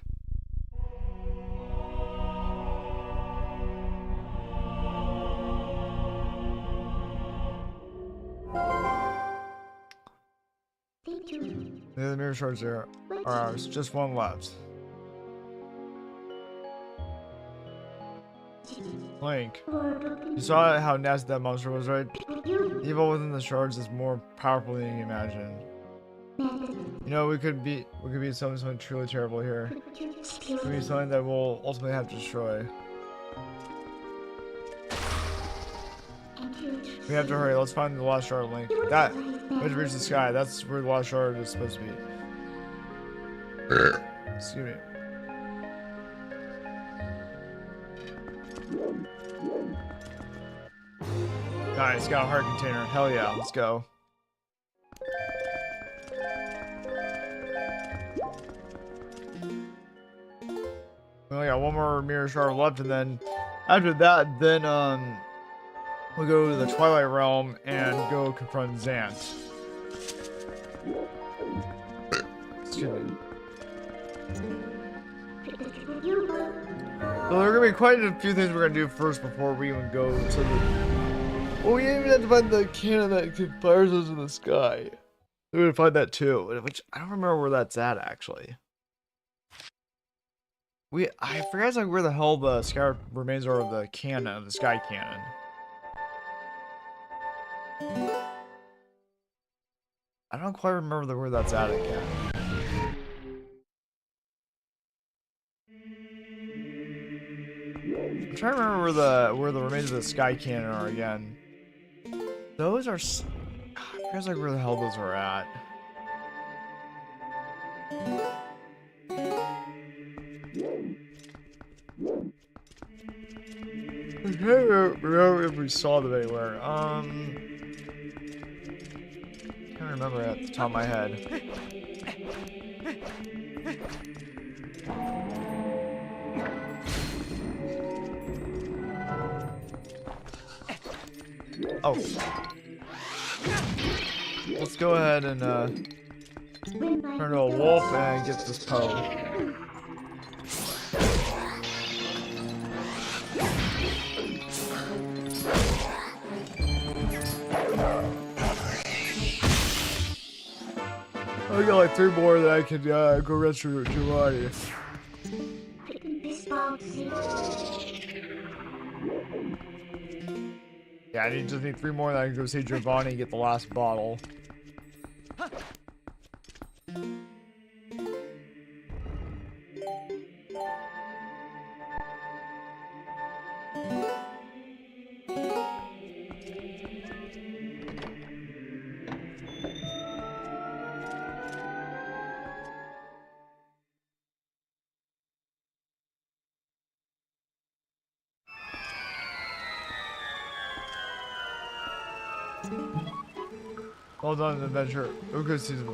The other mirror shards are ours. Just one left. Link, you saw how nasty that monster was, right? Evil within the shards is more powerful than you imagine. You know, we could be something truly terrible here. We could be something that we'll ultimately have to destroy. We have to hurry. Let's find the lost shard, Link. That we have to reach the sky. That's where the lost shard is supposed to be. Excuse me. Nice, got a heart container. Hell yeah, let's go. We only got one more mirror shard left, and then after that, then we'll go to the Twilight Realm and go confront Zant. Excuse me. So there are gonna be quite a few things we're gonna do first before we even go to the. Well, we even have to find the cannon that fires us in the sky. We're gonna find that too, which I don't remember where that's at actually. I forgot like where the hell the sky remains are of the cannon, the sky cannon. I don't quite remember where that's at again. I'm trying to remember where the remains of the sky cannon are again. Those are. I forget like where the hell those are at. I can't remember if we saw them anywhere. Can't remember at the top of my head. Oh. Let's go ahead and turn to a wolf and get this Poe. I got like 3 more that I can go rest for Giovanni. Yeah, I just need 3 more that I can go see Giovanni and get the last bottle. Well done, adventure. Okay, season.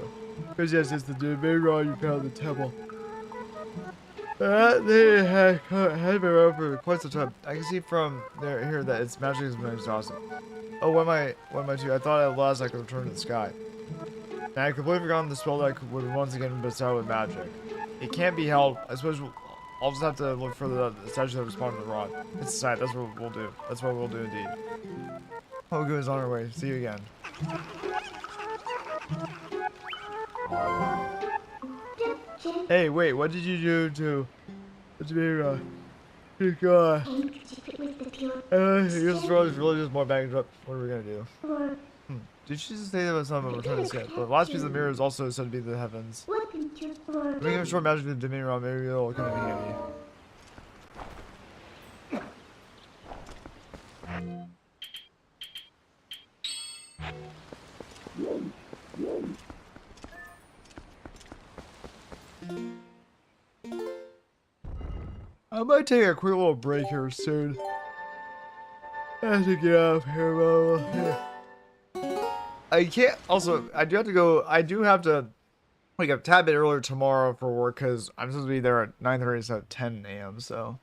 Because yes, it's the Dominion you found the temple. They had been around for quite some time. I can see from here that its magic has been exhausted. Oh, what am I doing? I thought at last I could return to the sky. And I completely forgotten the spell that would once again bestow with magic. It can't be held. I suppose I'll just have to look for the statue that responded to the rod. It's a sight. That's what we'll do. That's what we'll do indeed. Hogu is on our way. See you again. Hey, wait, what did you do to Jamira? You got you're really just more baggage up. What are we gonna do? Did she just say that was something returning the sky? The last piece of the mirror is also said to be the heavens. Making a short magic to Jamira, maybe it'll come in handy. I might take a quick little break here soon. I have to get out of here, I can't. Also, I do have to go. I do have to wake up a tad bit earlier tomorrow for work because I'm supposed to be there at 9:30 instead of 10 a.m. So.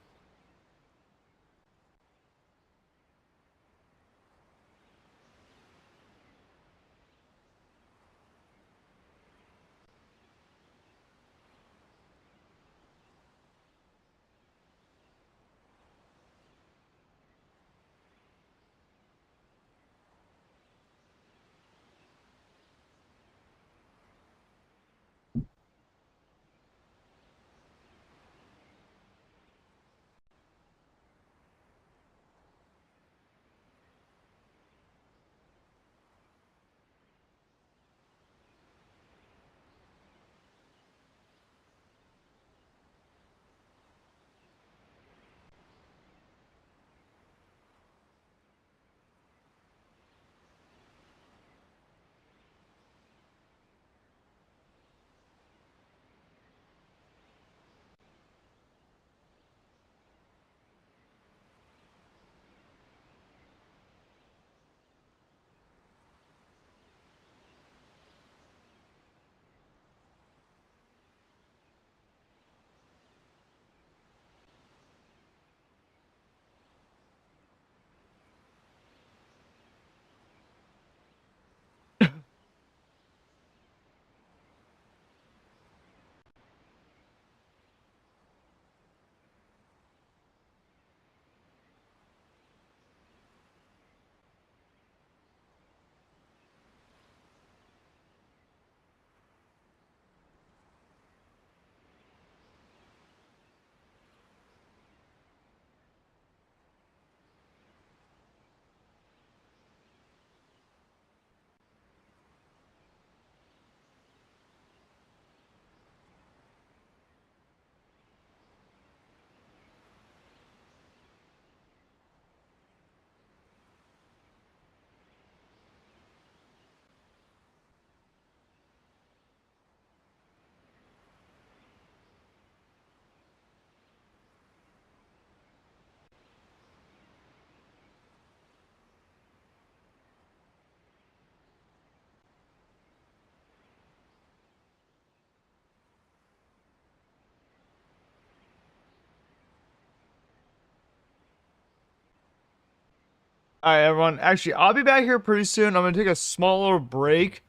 Alright, everyone. Actually, I'll be back here pretty soon. I'm gonna take a small little break.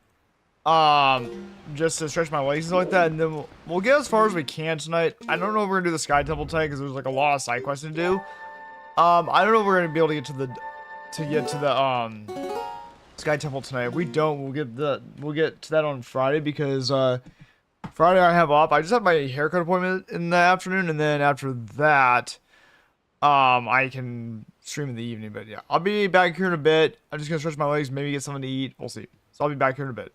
Just to stretch my legs and stuff like that, and then we'll get as far as we can tonight. I don't know if we're gonna do the Sky Temple tonight because there's like a lot of side quests to do. I don't know if we're gonna be able to get to the Sky Temple tonight. If we don't, we'll get to that on Friday because Friday I have off. I just have my haircut appointment in the afternoon, and then after that, I can stream in the evening. But yeah, I'll be back here in a bit. I'm just gonna stretch my legs, maybe get something to eat. We'll see. So I'll be back here in a bit.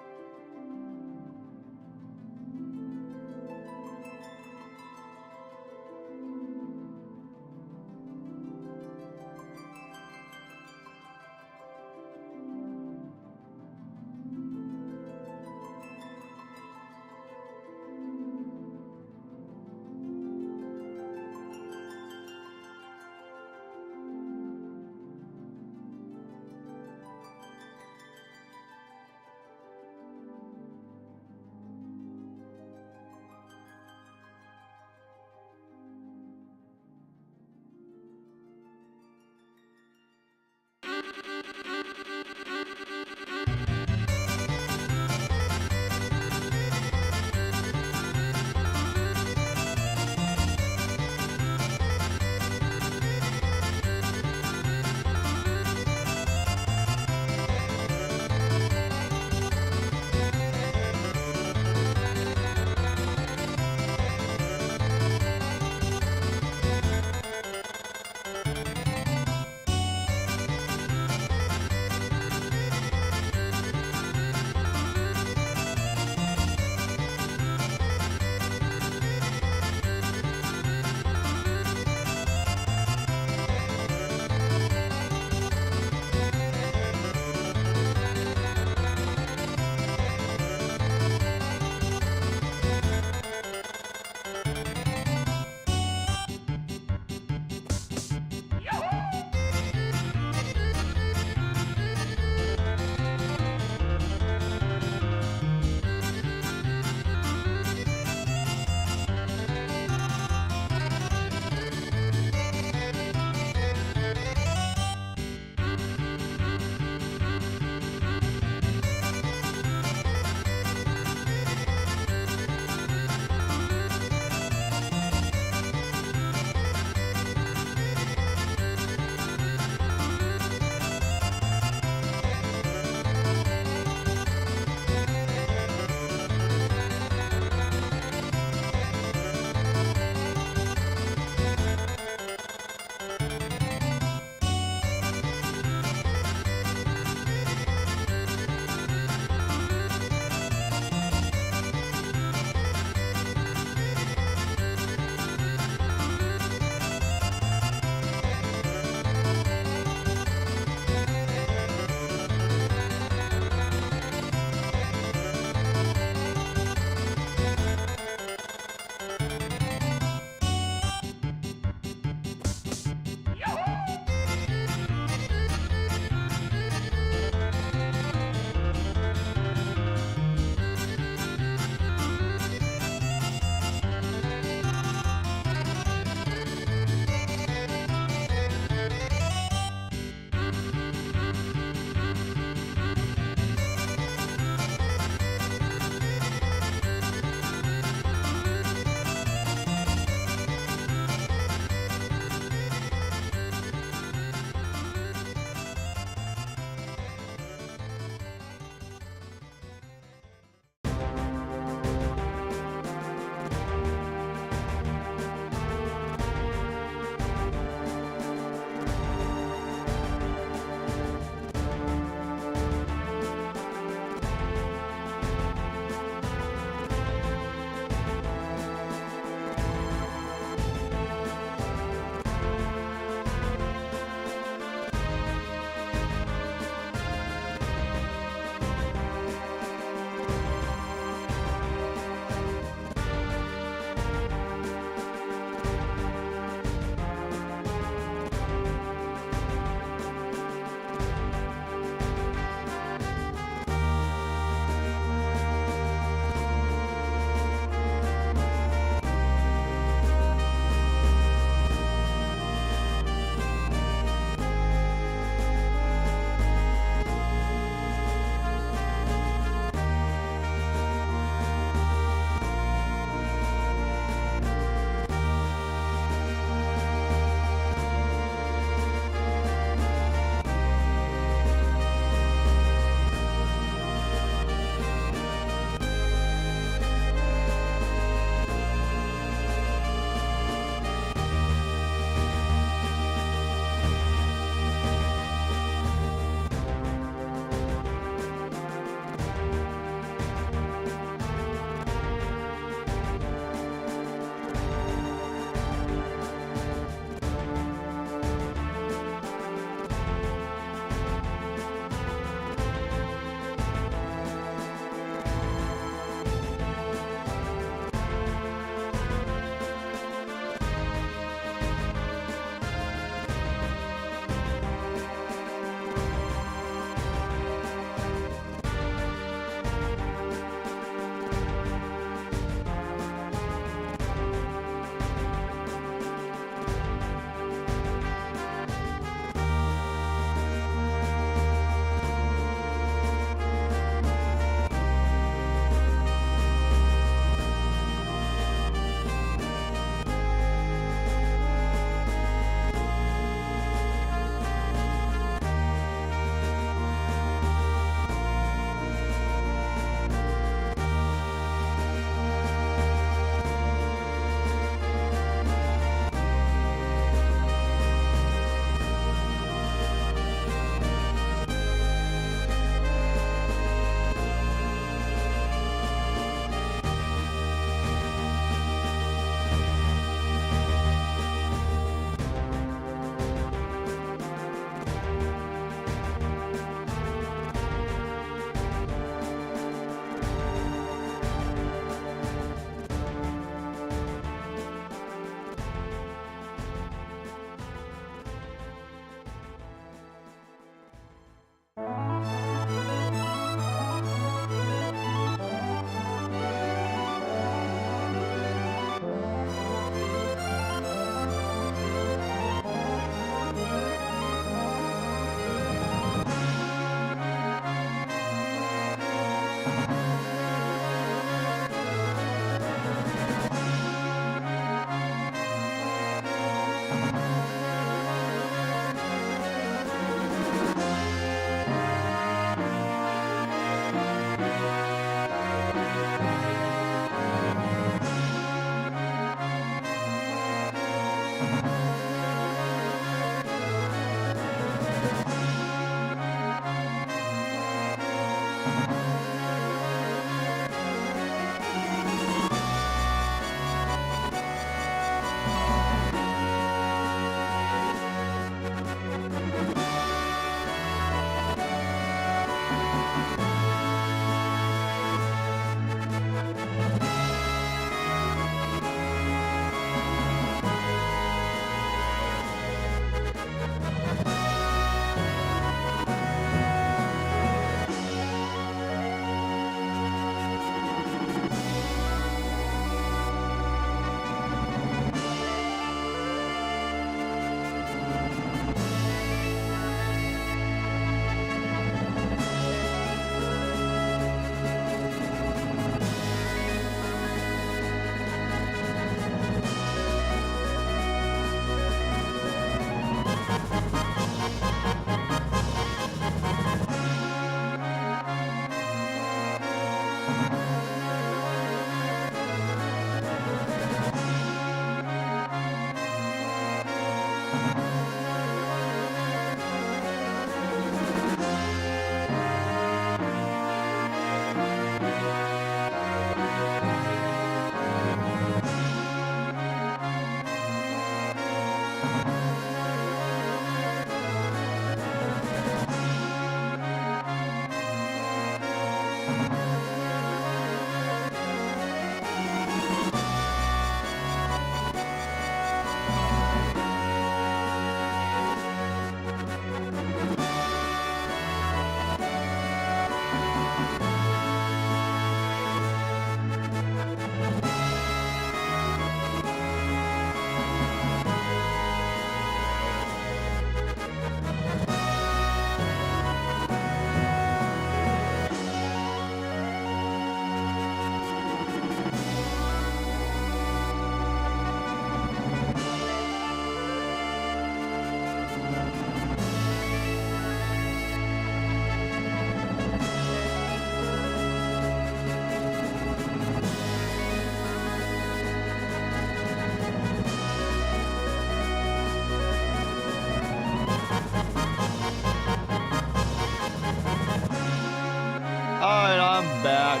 Alright, I'm back.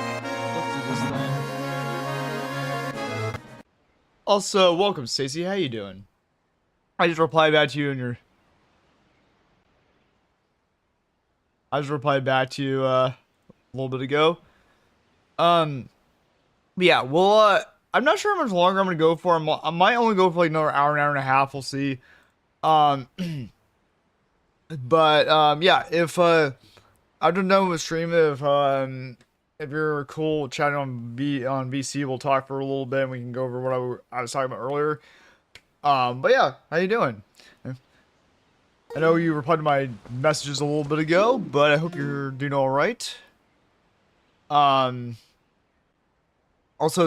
Let's do this thing. Also, welcome, Stacy. How you doing? I just replied back to you I just replied back to you a little bit ago. But yeah, well, I'm not sure how much longer I'm gonna go for. I might only go for like another hour, an hour and a half. We'll see. Um, but yeah, if after done with stream, if you're cool chatting on VC, we'll talk for a little bit and we can go over what I was talking about earlier. But yeah, how you doing? I know you replied to my messages a little bit ago, but I hope you're doing all right. Also,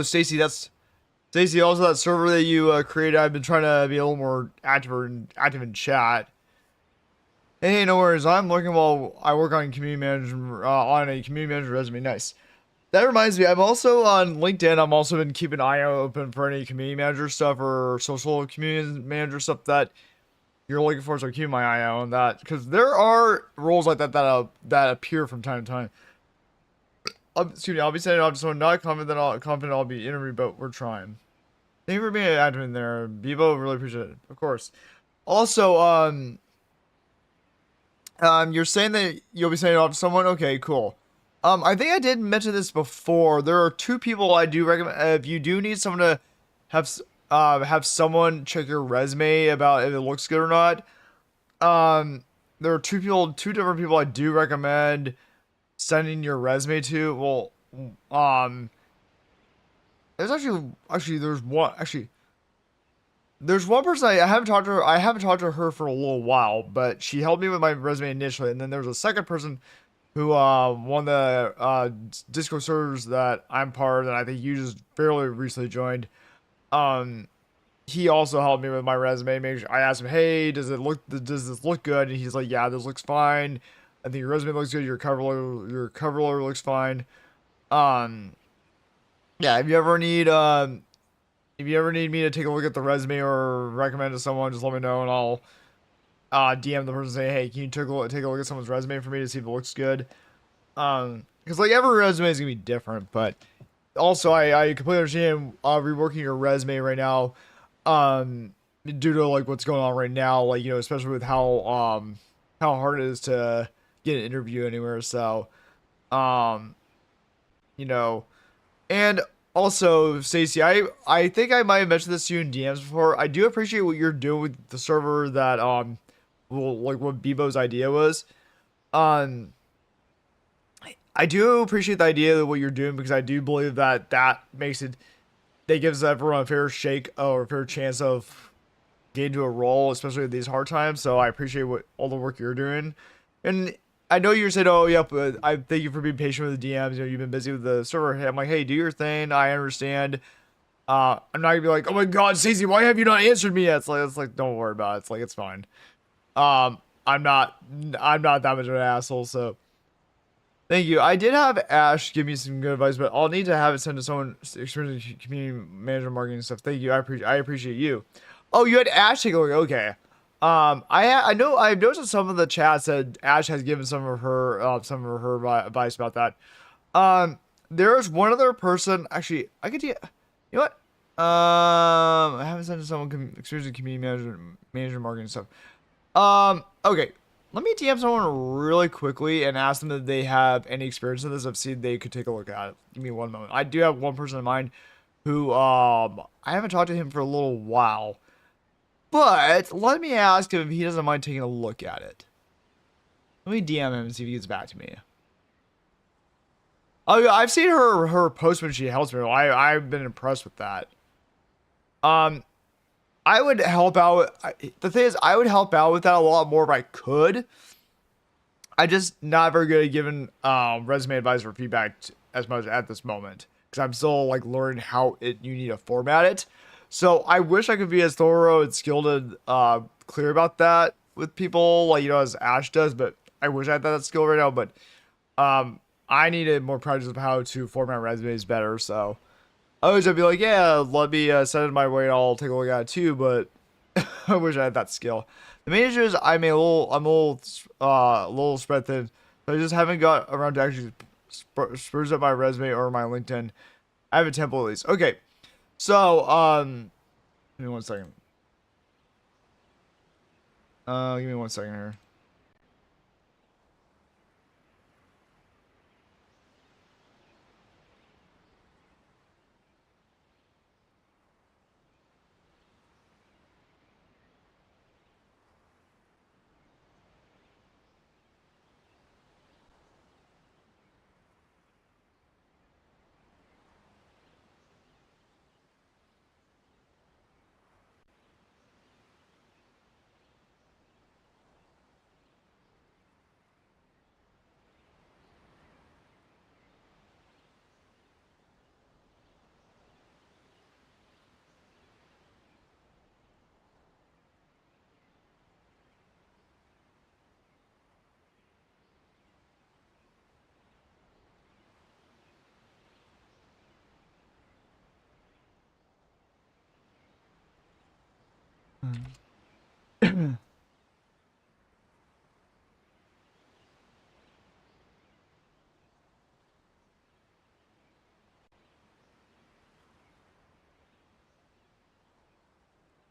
Stacy, also that server that you created. I've been trying to be a little more active in chat. Hey, no worries. I'm looking while I work on community manager on a community manager resume. Nice. That reminds me, I'm also on LinkedIn. I'm also been keeping an eye open for any community manager stuff or social community manager stuff that you're looking for. So keep my eye out on that because there are roles like that that appear from time to time. Excuse me. I'll be sending off to someone not confident I'll be interviewed, but we're trying. Thank you for being an admin there, Bebo. Really appreciate it. Of course. Also, you're saying that you'll be sending it off to someone? Okay, cool. I think I did mention this before. There are two people I do recommend. If you do need someone to have someone check your resume about if it looks good or not, there are two different people I do recommend sending your resume to. Well, there's there's one person I haven't talked to her. I haven't talked to her for a little while, but she helped me with my resume initially. And then there was a second person who one of the Discord servers that I'm part of, that I think you just fairly recently joined. He also helped me with my resume. I asked him, "Hey, does this look good?" And he's like, "Yeah, this looks fine. I think your resume looks good. Your cover letter looks fine." Yeah. If you ever need me to take a look at the resume or recommend to someone, just let me know and I'll DM the person and say, "Hey, can you take a look at someone's resume for me to see if it looks good?" because like every resume is gonna be different, but also I completely understand reworking your resume right now, due to like what's going on right now, like you know, especially with how hard it is to get an interview anywhere. So um you know, and also Stacy, I think I might have mentioned this to you in DMs before. I do appreciate what you're doing with the server that well, like what Bebo's idea was. Um, I do appreciate the idea of what you're doing because I do believe that that makes it that gives everyone a fair shake or a fair chance of getting to a role, especially at these hard times. So I appreciate what all the work you're doing, and I know you're saying, "Oh, yep." I thank you for being patient with the DMs. You know, you've been busy with the server. I'm like, "Hey, do your thing. I understand." I'm not gonna be like, "Oh my God, Stacey, why have you not answered me yet?" It's like, don't worry about it. It's like it's fine. Um, I'm not, I'm not that much of an asshole. So thank you. I did have Ash give me some good advice, but I'll need to have it sent to someone experienced in community manager marketing and stuff. Thank you. I appreciate you. Oh, you had Ash take a look. Okay. I know I've noticed some of the chats that Ash has given advice about that. There's one other person. Actually, I could. You know what? I haven't sent to someone experienced in community manager marketing stuff. Okay. Let me DM someone really quickly and ask them if they have any experience in this. I've seen they could take a look at it. Give me one moment. I do have one person in mind who I haven't talked to him for a little while. But let me ask him if he doesn't mind taking a look at it. Let me DM him and see if he gets back to me. Oh yeah, I've seen her post when she helps me. I've been impressed with that. Um, I would help out. The thing is, I would help out with that a lot more if I could. I just not very good at giving resume advice or feedback as much at this moment because I'm still like learning how you need to format it. So I wish I could be as thorough and skilled and clear about that with people, like you know, as Ash does. But I wish I had that skill right now. But I needed more practice of how to format resumes better. So I wish I'd be like, yeah, let me send it my way. And I'll take a look at it too. But I wish I had that skill. The main issue is I'm a little spread thin. So I just haven't got around to actually spruce up my resume or my LinkedIn. I have a template at least. Okay. So, give me one second. Give me one second here.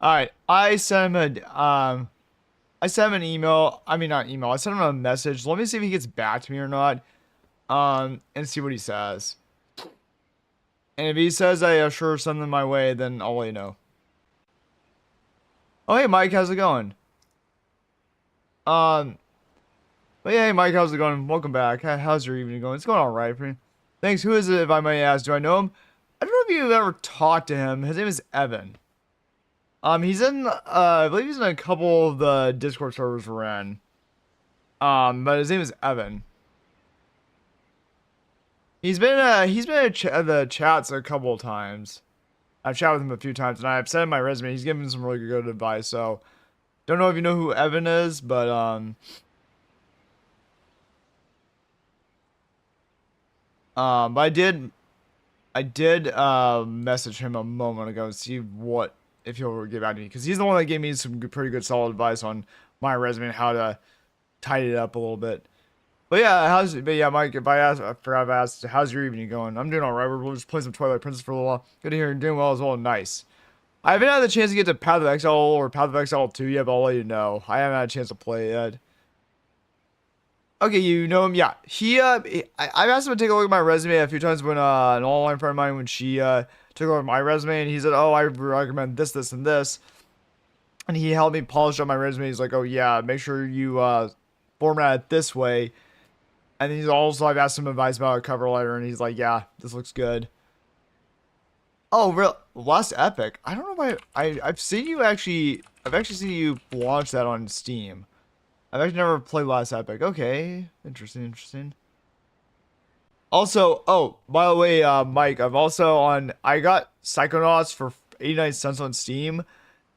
All right, I sent him an email. I mean, not email. I sent him a message. Let me see if he gets back to me or not. And see what he says. And if he says I sure send them my way, then I'll let you know. Oh hey Mike, how's it going? Um, but yeah, hey Mike, how's it going? Welcome back. How's your evening going? It's going all right for me. Thanks. Who is it, if I may ask? Do I know him? I don't know if you've ever talked to him. His name is Evan. He's in, I believe he's in a couple of the Discord servers we're in. But his name is Evan. He's been in the chats a couple of times. I've chatted with him a few times, and I've sent him my resume. He's given me some really good advice. So, don't know if you know who Evan is, but but I did message him a moment ago and see what if he'll get back to me because he's the one that gave me some pretty good solid advice on my resume and how to tidy it up a little bit. but yeah, Mike, if I asked, I forgot if I asked, how's your evening going? I'm doing all right. We're just playing some Twilight Princess for a little while. Good to hear you're doing well as well. Nice. I haven't had the chance to get to Path of Exile or Path of Exile 2 yet, but I'll let you know. I haven't had a chance to play it yet. Okay, you know him, yeah. I've asked him to take a look at my resume a few times when an online friend of mine when she took a look at my resume and he said, "Oh, I recommend this, this, and this," and he helped me polish up my resume. He's like, "Oh yeah, make sure you format it this way." And he's also I've asked him advice about a cover letter, and he's like, "Yeah, this looks good." Oh, real Last Epic. I don't know if I've seen you actually. I've actually seen you launch that on Steam. I've actually never played Last Epic. Okay, interesting, interesting. Also, oh, by the way, Mike, I'm also on. I got Psychonauts for 89 cents on Steam,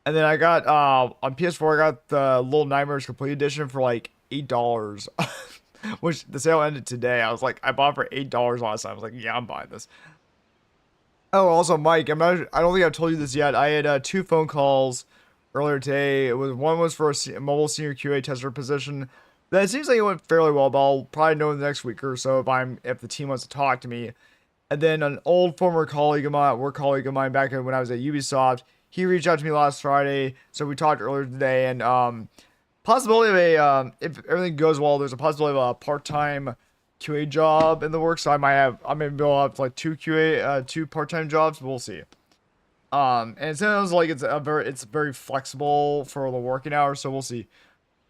and then I got on PS4. I got the Little Nightmares Complete Edition for like $8, which the sale ended today. I was like, I bought it for $8 last time. I was like, yeah, I'm buying this. Oh, also, Mike, I don't think I've told you this yet. I had two phone calls earlier today. One was for a mobile senior QA tester position. That seems like it went fairly well, but I'll probably know in the next week or so if the team wants to talk to me. And then an old former colleague of mine, work colleague of mine back when I was at Ubisoft, he reached out to me last Friday, so we talked earlier today, and possibility of if everything goes well, there's a possibility of a part-time QA job in the works. So I may be able to have like two part-time jobs. We'll see. And it sounds like it's very flexible for the working hours, so we'll see.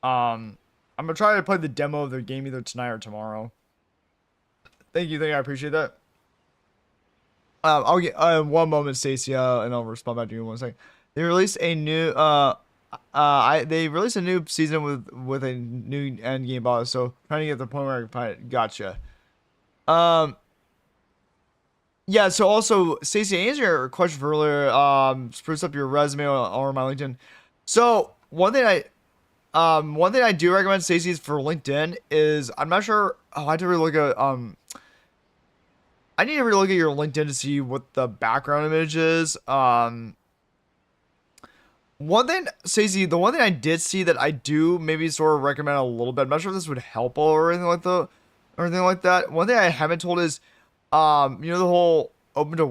I'm gonna try to play the demo of the game either tonight or tomorrow. Thank you, I appreciate that. I'll get one moment, Stacia, and I'll respond back to you in 1 second. They released a new they released a new season with a new end game boss, so trying to get to the point where I can find it. Gotcha. Um, yeah. So also, Stacey, answer your question for earlier. Spruce up your resume or my LinkedIn. So one thing I do recommend, Stacey, is for LinkedIn is I'm not sure. Oh, I have to really look at I need to really look at your LinkedIn to see what the background image is. One thing, Stacey, the one thing I did see that I do maybe sort of recommend a little bit. I'm not sure if this would help or anything like that. One thing I haven't told is, you know, the whole open to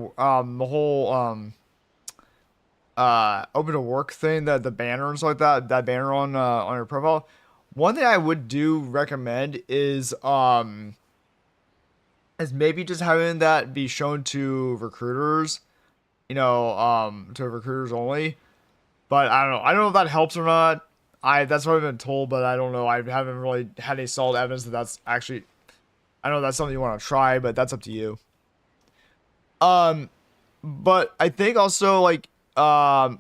work thing, that the banner and stuff like that banner on your profile. One thing I would do recommend is maybe just having that be shown to recruiters, to recruiters only. But I don't know. I don't know if that helps or not. That's what I've been told, but I don't know. I haven't really had any solid evidence that that's actually. I know that's something you want to try, but that's up to you. But I think also like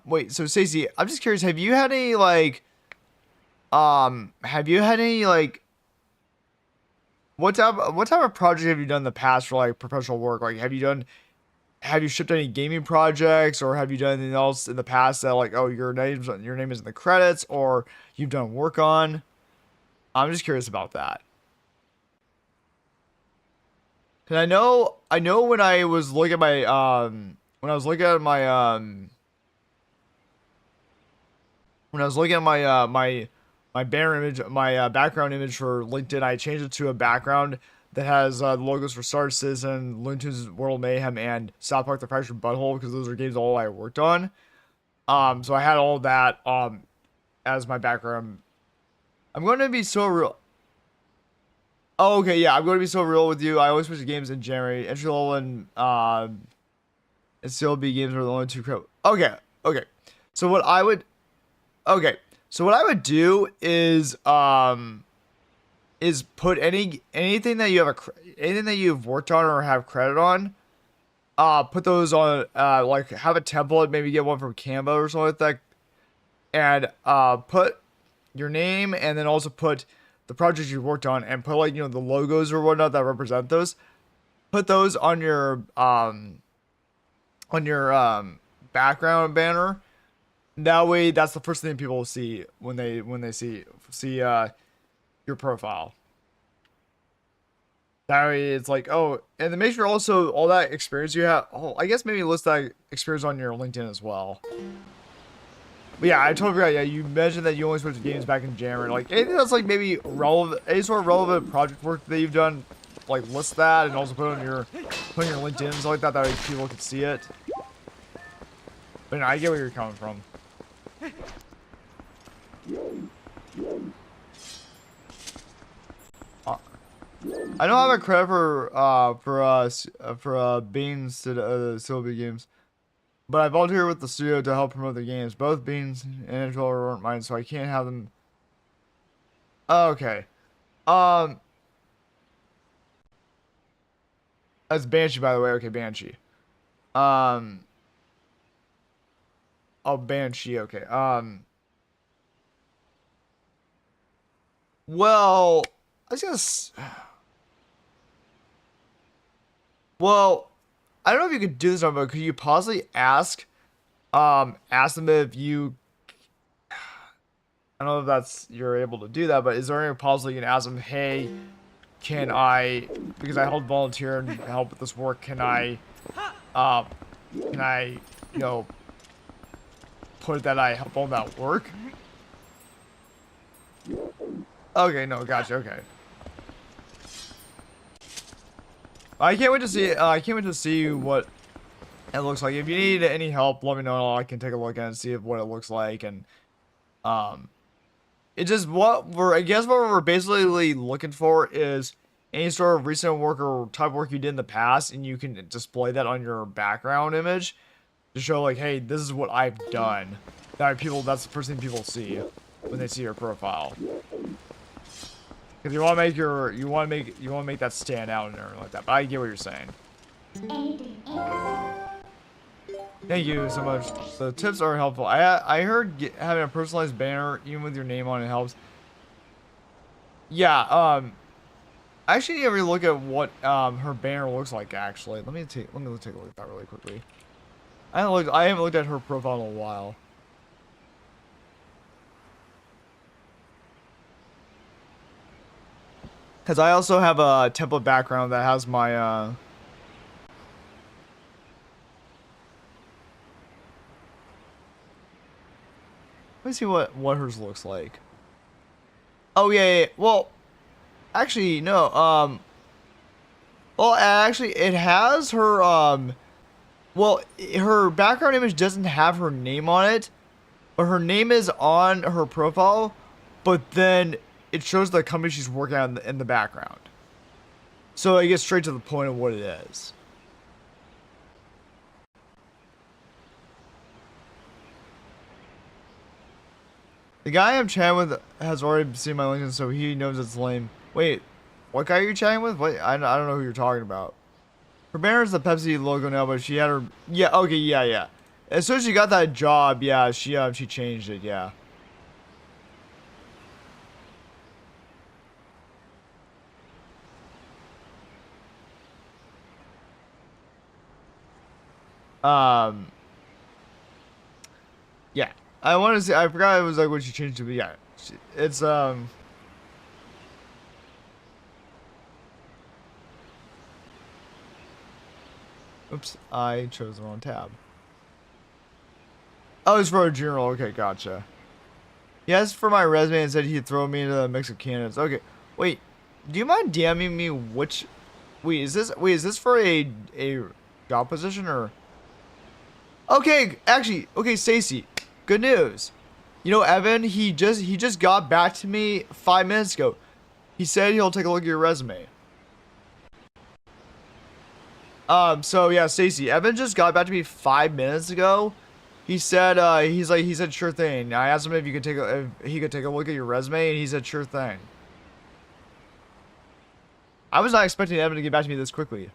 wait. So Stacey, I'm just curious. Have you had any like what type of project have you done in the past for like professional work? Like, have you shipped any gaming projects, or have you done anything else in the past that like, oh, your name is in the credits, or you've done work on? I'm just curious about that. Cause I know when I was looking at my when I was looking at my when I was looking at my banner image, my background image for LinkedIn, I changed it to a background that has the logos for Star Citizen, Looney Tunes World Mayhem, and South Park: The Fractured Butthole, because those are games all I worked on. So I had all that as my background. I'm going to be so real. Oh, okay, yeah, I'm going to be so real with you. I always push the games in January, entry level, and still be games are the only two. Okay, okay. So what I would, okay, so what I would do is put anything that you have anything that you've worked on or have credit on, put those on, like have a template, maybe get one from Canva or something like that, and put your name, and then also put the projects you worked on, and put like, the logos or whatnot that represent those. Put those on your background banner. That way, that's the first thing people will see when they see your profile. That way, it's like, oh, and then make sure also all that experience you have. Oh, I guess maybe list that experience on your LinkedIn as well. But yeah, I totally forgot. Yeah, you mentioned that you only switch games back in January. Like anything that's like maybe relevant, any sort of relevant project work that you've done, like list that and also put on your LinkedIn and stuff like that. That way people can see it. But no, I get where you're coming from. I don't have a credit for Beans to Sylvie Games, but I volunteer with the studio to help promote the games. Both Beans and Angela weren't mine, so I can't have them. Oh, okay. Um, that's Banshee, by the way. Okay, Banshee. Um, oh, Banshee. Okay. Well, I was gonna. Well, I don't know if you could do this, but could you possibly ask them if you, I don't know if that's, you're able to do that, but is there any possible you can ask them, hey, can I, because I hold volunteer and help with this work, um, can I, you know, put that I help on that work? Okay, no, gotcha, okay. I can't wait to see, I can't wait to see what it looks like. If you need any help, let me know. I can take a look at it and see what it looks like. And um, it just I guess what we're basically looking for is any sort of recent work or type of work you did in the past, and you can display that on your background image to show like, hey, this is what I've done. That's the first thing people see when they see your profile. Because you want to make that stand out and everything like that. But I get what you're saying. Thank you so much. The tips are helpful. I heard having a personalized banner, even with your name on it, helps. Yeah. I actually need to look at what her banner looks like. Actually, let me take a look at that really quickly. I haven't looked at her profile in a while. Because I also have a template background that has my let me see what hers looks like. Oh yeah. Well, actually no. Well, actually, it has her. Well, her background image doesn't have her name on it, but her name is on her profile. But then it shows the company she's working on in the background. So it gets straight to the point of what it is. The guy I'm chatting with has already seen my LinkedIn, so he knows it's lame. Wait, what guy are you chatting with? What? I don't know who you're talking about. Her banner is the Pepsi logo now, but she had her. Yeah, okay, yeah. As soon as she got that job, yeah, she changed it, yeah. Yeah. I want to say, I forgot it was like when she changed it, but yeah. It's, oops, I chose the wrong tab. Oh, it's for a general. Okay, gotcha. Yes, for my resume and said he'd throw me into the mix of candidates. Okay, wait. Do you mind DMing me which? Wait, is this for a job position or? Okay, actually, okay, Stacy. Good news. You know, Evan, he just got back to me 5 minutes ago. He said he'll take a look at your resume. So yeah, Stacy, Evan just got back to me 5 minutes ago. He said, he said sure thing. I asked him if he could take a look at your resume, and he said sure thing. I was not expecting Evan to get back to me this quickly.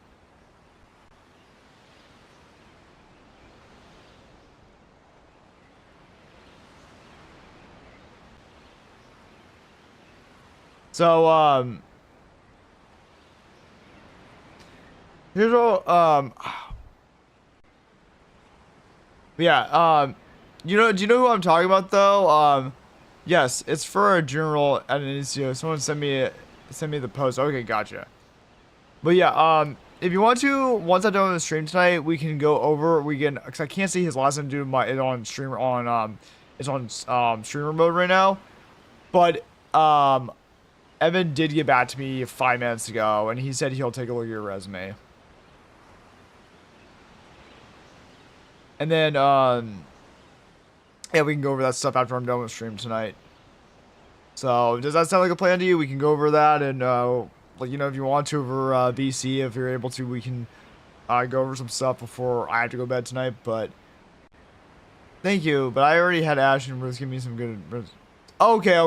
So, here's what, yeah, do you know who I'm talking about though? Yes, it's for a general at an NCO. Someone sent me the post. Okay, gotcha. But yeah, if you want to, once I'm done with the stream tonight, we can go over, because I can't see his last name due to it on stream, on, it's on streamer mode right now. But Evan did get back to me 5 minutes ago, and he said he'll take a look at your resume. And then yeah, we can go over that stuff after I'm done with stream tonight. So does that sound like a plan to you? We can go over that, and like, you know, if you want to over BC, if you're able to, we can go over some stuff before I have to go to bed tonight. But thank you. But I already had Ash and Ruth give me some good. Okay.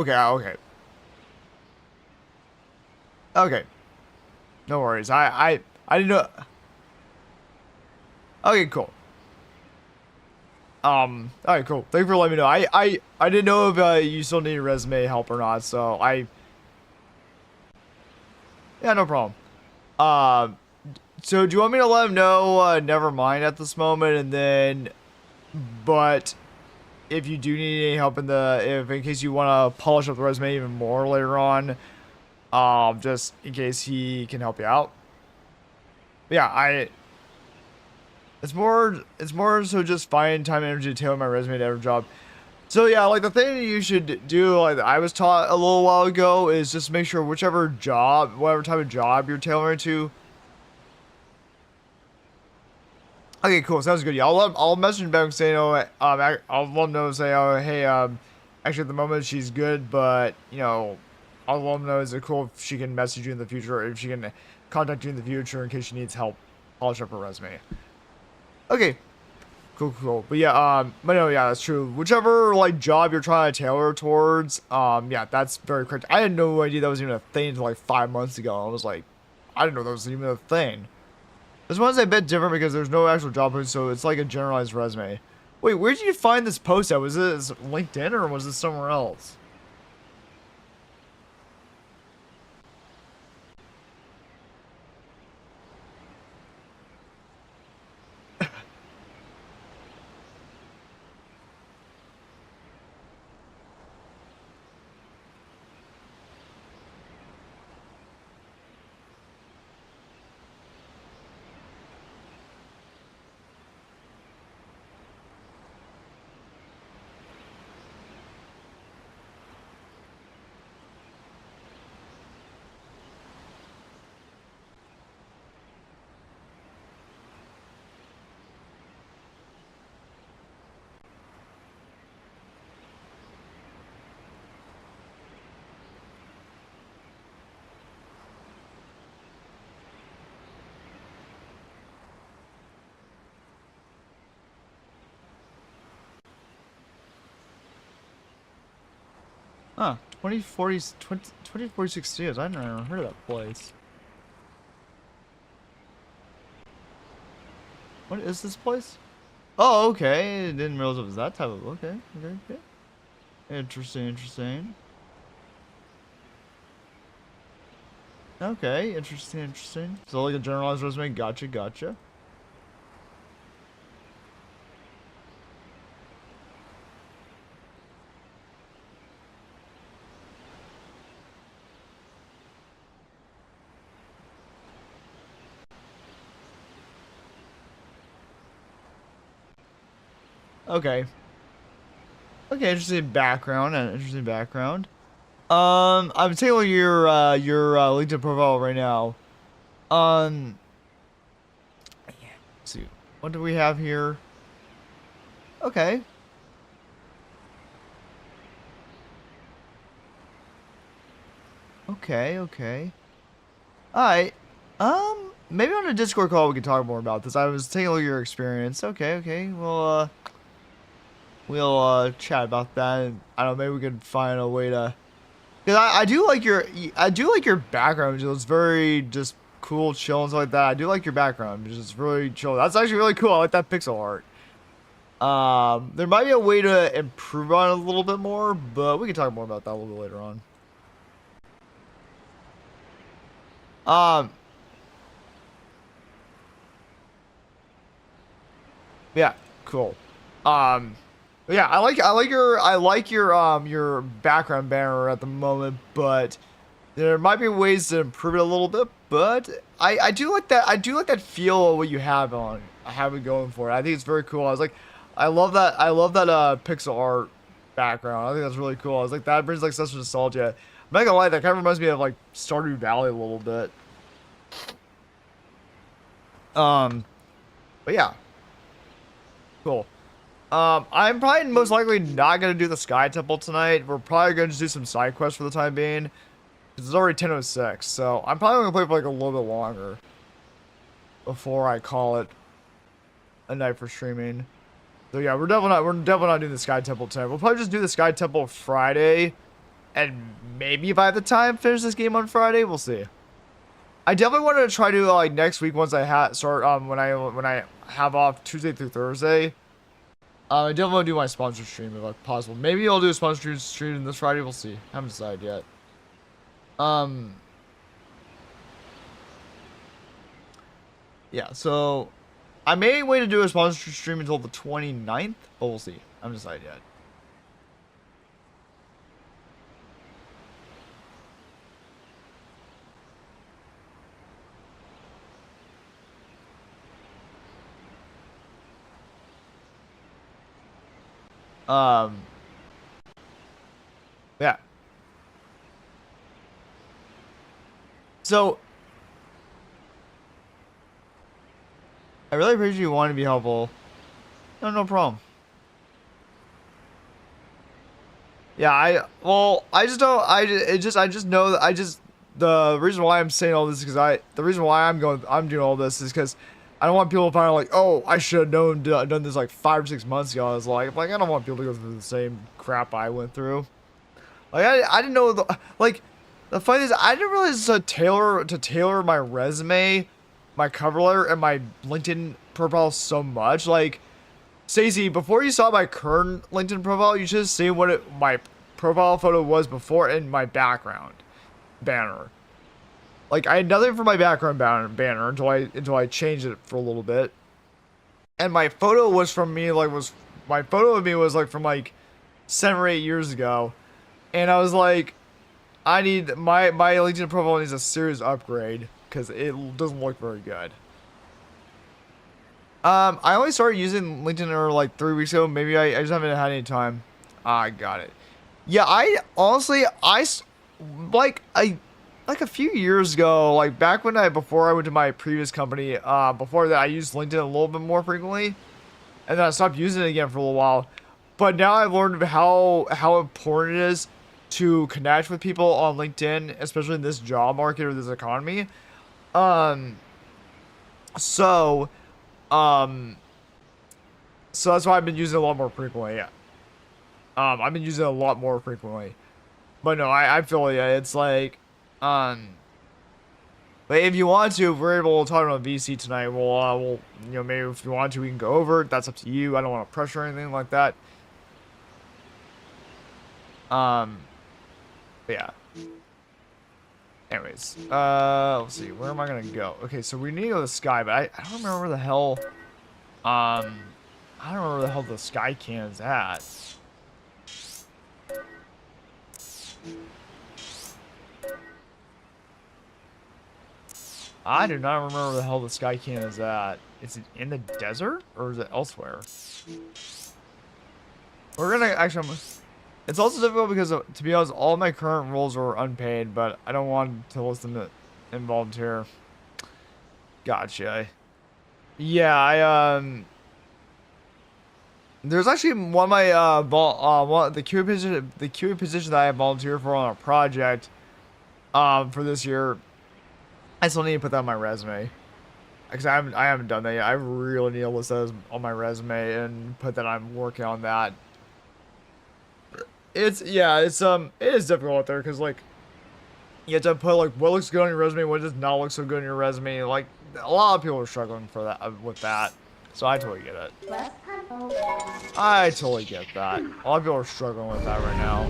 Okay. No worries. I didn't know. Okay, cool. Alright, cool. Thank you for letting me know. I didn't know if you still need resume help or not, so yeah, no problem. So do you want me to let him know, never mind at this moment, and then, but if you do need any help in case you want to polish up the resume even more later on, just in case he can help you out. But yeah, it's more so just find time and energy to tailor my resume to every job. So yeah, like the thing you should do, like I was taught a little while ago, is just make sure whatever type of job you're tailoring to. Okay, cool. Sounds good. Yeah, I'll message him back and say, I'll let him know and say, oh, hey, actually at the moment she's good, but you know, I'll let him know, is it cool if she can message you in the future, or if she can contact you in the future in case she needs help polish up her resume. Okay, cool. But yeah, but no, yeah, that's true. Whichever like job you're trying to tailor towards, yeah, that's very correct. I had no idea that was even a thing until like 5 months ago. I was like, I didn't know that was even a thing. This one's a bit different because there's no actual job post, so it's like a generalized resume. Wait, where did you find this post at? Was this LinkedIn or was this somewhere else? Huh, 2046 Studios. I never heard of that place. What is this place? Oh, okay. Didn't realize it was that type of. Okay. Interesting. Okay, interesting. So like a generalized resume. Gotcha. Okay. Okay, interesting background. I'm taking a look at your LinkedIn profile right now. Um, let's see, what do we have here? Okay. Okay. Alright. Maybe on a Discord call we can talk more about this. I was taking a look at your experience. Okay. We'll chat about that. And, I don't know, maybe we could find a way to. Cause I do like your background. It's very just cool, chill, and stuff like that. I do like your background. It's just really chill. That's actually really cool. I like that pixel art. There might be a way to improve on it a little bit more, but we can talk more about that a little bit later on. Um, yeah, cool. Um, yeah, I like your background banner at the moment, but there might be ways to improve it a little bit. But I do like that. I do like that feel of what you have it going for it. I think it's very cool. I love that pixel art background. I think that's really cool. I was like, that brings like such nostalgia. I'm not gonna lie, that kind of reminds me of like Stardew Valley a little bit. Um, but yeah, cool. I'm probably most likely not gonna do the Sky Temple tonight. We're probably gonna just do some side quests for the time being. It's already 10:06, so I'm probably gonna play for like a little bit longer before I call it a night for streaming. So yeah, we're definitely not doing the Sky Temple tonight. We'll probably just do the Sky Temple Friday, and maybe if I have the time, finish this game on Friday. We'll see. I definitely wanted to try to like next week once I start when I have off Tuesday through Thursday. I definitely want to do my sponsor stream if like possible. Maybe I'll do a sponsor stream this Friday. We'll see. Haven't decided yet. Yeah. So I may wait to do a sponsor stream until the 29th, but we'll see. I haven't decided yet. Yeah. So I really appreciate you wanting to be helpful. No problem. Yeah, I just don't, I just know that the reason why I'm saying all this is because the reason why I'm doing all this is because I don't want people to find out like, oh, I should have done this like 5 or 6 months ago. I was like, I don't want people to go through the same crap I went through. Like, I didn't know, like, the funny thing is, I didn't realize to tailor my resume, my cover letter, and my LinkedIn profile so much. Like, Stacey, before you saw my current LinkedIn profile, you should have seen what my profile photo was before in my background banner. Like, I had nothing for my background banner until I changed it for a little bit. And my photo was from me, like, my photo of me was, like, from, like, 7 or 8 years ago. And I was like, I need, my LinkedIn profile needs a serious upgrade, because it doesn't look very good. I only started using LinkedIn like 3 weeks ago. Maybe I just haven't had any time. I got it. Yeah, I honestly, like a few years ago, like back when before I went to my previous company, before that I used LinkedIn a little bit more frequently, and then I stopped using it again for a little while. But now I've learned how important it is to connect with people on LinkedIn, especially in this job market or this economy. So, so that's why I've been using it a lot more frequently. Yeah. I've been using it a lot more frequently. But no, I feel yeah, it's like, but if you want to, if we're able to talk about VC tonight, we'll, maybe if you want to, we can go over it. That's up to you. I don't want to pressure or anything like that. But yeah. Anyways, let's see, where am I gonna go? Okay, so we need to go to the sky, but I don't remember where the hell, I don't remember where the hell the sky can is at. I do not remember where the hell the sky can is at. Is it in the desert, or is it elsewhere? We're gonna, actually, it's also difficult because, to be honest, all my current roles are unpaid, but I don't want to list them to volunteer. Gotcha. Yeah, there's actually one of my, the QA position that I volunteered for on a project, for this year. I still need to put that on my resume. Because I haven't done that yet. I really need to list those on my resume and put that I'm working on that. It is difficult out there because like you have to put like what looks good on your resume, what does not look so good on your resume. Like a lot of people are struggling for that with that, so I totally get it. I totally get that. A lot of people are struggling with that right now.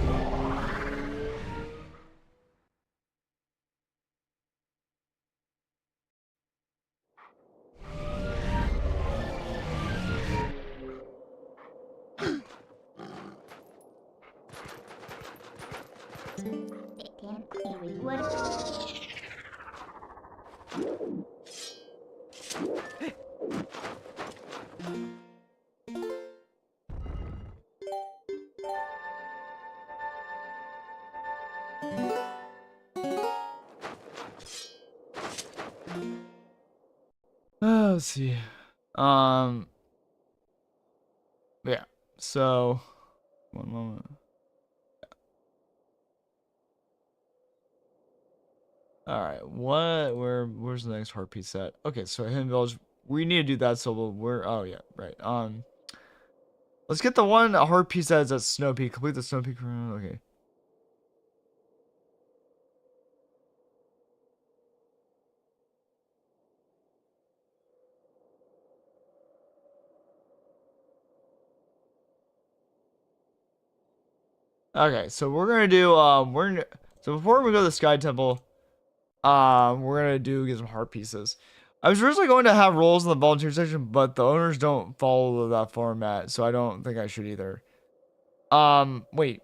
let's see. Yeah. So, one moment. All right. Where's the next heart piece at? Okay. So Hidden Village. We need to do that. So oh yeah, right. Let's get the one heart piece that is at Snow Peak. Complete the Snow Peak. Okay. Okay, so we're gonna do so before we go to the Sky Temple, we're gonna get some heart pieces. I was originally going to have roles in the volunteer section, but the owners don't follow that format, so I don't think I should either. Wait.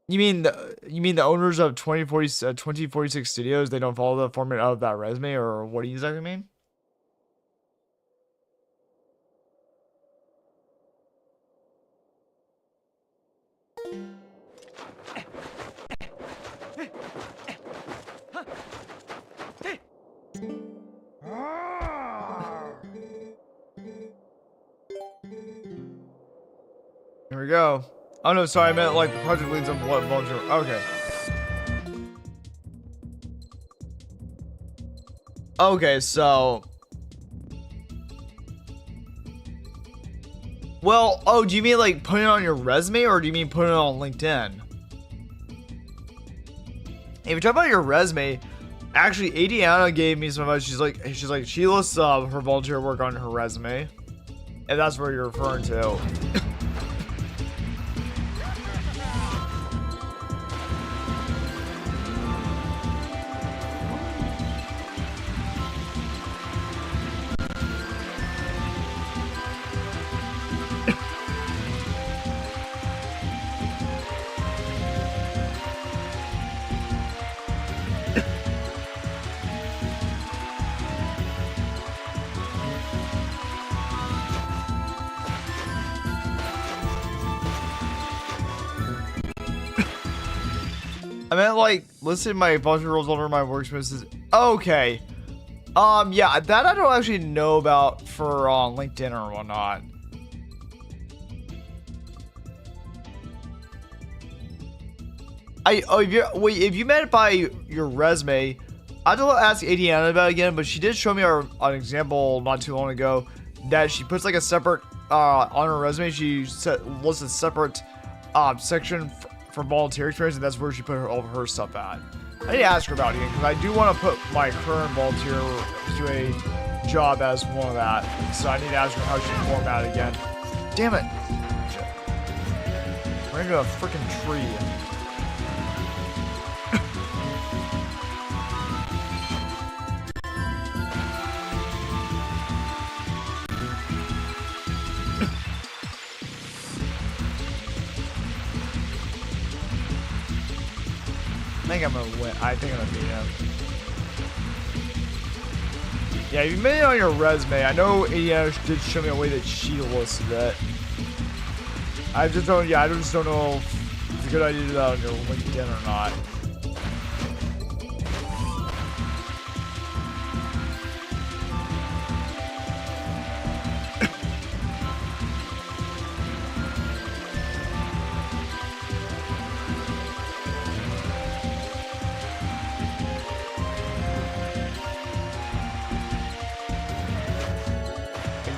You mean the owners of 2046 Studios, they don't follow the format of that resume, or what do you exactly mean? Here we go. Oh no, sorry, I meant like the project leads on what volunteer. Okay. Okay, so. Well, oh, do you mean like putting it on your resume, or do you mean putting it on LinkedIn? If you talk about your resume, actually, Adriana gave me some advice. She's like, she lists her volunteer work on her resume, and that's what you're referring to. I meant like listed my volunteer roles over my work experiences. Okay. Yeah, that I don't actually know about for on LinkedIn or whatnot. If you meant by your resume, I have to ask Adriana about it again, but she did show me an example not too long ago that she puts like a separate on her resume. She lists a separate section for volunteer experience, and that's where she put all of her stuff at. I need to ask her about it again because I do want to put my current volunteer to a job as one of that. So I need to ask her how she can format it again. Damn it! Shit. We're into a freaking tree. I think I'm gonna win. I think I'm gonna beat him. Yeah, if you made it on your resume, I know Adriana did show me a way that she listed it. I just don't know if it's a good idea to do that on your LinkedIn or not.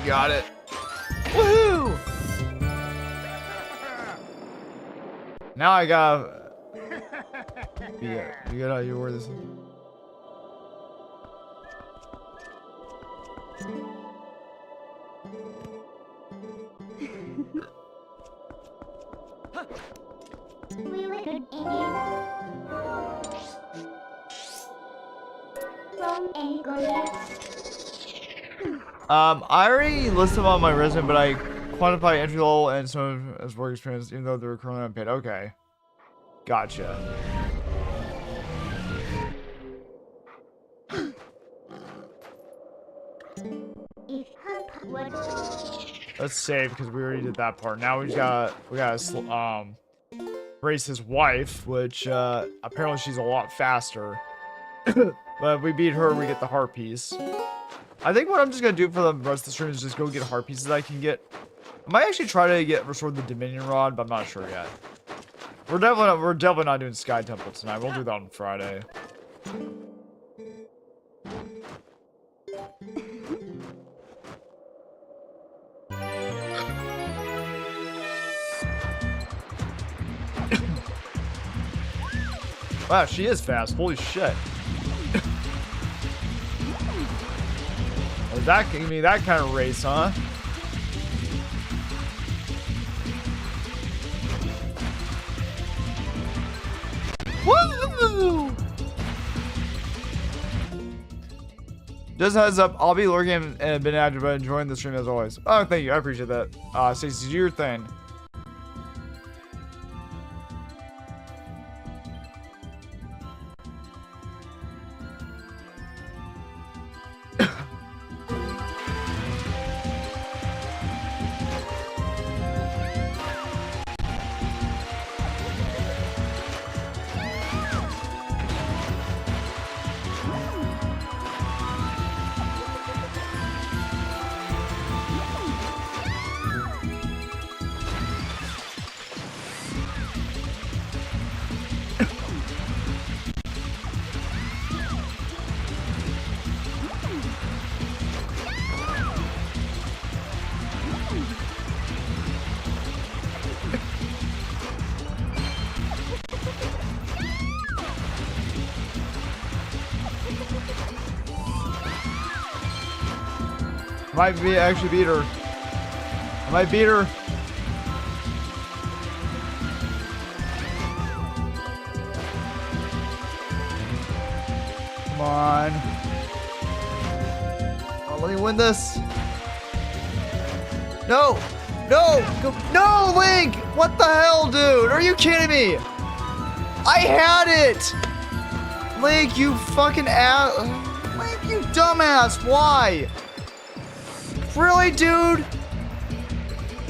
Got it. Woohoo! Now I got. You got how you wore this. I already listed them on my resume, but I quantify entry level and some as work experience, even though they're currently unpaid. Okay, gotcha. Let's save because we already did that part. Now we gotta race his wife, which apparently she's a lot faster. But if we beat her, we get the heart piece. I think what I'm just gonna do for the rest of the stream is just go get heart pieces I can get. I might actually try to restore the Dominion Rod, but I'm not sure yet. We're definitely not doing Sky Temple tonight. We'll do that on Friday. Wow, she is fast. Holy shit. Well, that gave me that kind of race, huh? Woo! Just heads up, I'll be lurking and been active, but enjoying the stream as always. Oh, thank you. I appreciate that. Stacey, do your thing. Actually beat her. I might beat her. Come on. Oh, let me win this. No! No! No, Link! What the hell, dude? Are you kidding me? I had it! Link, you fucking ass. Link, you dumbass. Why? Really, dude?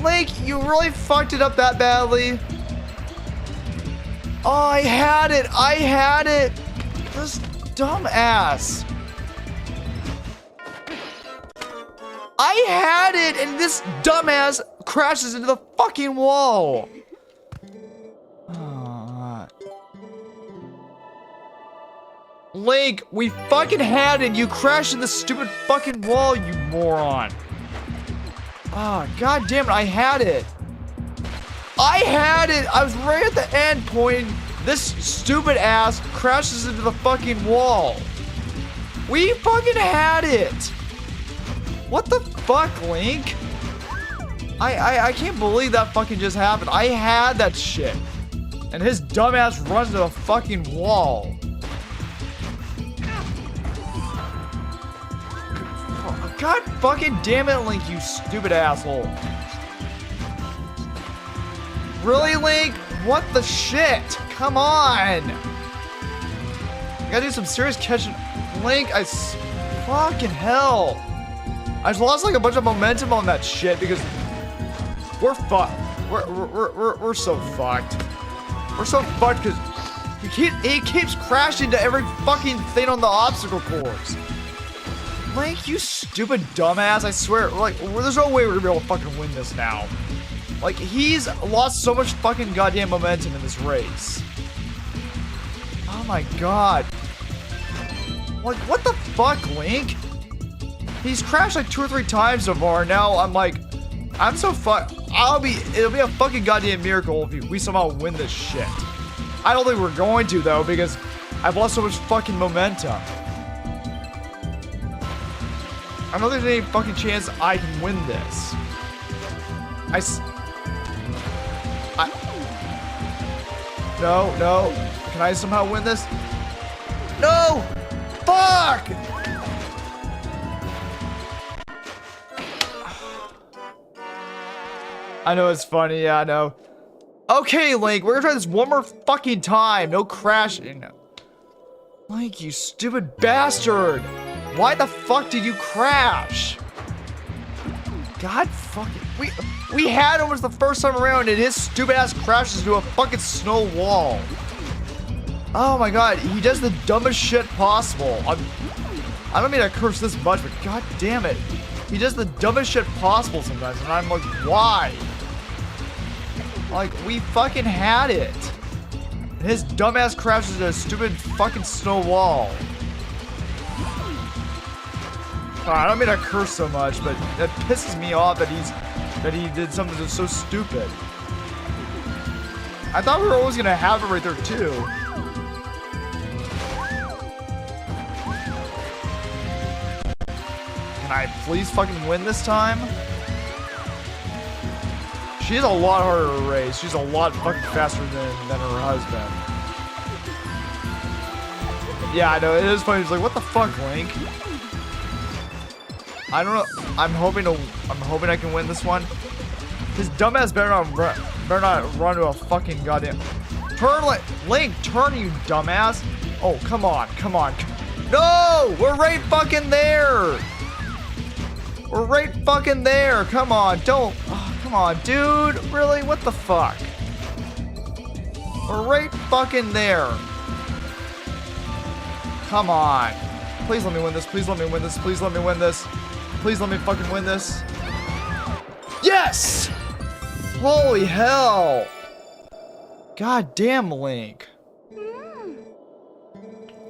Link, you really fucked it up that badly? Oh, I had it. I had it. This dumbass. I had it, and this dumbass crashes into the fucking wall. Link, we fucking had it. You crashed in the stupid fucking wall, you moron. Oh, god damn it, I had it. I had it. I was right at the end point. This stupid ass crashes into the fucking wall. We fucking had it. What the fuck, Link? I can't believe that fucking just happened. I had that shit. And his dumbass runs to the fucking wall. God fucking damn it, Link, you stupid asshole. Really, Link? What the shit? Come on. I gotta do some serious catching. Link, fucking hell. I just lost like a bunch of momentum on that shit because we're fucked. We're so fucked. We're so fucked because he keeps crashing to every fucking thing on the obstacle course. Link, you stupid dumbass, I swear, like, there's no way we're gonna be able to fucking win this now. Like, he's lost so much fucking goddamn momentum in this race. Oh my god. Like, what the fuck, Link? He's crashed like 2 or 3 times so far, now I'm like, I'm so it'll be a fucking goddamn miracle if we somehow win this shit. I don't think we're going to, though, because I've lost so much fucking momentum. I don't think there's any fucking chance I can win this. No. Can I somehow win this? No! Fuck! I know it's funny, yeah, I know. Okay, Link, we're gonna try this one more fucking time. No crashing. Link, you stupid bastard! Why the fuck did you crash? God fucking... We had almost the first time around and his stupid ass crashes into a fucking snow wall. Oh my god, he does the dumbest shit possible. I don't mean to curse this much, but god damn it. He does the dumbest shit possible sometimes, and I'm like, why? Like, we fucking had it. His dumbass crashes into a stupid fucking snow wall. I don't mean to curse so much, but it pisses me off that he did something that's so stupid. I thought we were always gonna have it right there too. Can I please fucking win this time? She's a lot harder to race. She's a lot fucking faster than her husband. Yeah, I know, it is funny. He's like, what the fuck, Link? I don't know. I'm hoping I can win this one. His dumbass better not run to a fucking goddamn turn. Link, turn, you dumbass. Oh, come on. No, we're right fucking there. We're right fucking there. Come on, don't. Oh, come on, dude. Really? What the fuck? We're right fucking there. Come on. Please let me win this. Please let me win this. Please let me win this. Please let me fucking win this. Yes! Holy hell! God damn, Link.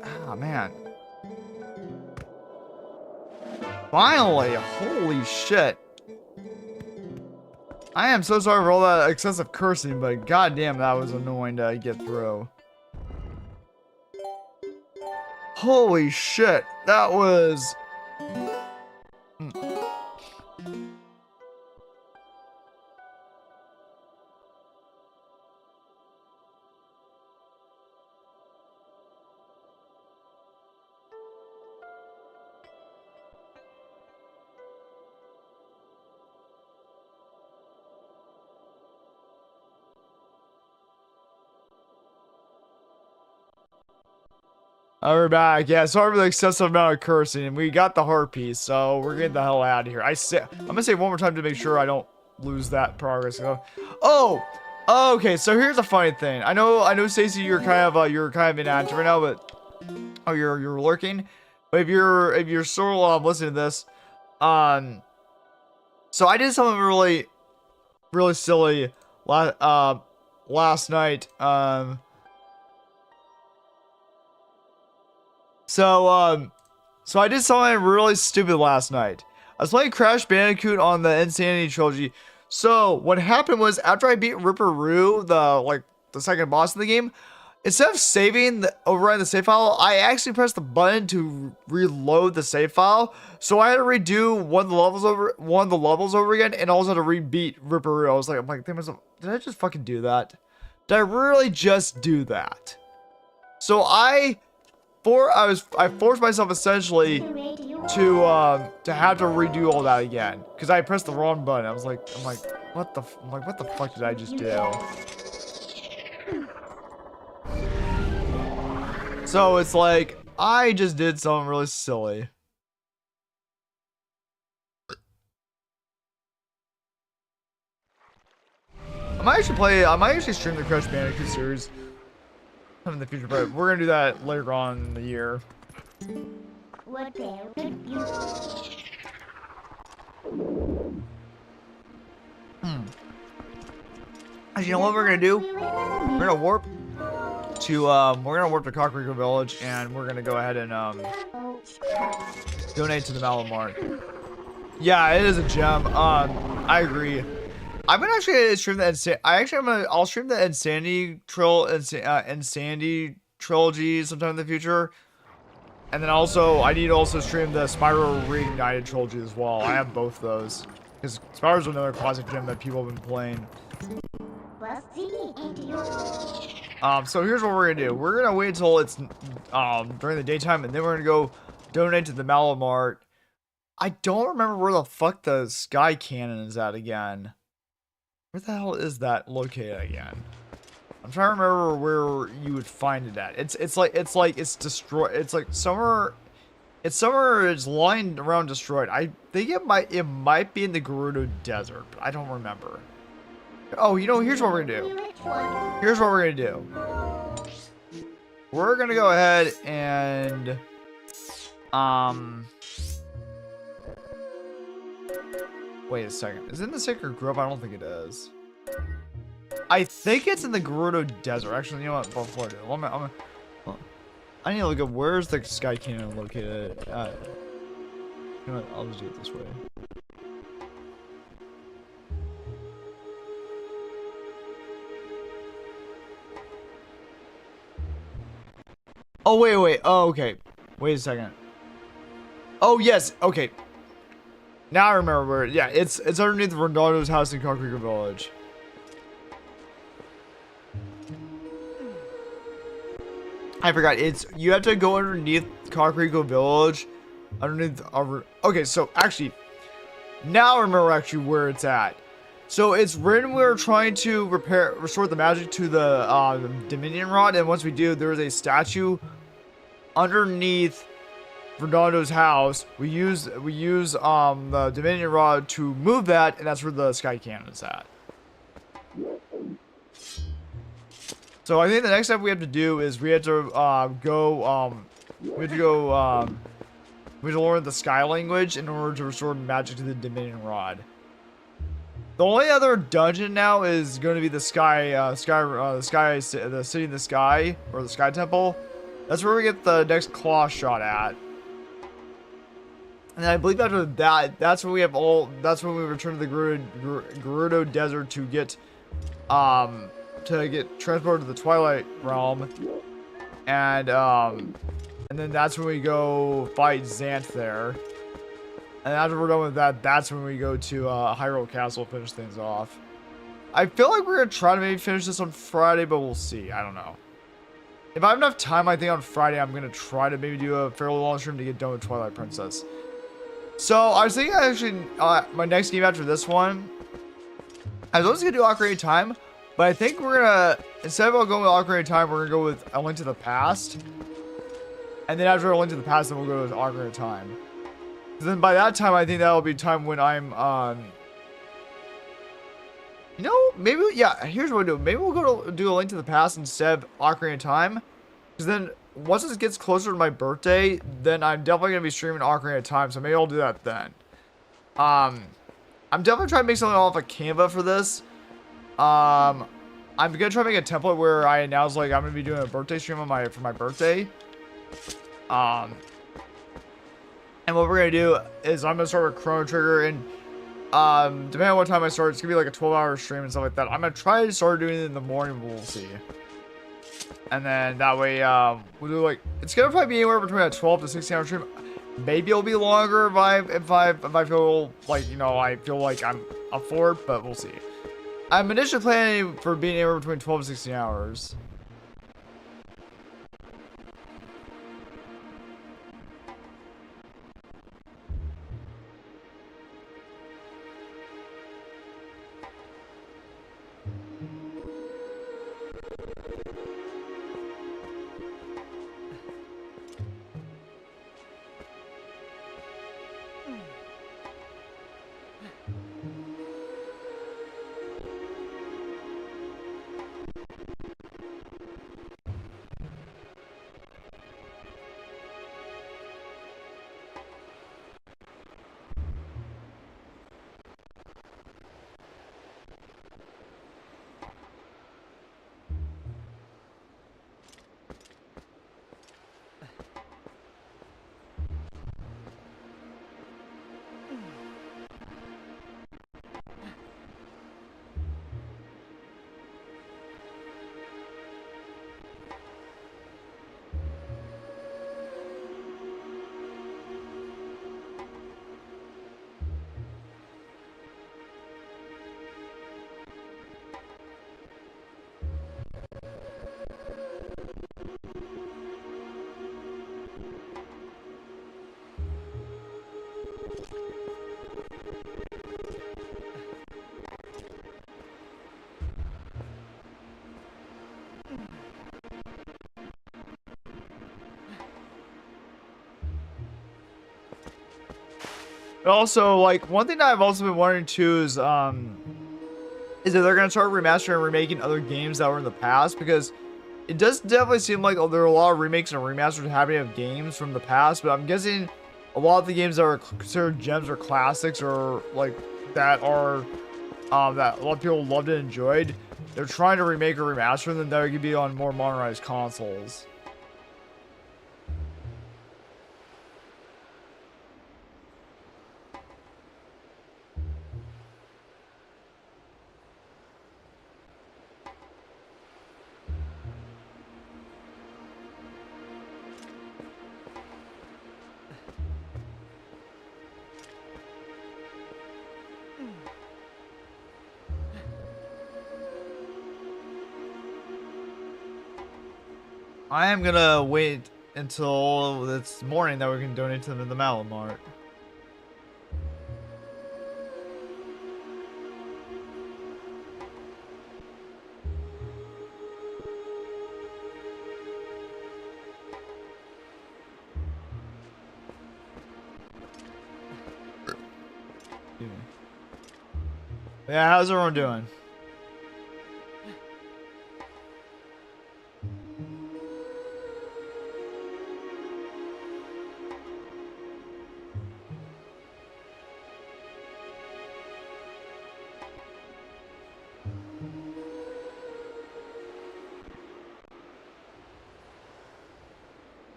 Ah, man. Finally! Holy shit. I am so sorry for all that excessive cursing, but goddamn, that was annoying to get through. Holy shit. That was... We're back. Yeah, sorry for the excessive amount of cursing, and we got the heart piece, so we're getting the hell out of here. I'm gonna say it one more time to make sure I don't lose that progress. Oh, okay. So here's a funny thing. I know, Stacey, you're kind of inactive right now, but you're lurking. But if you're still listening to this, so I did something really silly last night. So I did something really stupid last night. I was playing Crash Bandicoot on the Insanity Trilogy. So what happened was, after I beat Ripperoo, the second boss of the game, instead of overwriting the save file, I actually pressed the button to reload the save file. So I had to redo one of the levels over again, and also to rebeat Ripperoo. I'm like, did I just fucking do that? Did I really just do that? So I forced myself essentially to have to redo all that again, because I pressed the wrong button. I'm like, what the fuck did I just do? So it's like, I just did something really silly. I might actually stream the Crash Bandicoot series in the future, but we're gonna do that later on in the year. Actually, you know what we're gonna do? We're gonna warp to Kakariko Village, and we're gonna go ahead and donate to the Malamart. Yeah, it is a gem. I agree. I'm gonna actually stream the I'll stream the Insanity trilogy sometime in the future, and then also I need to also stream the Spyro Reignited trilogy as well. I have both those because Spyro's another classic gem that people have been playing. So here's what we're gonna do. We're gonna wait until it's during the daytime, and then we're gonna go donate to the Malamart. I don't remember where the fuck the Sky Cannon is at again. Where the hell is that located again? I'm trying to remember where you would find it at. It's destroyed. It's like somewhere. It's somewhere. It's lying around destroyed. I think it might be in the Gerudo Desert, but I don't remember. Oh, you know, here's what we're gonna do. Here's what we're gonna do. we're gonna go ahead and wait a second. Is it in the Sacred Grove? I don't think it is. I think it's in the Gerudo Desert. Actually, you know what? Before I do, I need to look at where's the Sky Canyon located. You know what? I'll just do it this way. Oh, wait. Oh, okay. Wait a second. Oh, yes. Okay. Now I remember where. Yeah, it's underneath Ronaldo's house in Concrete Village. I forgot. You have to go underneath Concrete Village. Underneath our. Okay, so actually, now I remember actually where it's at. So it's when we're trying to restore the magic to the Dominion Rod, and once we do, there's a statue underneath Fernando's house. We use the Dominion Rod to move that, and that's where the Sky Cannon is at. So I think the next step we have to do is we have to learn the Sky language in order to restore magic to the Dominion Rod. The only other dungeon now is going to be the the city in the sky, or the Sky Temple. That's where we get the next claw shot at. And I believe after that, that's when we return to the Gerudo Desert to get transported to the Twilight Realm, and then that's when we go fight Xanth there. And after we're done with that, that's when we go to Hyrule Castle, finish things off. I feel like we're gonna try to maybe finish this on Friday, but we'll see. I don't know. If I have enough time, I think on Friday I'm gonna try to maybe do a fairly long stream to get done with Twilight Princess. So I was thinking actually my next game after this one, I was gonna do Ocarina of Time, but I think we're gonna, instead of going with Ocarina of Time, we're gonna go with A Link to the Past. And then after A Link to the Past, then we'll go with Ocarina of Time. Then by that time, I think that'll be time when I'm, you know, maybe, yeah, here's what we'll do. Maybe we'll go to do A Link to the Past instead of Ocarina of Time. Because then, once this gets closer to my birthday, then I'm definitely going to be streaming Ocarina of Time, so maybe I'll do that then. I'm definitely trying to make something off of Canva for this. I'm going to try to make a template where I announce, like, I'm going to be doing a birthday stream on for my birthday. And what we're going to do is I'm going to start with Chrono Trigger, and depending on what time I start, it's going to be like a 12-hour stream and stuff like that. I'm going to try to start doing it in the morning, but we'll see. And then that way, we'll do like, it's going to probably be anywhere between a 12 to 16-hour stream. Maybe it'll be longer if I feel like, you know, I feel like I'm up for it, but we'll see. I'm initially planning for being anywhere between 12 to 16 hours. But also, like, one thing that I've also been wondering too is if they're gonna start remastering and remaking other games that were in the past, because It does definitely seem like there are a lot of remakes and remasters happening of games from the past, but I'm guessing a lot of the games that are considered gems or classics or like that are that a lot of people loved and enjoyed, they're trying to remake or remaster them that could be on more modernized consoles. I am gonna wait until it's morning that we can donate to them in the Malamart. Yeah, how's everyone doing?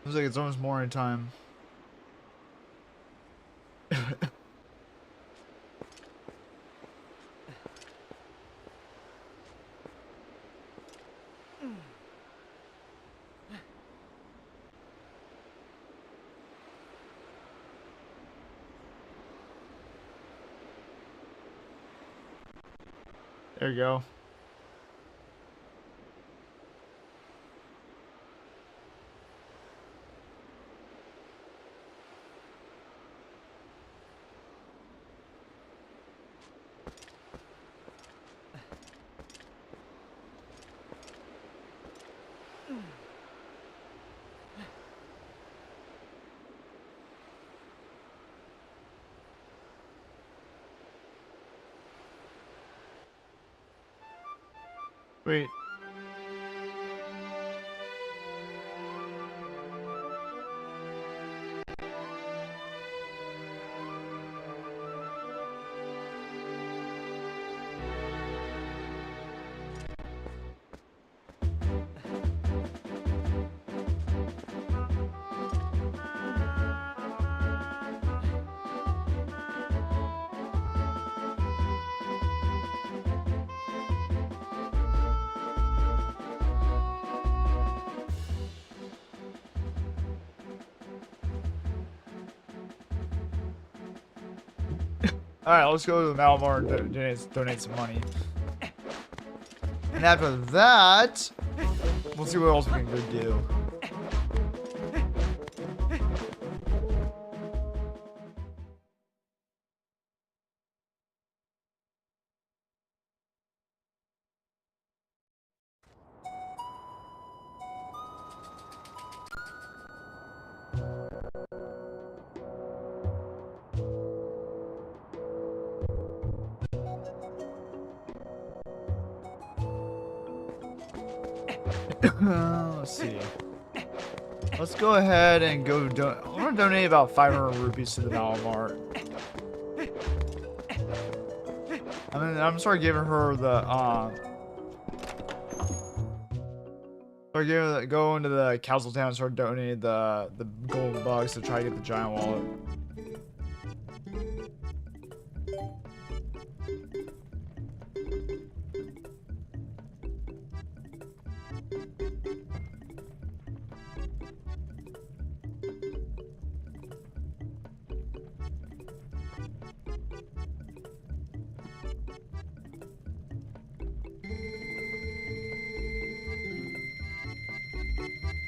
Looks like it's almost morning time. There you go. Wait. Alright, let's go to the Malamar and donate some money. And after that, we'll see what else we can go do. Let's see. Let's go ahead and go. I want to donate about 500 rupees to the Malamart. I mean, I'm sorry giving her the go into the Castle Town and start donating the golden bucks to try to get the giant wallet.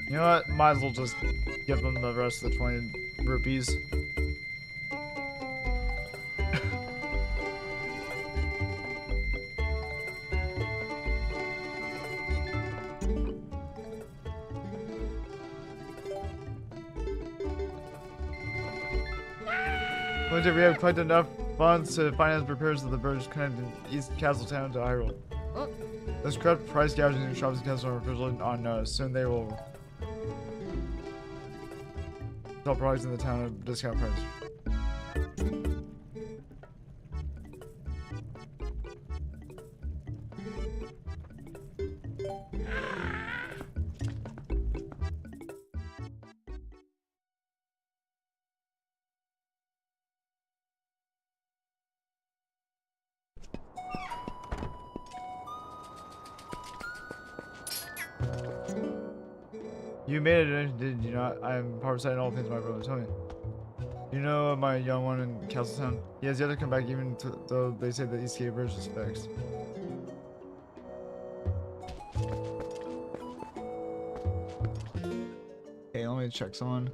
You know what? Might as well just give them the rest of the 20 rupees. Once we have collected enough funds to finance repairs of the bridge connecting East Castletown to Hyrule. Those corrupt price gouging in shops and customers are officially on soon they will sell products in the town at discount price. You made it, did you not? I am parasiting all things my brother. Tell me. You know my young one in Castletown? He has yet to come back even though they say the Eastgate Bridge is fixed. Okay, let me check someone.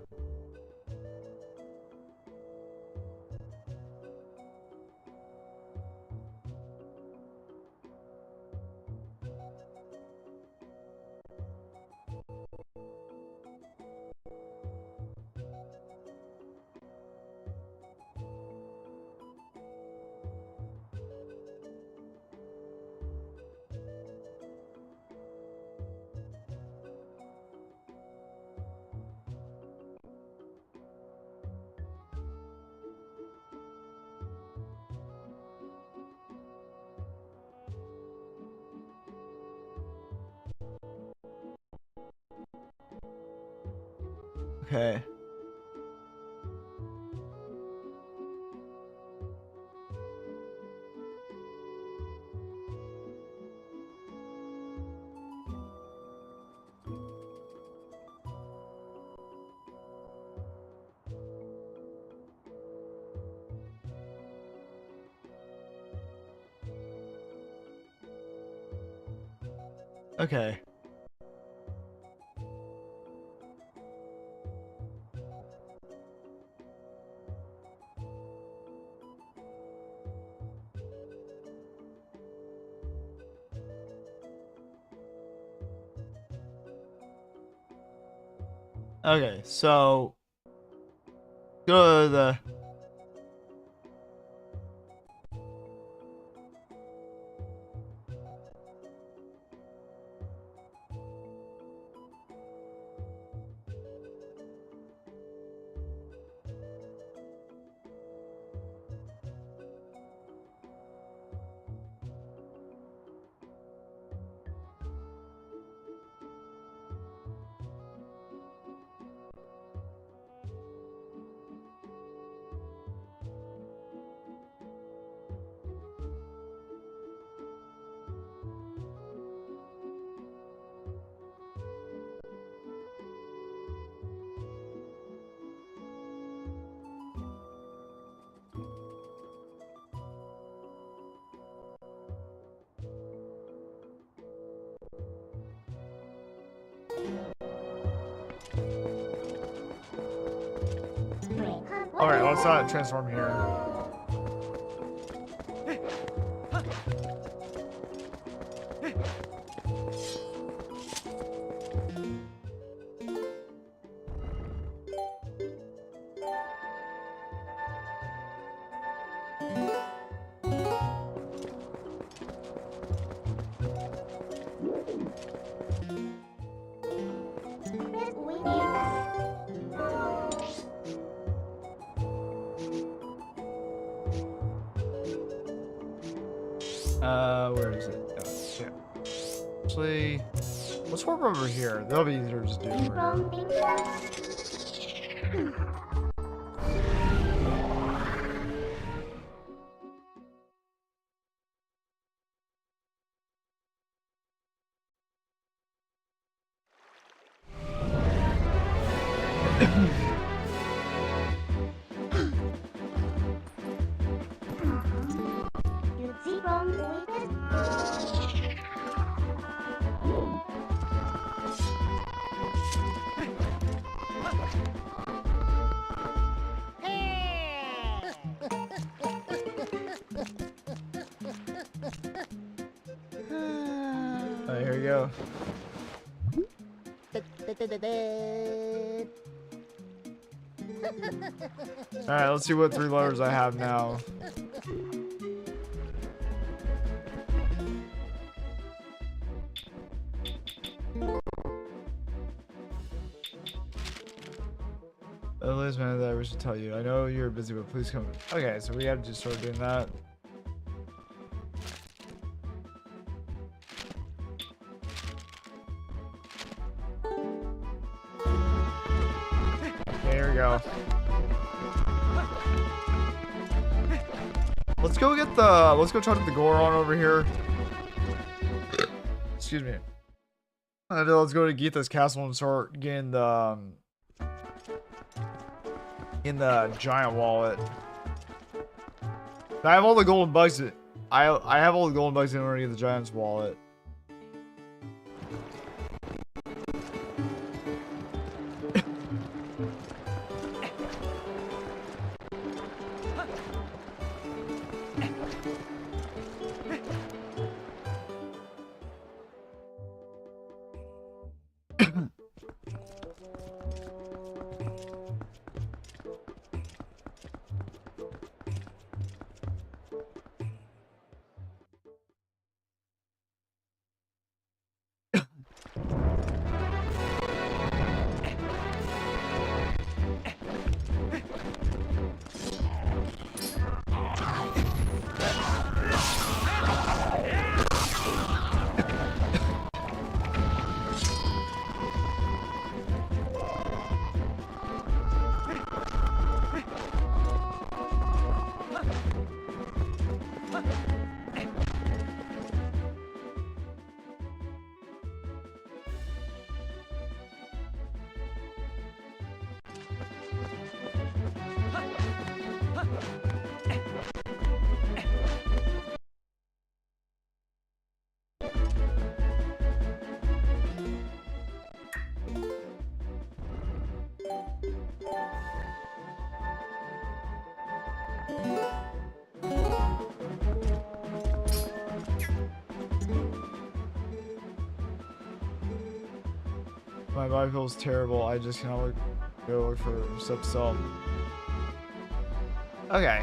Okay. Okay. Okay, so go to the Alright, let's not transform here. Where is it? Oh, yeah. Actually, let's warp over here. That'll be easier to just do. Alright, here we go. Alright, let's see what 3 letters I have now. this man that I wish to tell you. I know you're busy, but please come. Okay, so we have to start doing that. Okay, here we go. Let's go talk to the Goron over here. Excuse me. And let's go to Geetha's castle and start getting the in the giant wallet. I have all the golden bugs. I have all the golden bugs in order to get the giant's wallet. My body feels terrible. I just cannot go look for sub. Okay.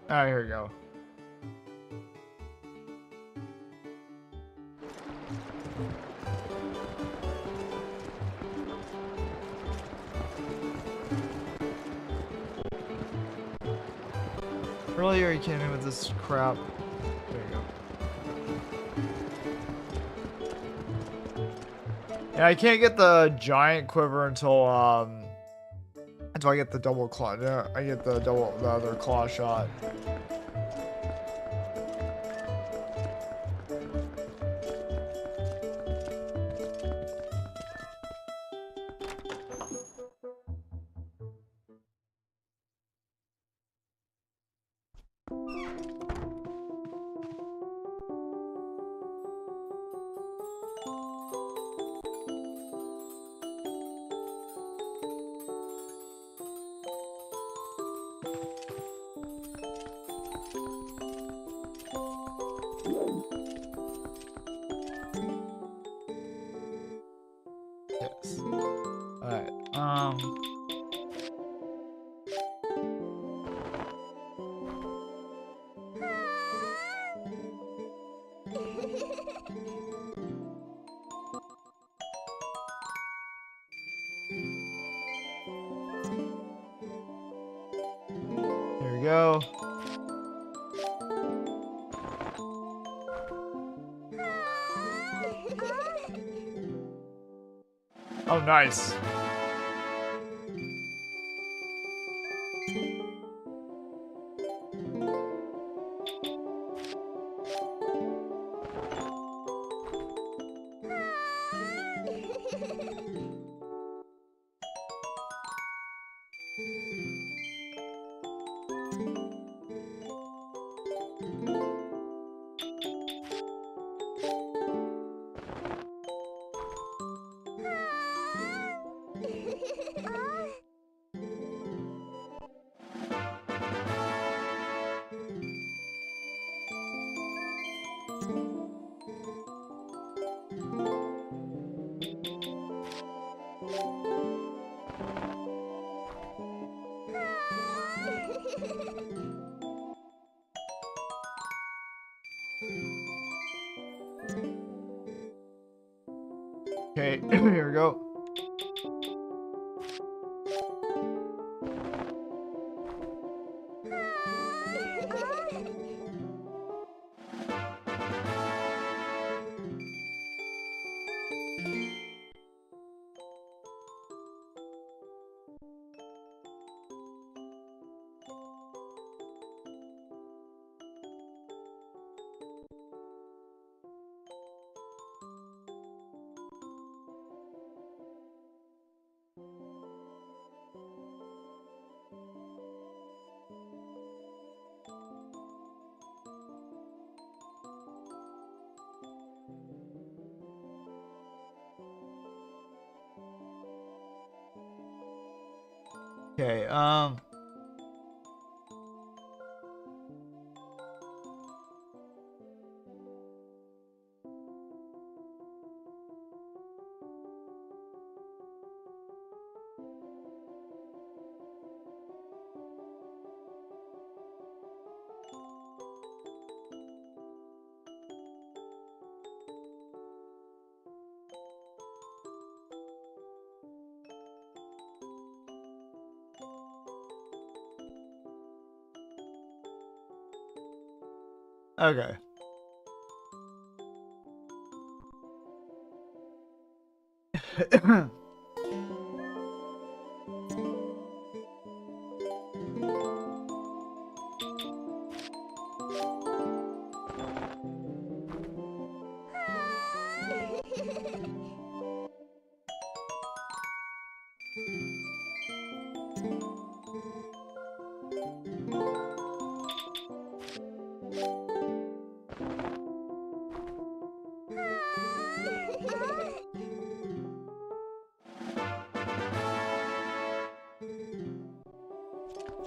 Alright, here we go. Really, are you kidding me with this crap? There you go. Yeah, I can't get the giant quiver until I get the double claw. I get the other claw shot. Yes. Alright, we go. Oh, nice. Okay, here we go. Okay, okay.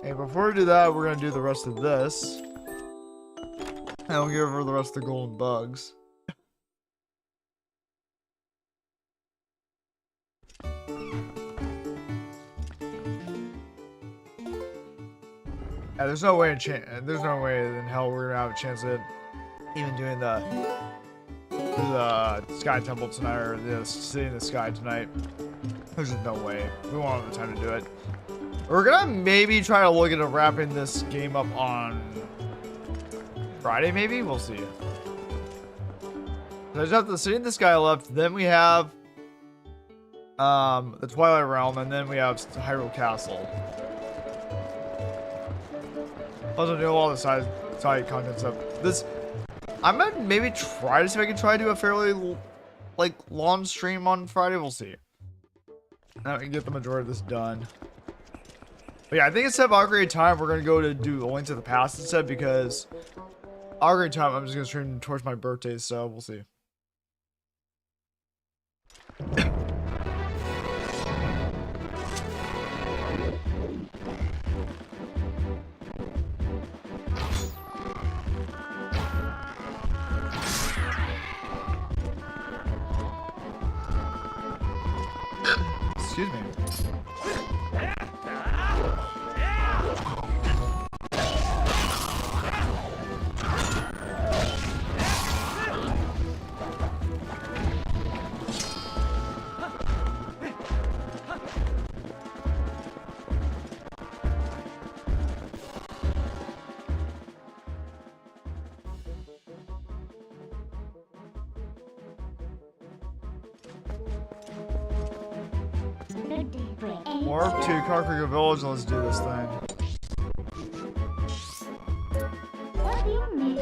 Hey, before we do that, we're gonna do the rest of this. And we'll give her the rest of the golden bugs. Yeah, there's no way in hell we're gonna have a chance at even doing the Sky Temple tonight, or the City in the Sky tonight. There's just no way. We won't have the time to do it. We're gonna maybe try to look into wrapping this game up on Friday, maybe? We'll see. I just have the City in the Sky left, then we have the Twilight Realm, and then we have Hyrule Castle. Also do all the side content stuff. This, I might maybe try to see if I can try to do a fairly like long stream on Friday. We'll see. Now we can get the majority of this done. But yeah, I think instead of Ocarina of Time, we're gonna go to do A Link to the Past instead, because Ocarina of Time I'm just gonna stream towards my birthday, so we'll see. Excuse me. Warp to Kakariko Village and let's do this thing. What do you need?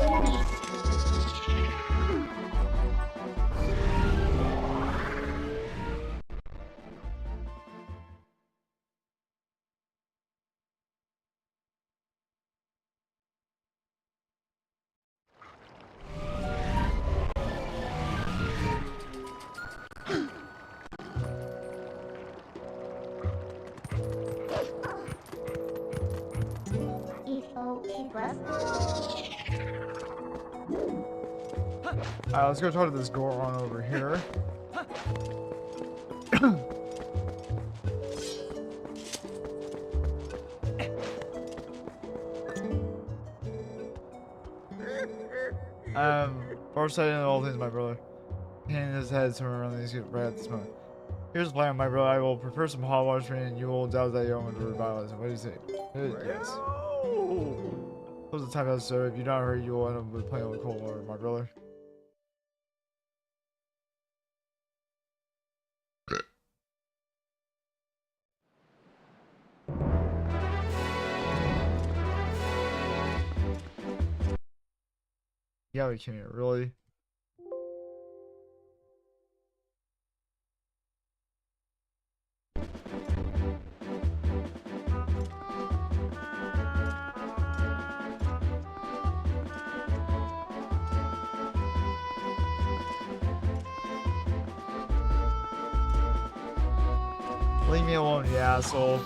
Alright, let's go talk to this Goron over here. Farsighted and all things, my brother. Hanging his head somewhere around these right at this moment. Here's the plan, my brother. I will prepare some hot water for you, and you will doubt that you're going to revitalize it. What do you say? Yes. Close the time out, so if you don't hurry, you will end up with playing with cold water, my brother. Yeah, we can't really. Leave me alone, you asshole.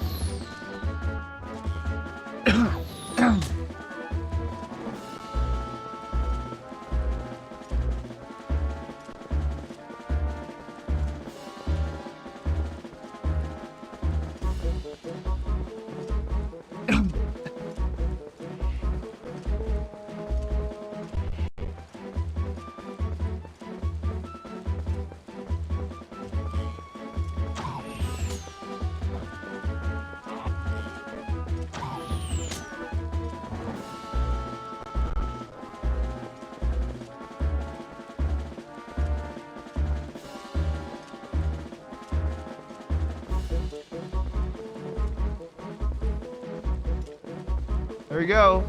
There we go.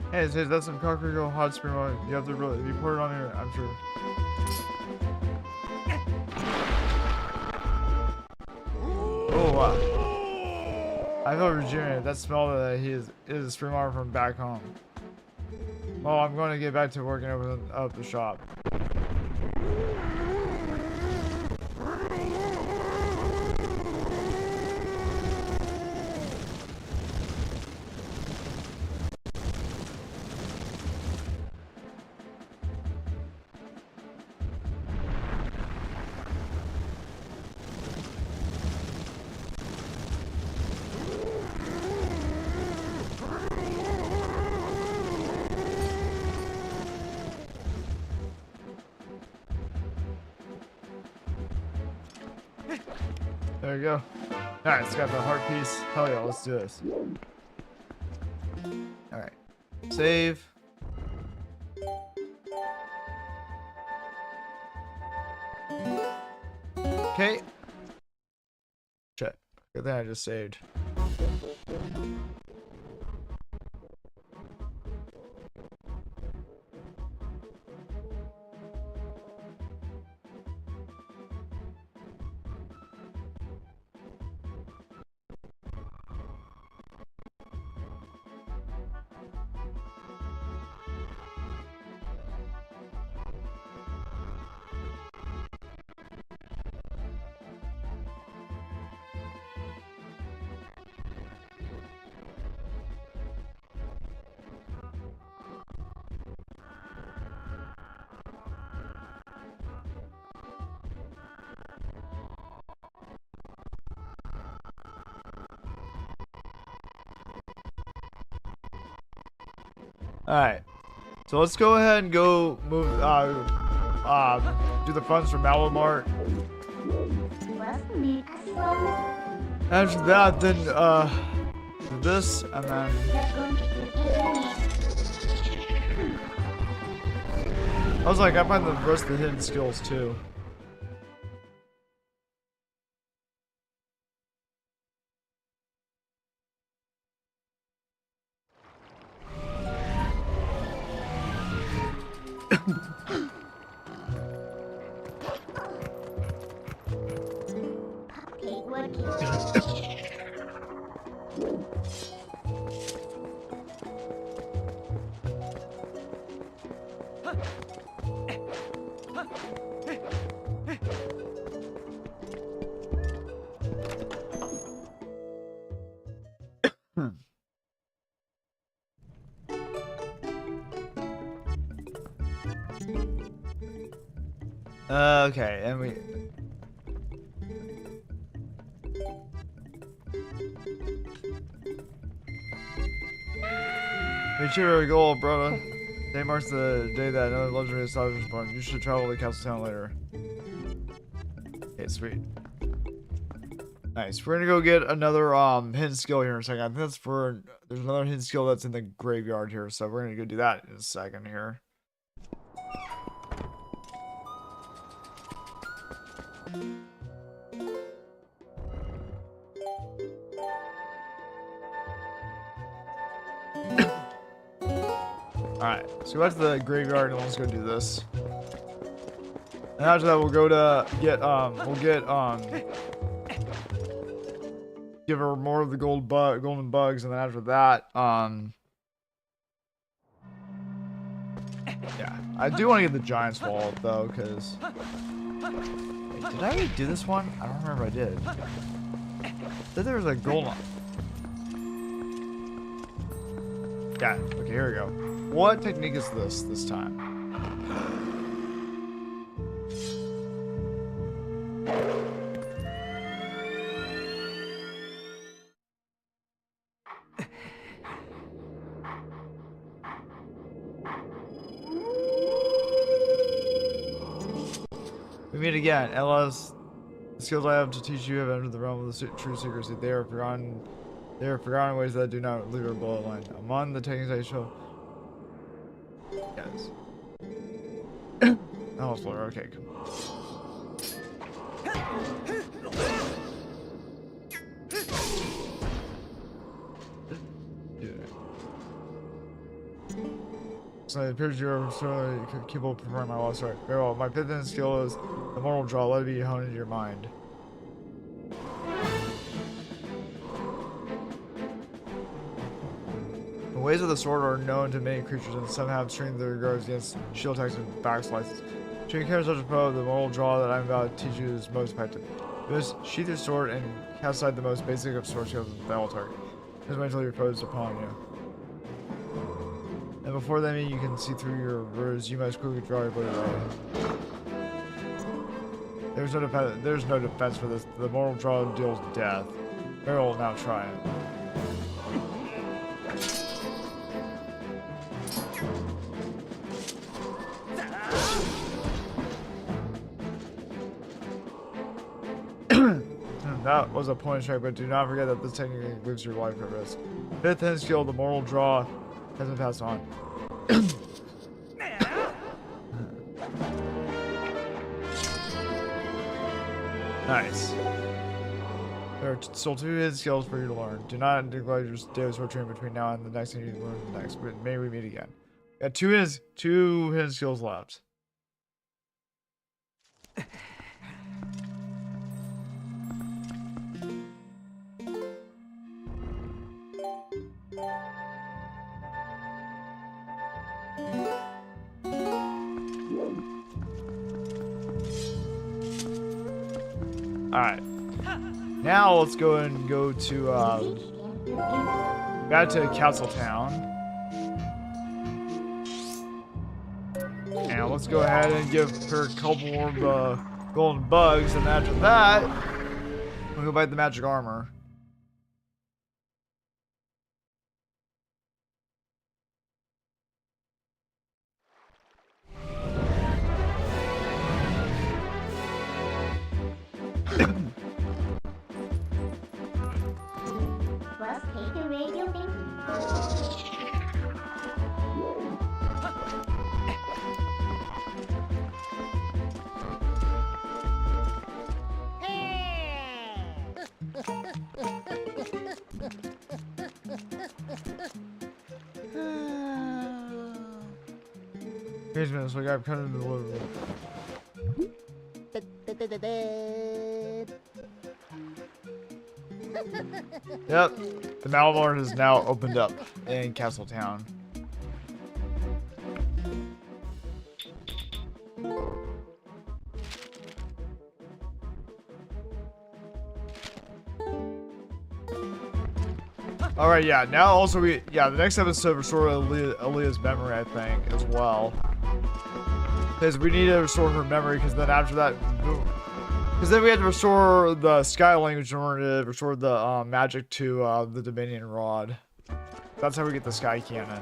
Hey, it says that's some Kakariko hot spring water. You have to really be poured on here, I'm sure. Oh wow. I feel rejuvenated. That smell that he is a spring water from back home. Well, I'm going to get back to working open up the shop. There we go. Alright, it's got the heart piece. Hell yeah, let's do this. Alright. Save. Okay. Shit. Good thing I just saved. Alright. So let's go ahead and go move, do the funds from Malamart. Welcome me as well. After that, then, do this, and then... That's going to be easy. I was like, I find the rest of the hidden skills, too. Puppy, what is Okay, and we... Make sure to go, brother. Today marks the day that another luxury establishment is born. You should travel to Castle Town later. Okay, sweet. Nice. We're gonna go get another hidden skill here in a second. I think that's for... There's another hidden skill that's in the graveyard here, so we're gonna go do that in a second here. Alright, so go back to the graveyard and let's go do this. And after that we'll go to get give her more of the golden bugs, and then after that, yeah. I do want to get the giant's wallet though, because did I already do this one? I don't remember if I did. I said there was a golden. Yeah, okay, here we go. What technique is this time? We meet again. LS, the skills I have to teach you have entered the realm of the true secrecy. They are forgotten ways that do not leave our bloodline. Among the techniques I show. Yes. Oh, floor. Okay, come on. So it appears you're certainly capable of performing my lost art. Very well. My fifth hidden skill is the mortal draw. Let it be honed into your mind. The ways of the sword are known to many creatures, and some have strength that regards against shield attacks and back slices. To encounter such a foe, the mortal draw that I'm about to teach you is most effective. You must sheath your sword and cast aside the most basic of sword skills that will target. This mentally repose upon you. And before the enemy you can see through your words, you must quickly draw your blade away. There's no defense for this. The mortal draw deals death. Beryl will now try it. That was a point strike, but do not forget that this technique leaves your life at risk. Fifth hidden skill, the mortal draw, has been passed on. Nice. There are still 2 hidden skills for you to learn. Do not neglect your daily sword training between now and the next thing you learn next. But may we meet again. Got 2 hidden skills left. Alright. Now let's go to back to Castle Town. And let's go ahead and give her a couple more of the golden bugs, and after that, we'll go buy the magic armor. Page minutes, so I got kind of delivery. Yep, the Malamar has now opened up in Castletown. All right, yeah. Now also the next episode restore Aaliyah's memory, I think, as well, because we need to restore her memory. Because then after that, because then we have to restore the Sky language in order to restore the magic to the Dominion Rod. That's how we get the Sky Cannon.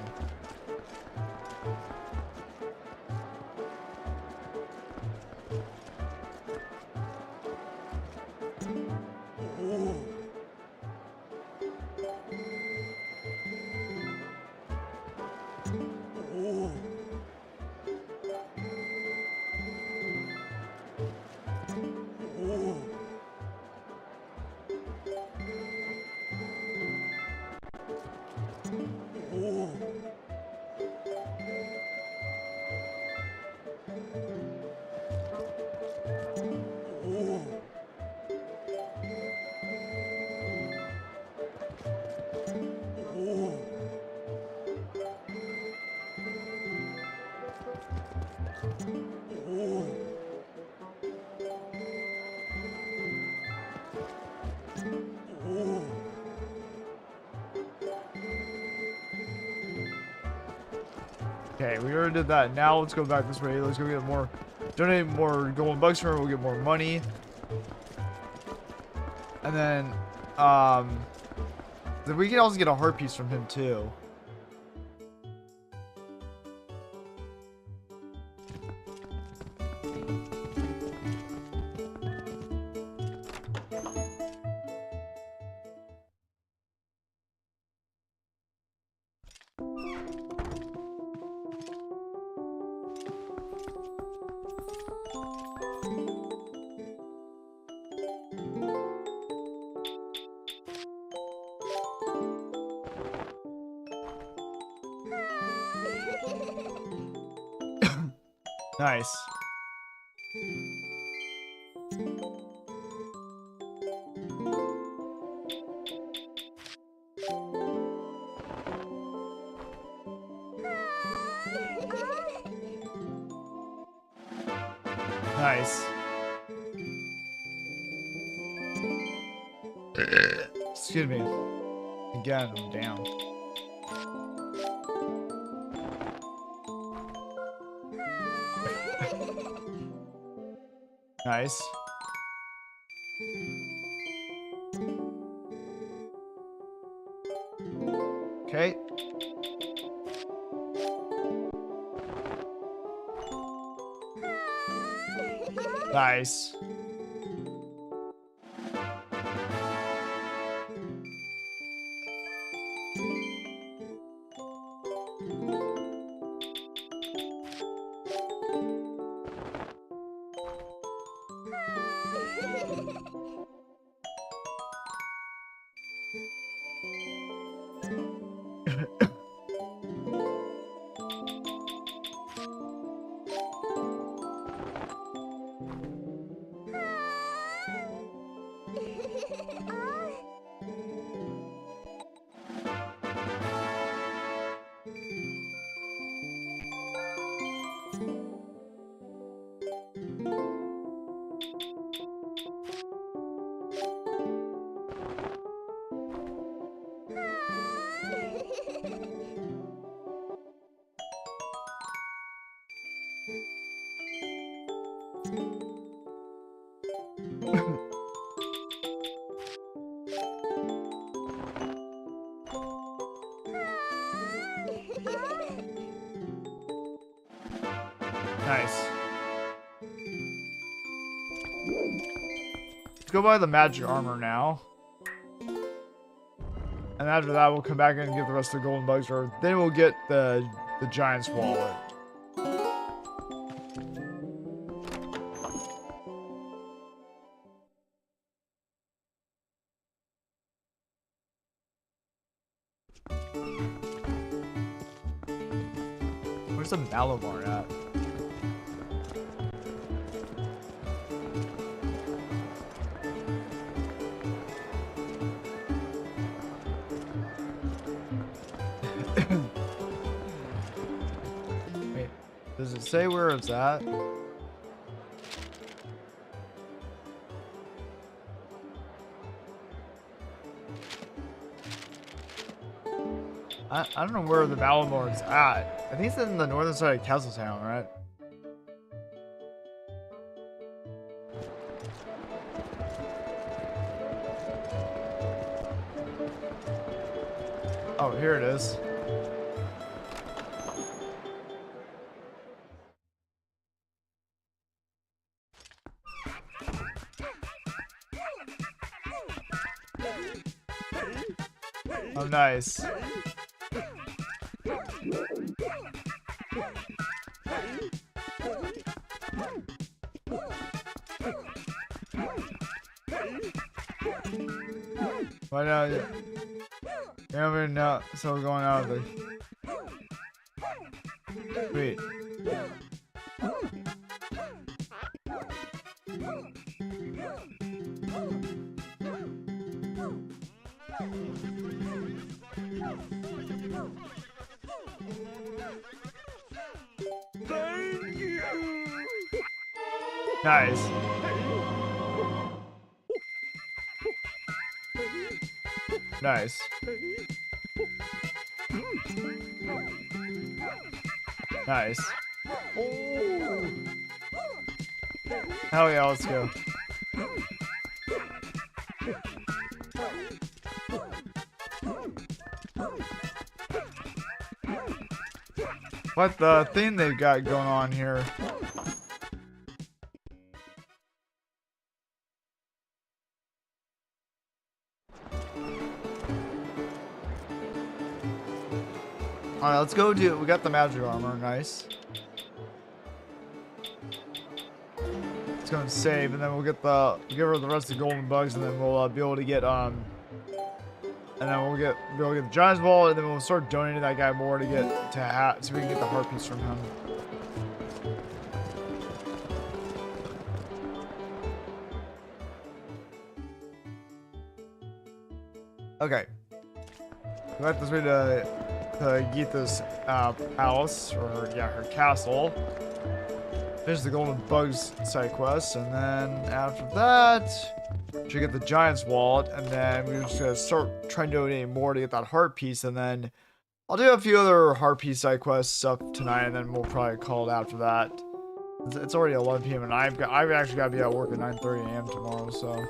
Okay, we already did that. Now let's go back this way. Let's go get more, donate more golden bucks from her. We'll get more money. And then we can also get a heart piece from him too. Nice. Nice. Excuse me. Again, I'm down. Nice. Okay. Nice. Nice. Let's go buy the magic armor now. And after that, we'll come back and get the rest of the golden bugs, or then we'll get the giant's wallet. Where's the Malamar at? say where it's at? I don't know where the Malamor's at. I think it's in the northern side of Castletown, right? Oh, here it is. Oh, nice. Why not? Yeah, we're not. So we're going out of the. Wait. Thank you. Nice. Nice. Nice. Oh. Hell yeah, let's go. What the thing they've got going on here? Alright, let's go do it. We got the magic armor, nice. Let's go and save, and then we'll get give her the rest of the golden bugs, and then we'll be able to get and then we'll be able to get the giant's ball, and then we'll start donating that guy more to get so we can get the heart piece from him. Okay. We got this way to Geetha's palace, or her castle. Finish the golden bugs side quest, and then after that, should get the giant's wallet, and then we're just gonna start trying to donate more to get that heart piece, and then I'll do a few other heart piece side quests stuff tonight, and then we'll probably call it after that. It's already 11 p.m. and I've actually got to be at work at 9:30 a.m. tomorrow, so.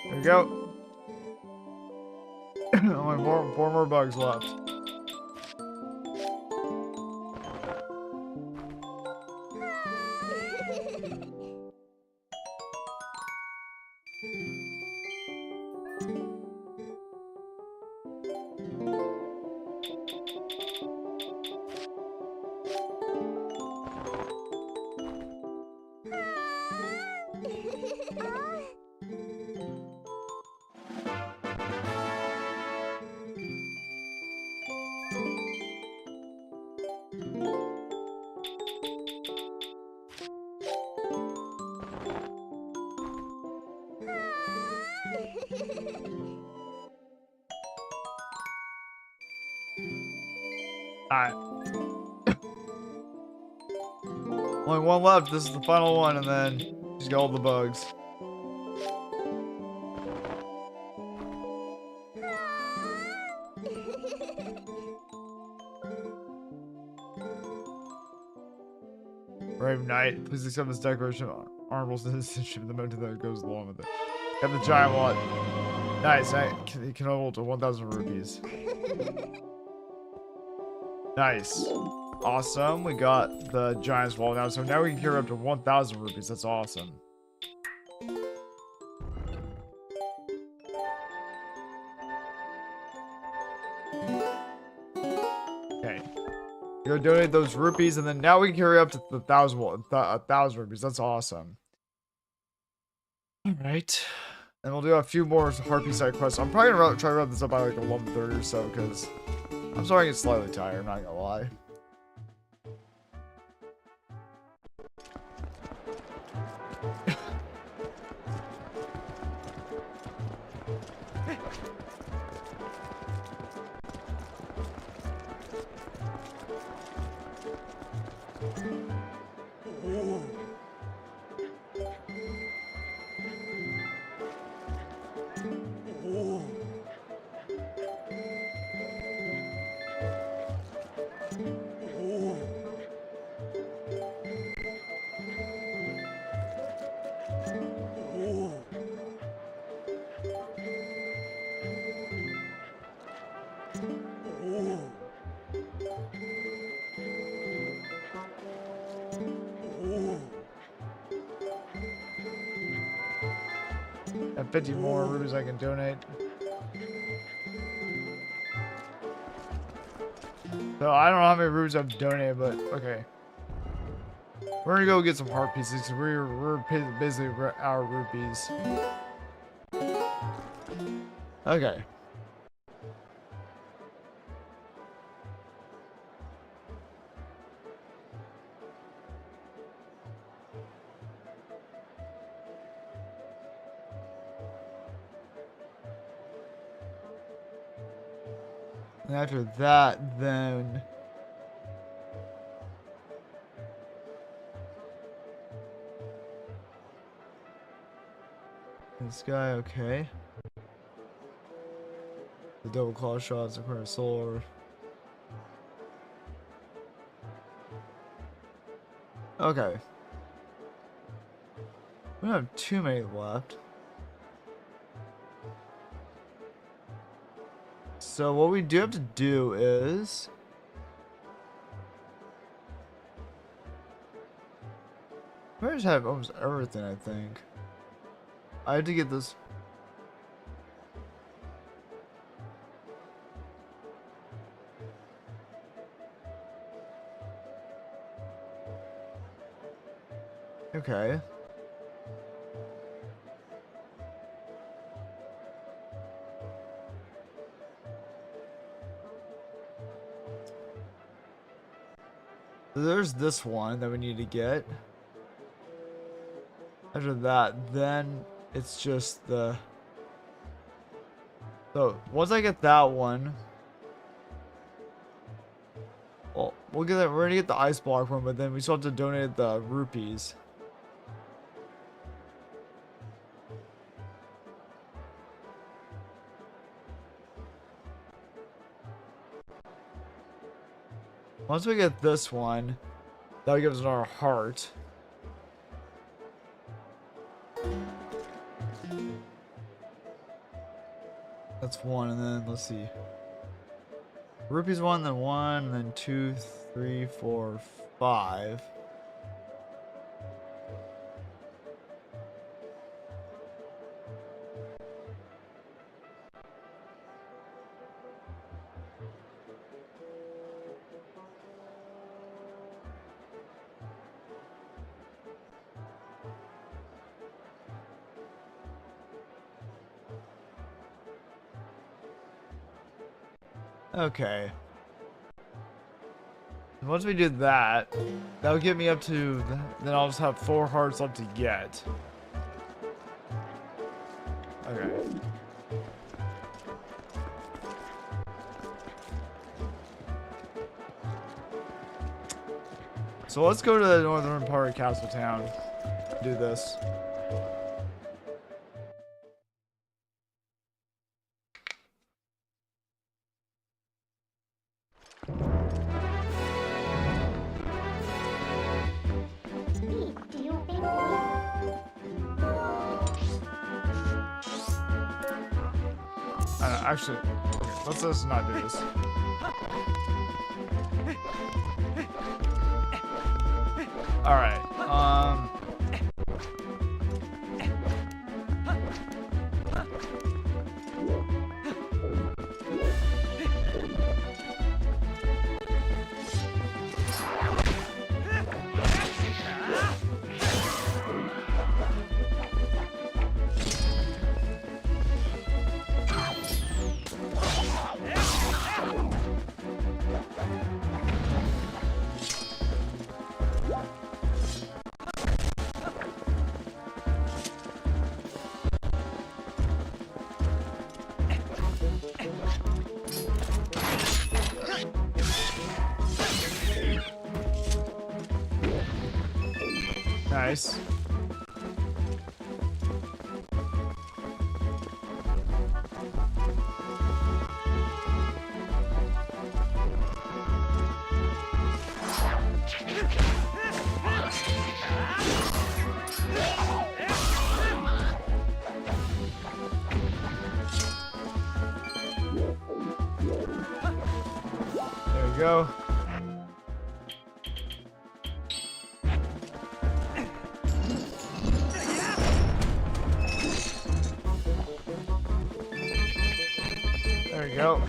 There we go. Only four more bugs left. Alright. Only one left. This is the final one, and then she's got all the bugs. Brave Knight, please accept this declaration of honorable citizenship. The mountain that goes along with it. Got the giant wallet. Nice. It can hold to 1,000 rupees. Nice. Awesome. We got the giant's wallet now, so now we can carry up to 1,000 rupees. That's awesome. Okay. go donate those rupees, and then now we can carry up to the 1,000 rupees. That's awesome. All right. And we'll do a few more Harpy side quests. I'm probably gonna try to wrap this up by like 11:30 or so, because I'm starting to get slightly tired, I'm not gonna lie. Got 50 more rupees I can donate. So I don't know how many rupees I've donated, but okay. We're gonna go get some heart pieces because we're basically our rupees. Okay. And after that, then this guy, okay. The double claw shots, the current solar. Okay. We don't have too many left. So what we do have to do is I just have almost everything, I think. I had to get this. Okay. There's this one that we need to get. After that, then it's just the... So, once I get that one... Well, we'll get that. We're gonna get the ice block one, but then we still have to donate the rupees. Once we get this one, that'll give us another heart. That's one, and then let's see. Rupees one, then 2, 3, 4, 5. Okay. Once we do that, that'll get me up to, then I'll just have 4 hearts left to get. Okay. So let's go to the northern part of Castle Town. Do this. Actually, okay, let's not do this. All right. Nice. There we go. There we go.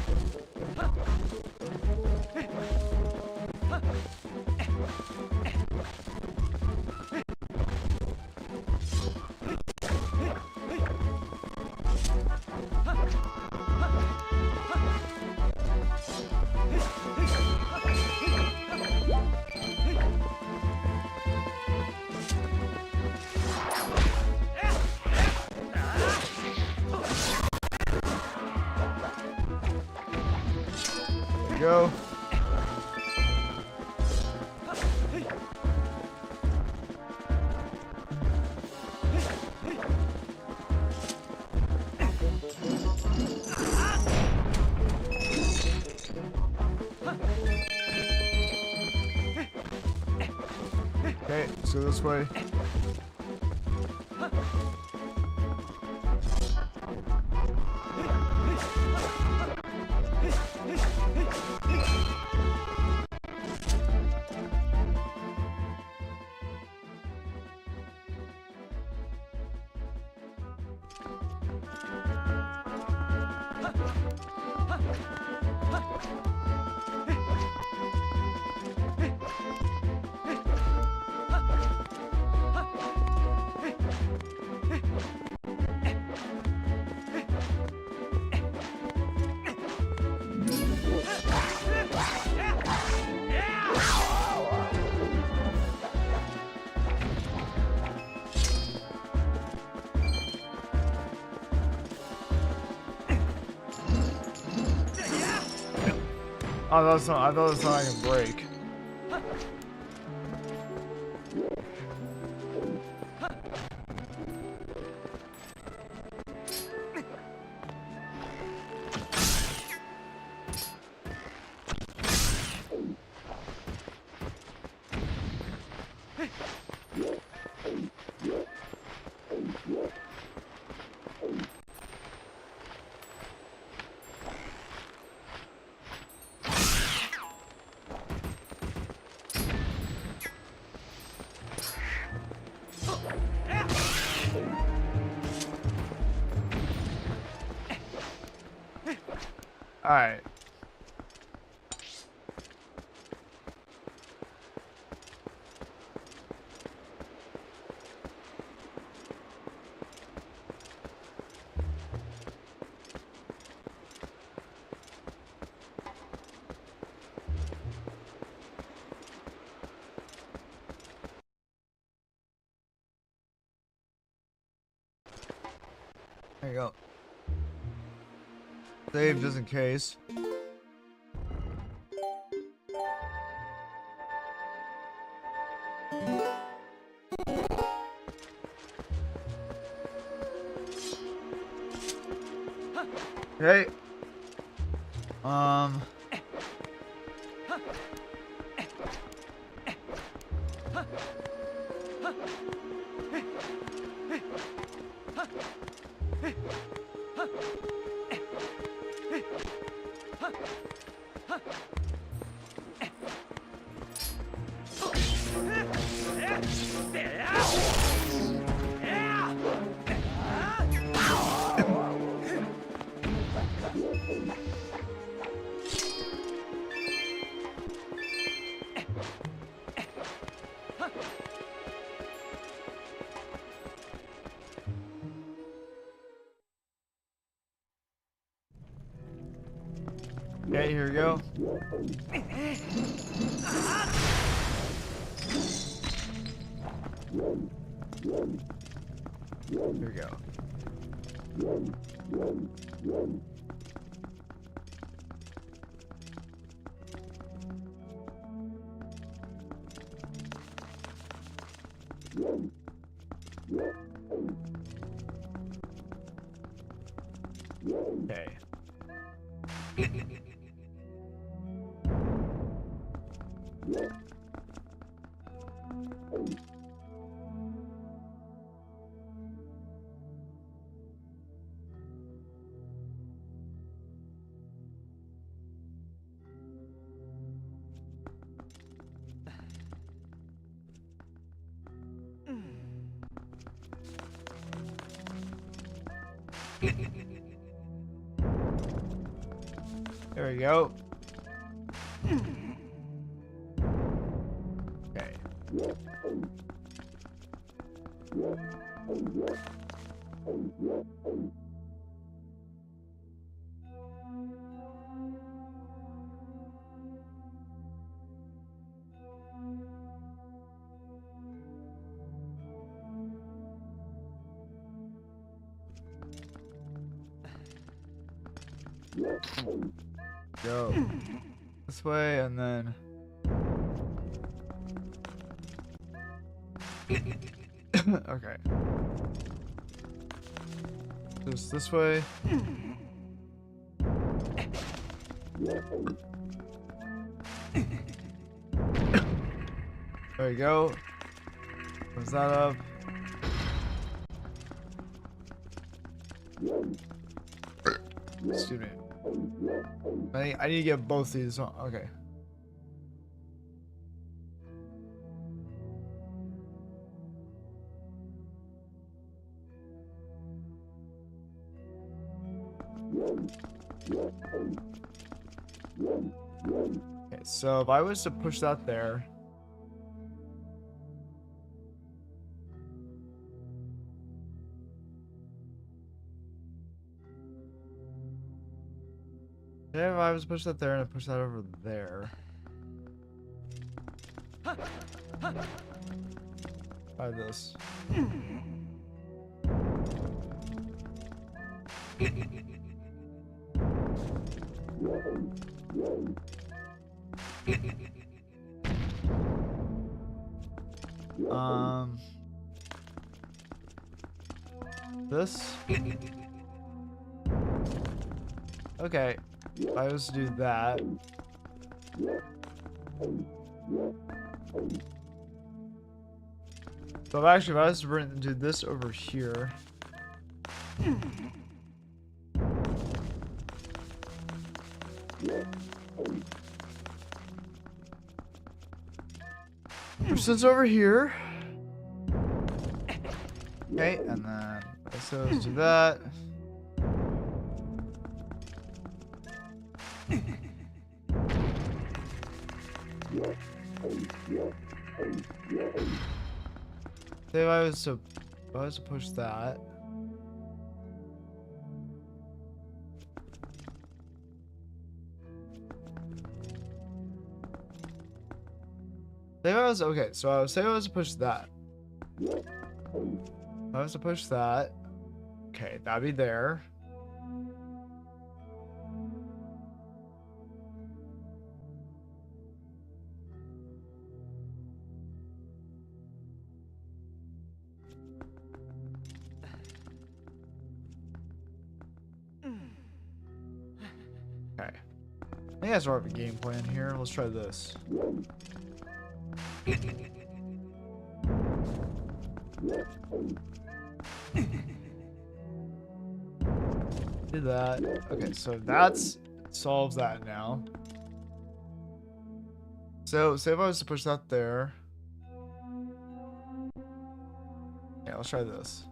Go. Okay, let's go this way. Oh, that's not. I thought that's not I can break. All right. There you go. Save just in case. Okay. Okay, here we go. Here we go. Okay. There we go. Okay. Go this way and then okay. Just this way. There you go. Close that up. Excuse me. I need to get both these on. Okay. Okay, so if I was to push that there. Yeah, if I was to push that there and I push that over there. Try this. This. Okay, if I was to do that. So actually, if I was to do this over here. Push this over here. Okay, and then let's do that. Say if I was to push that. Say if I was okay, so I would say I was to push that. If I was to push that. Okay, that'd be there. Okay. I think I sort of have a game plan here. Let's try this. Do that. Okay, so that's solves that now. So say if I was to push that there. Yeah, let's try this.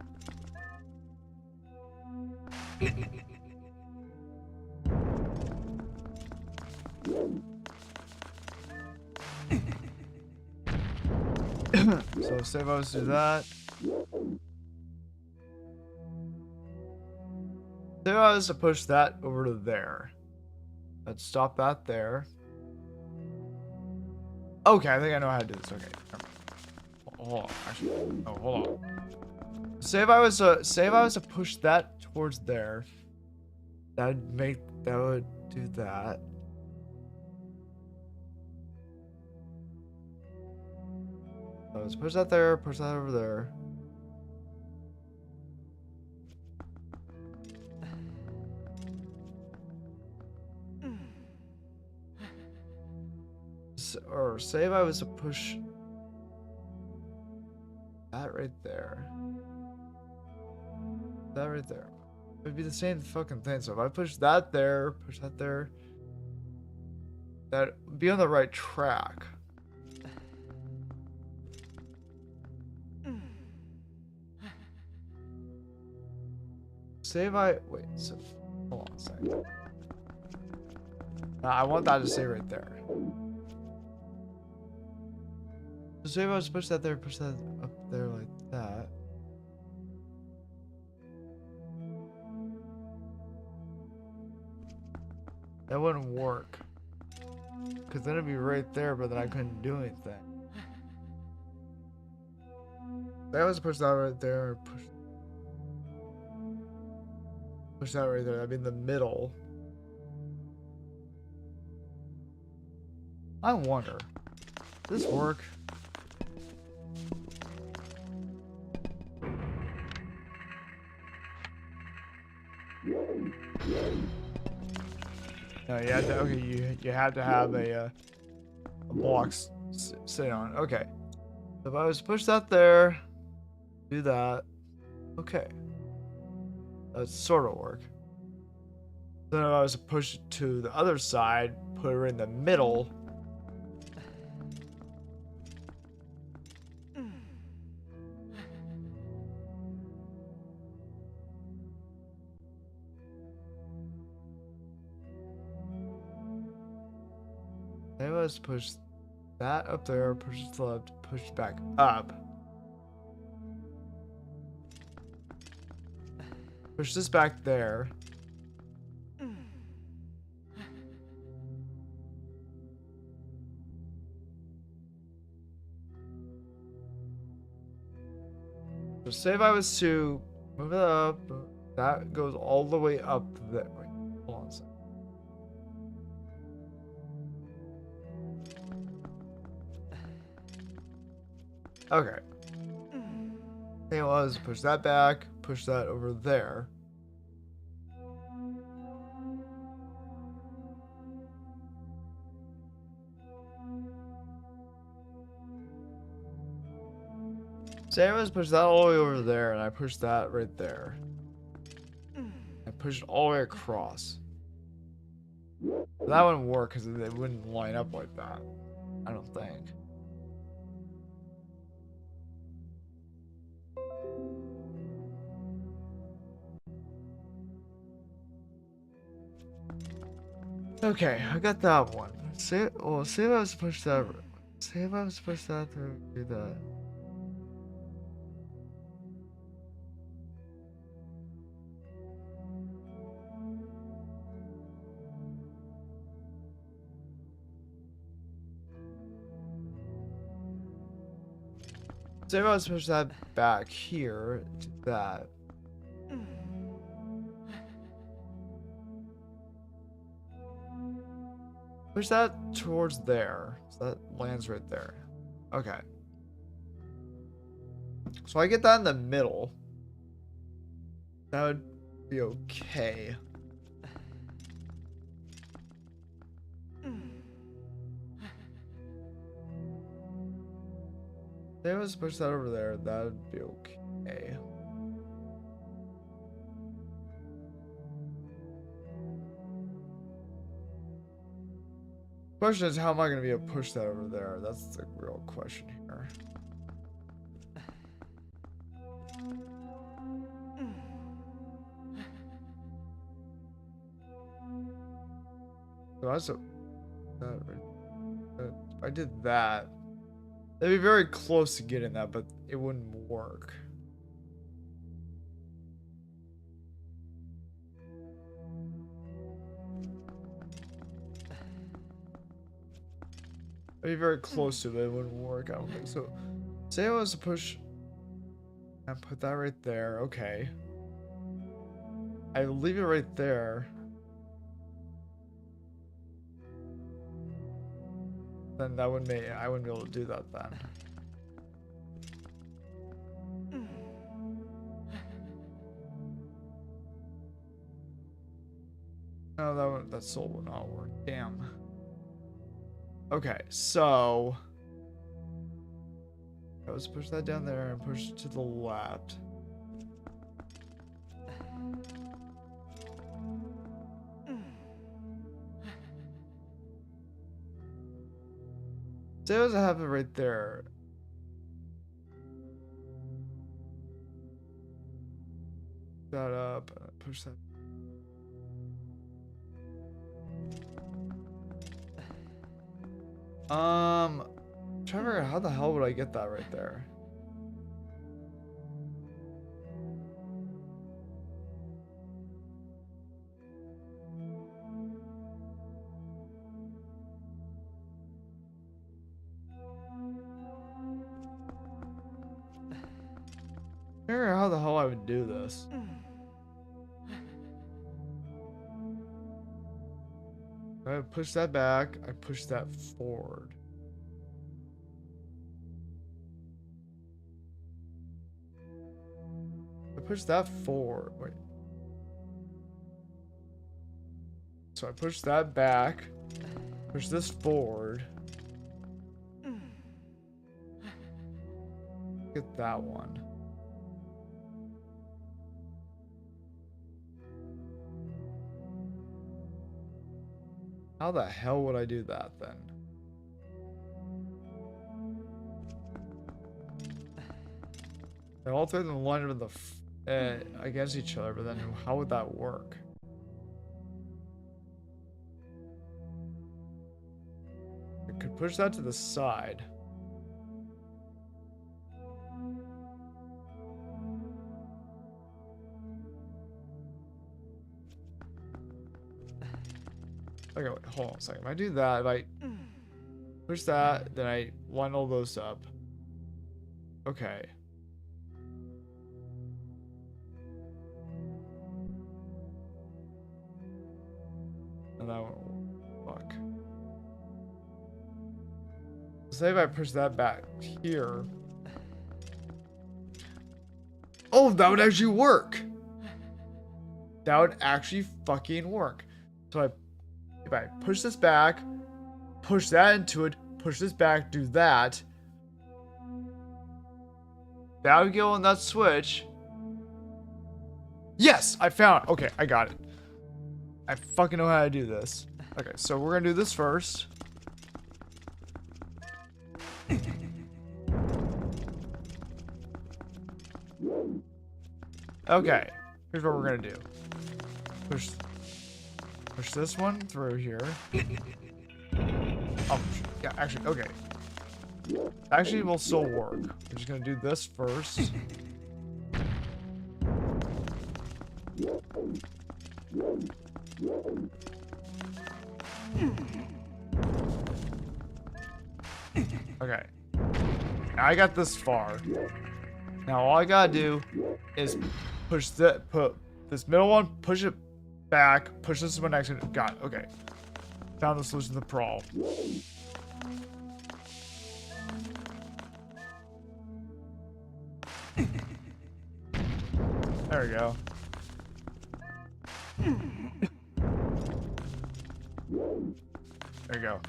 So say if I was to do that. Say if I was to push that over to there. Let's stop that there. Okay, I think I know how to do this. Okay. Hold on. Actually, oh, hold on. Say if I was to push that towards there. That would do that. let's push that there, push that over there. Or say if I was to push that right there. That right there. It'd be the same fucking thing. So if I push that there, push that there, that'd be on the right track. Say if I wait, so hold on a second. I want that to stay right there. So say if I was to push that there, push that up there like that. That wouldn't work. Cause then it'd be right there, but then I couldn't do anything. If I was to push that right there, push that right there, that'd be in the middle. I wonder, does this work? No, you had to. Okay, you had to have a block sit on. Okay, so if I was to push that there, do that. Okay, that would sort of work. Then if I was to push it to the other side, put her in the middle. Then I was to push that up there, push it to the left, push it back up. Push this back there. So say if I was to move it up, that goes all the way up there. Wait, hold on a second. Okay. Thing was push that back, push that over there. Say I was push that all the way over there, and I push that right there. I push it all the way across. That wouldn't work because it wouldn't line up like that. I don't think. Okay, I got that one. Say, well, say if I was to push that. Say if I was to push that through, do that. Say if I was to push that back here, do that. Push that towards there. So that lands right there. Okay. So I get that in the middle. That would be okay. If I was to push that over there, that would be okay. Question is, how am I going to be able to push that over there? That's the real question here. So I did that. That'd be very close to getting that, but it wouldn't work. It'd be very close to it, but it wouldn't work, I don't think. So, say I was to push and put that right there. Okay. I leave it right there. Then that would make I wouldn't be able to do that then. No, that soul will not work. Damn. Okay, so let's push that down there and push it to the left. So does it have it right there? That up, push that. Trying to figure out how the hell would I get that right there? Figure out how the hell I would do this. I push that back, I push that forward. I push that forward. Wait. So I push that back, push this forward. Get that one. How the hell would I do that then? They all throw them line of the against each other, but then how would that work? I could push that to the side. Okay, wait, hold on a second. If I do that, if I push that, then I line all those up. Okay. And that won't fuck. Say if I push that back here. Oh, that would actually work. That would actually fucking work. So if I push this back, push that into it, push this back, do that. That would go on that switch. Yes, I found it. Okay, I got it. I fucking know how to do this. Okay, so we're gonna do this first. Okay, here's what we're gonna do. Push this one through here. Oh, yeah, actually, okay. Actually, it will still work. We're just gonna do this first. Okay. Now I got this far. Now all I gotta do is put this middle one, push it back, push this one next to it. Got it. Okay. Found the solution to the problem. There we go. There we go.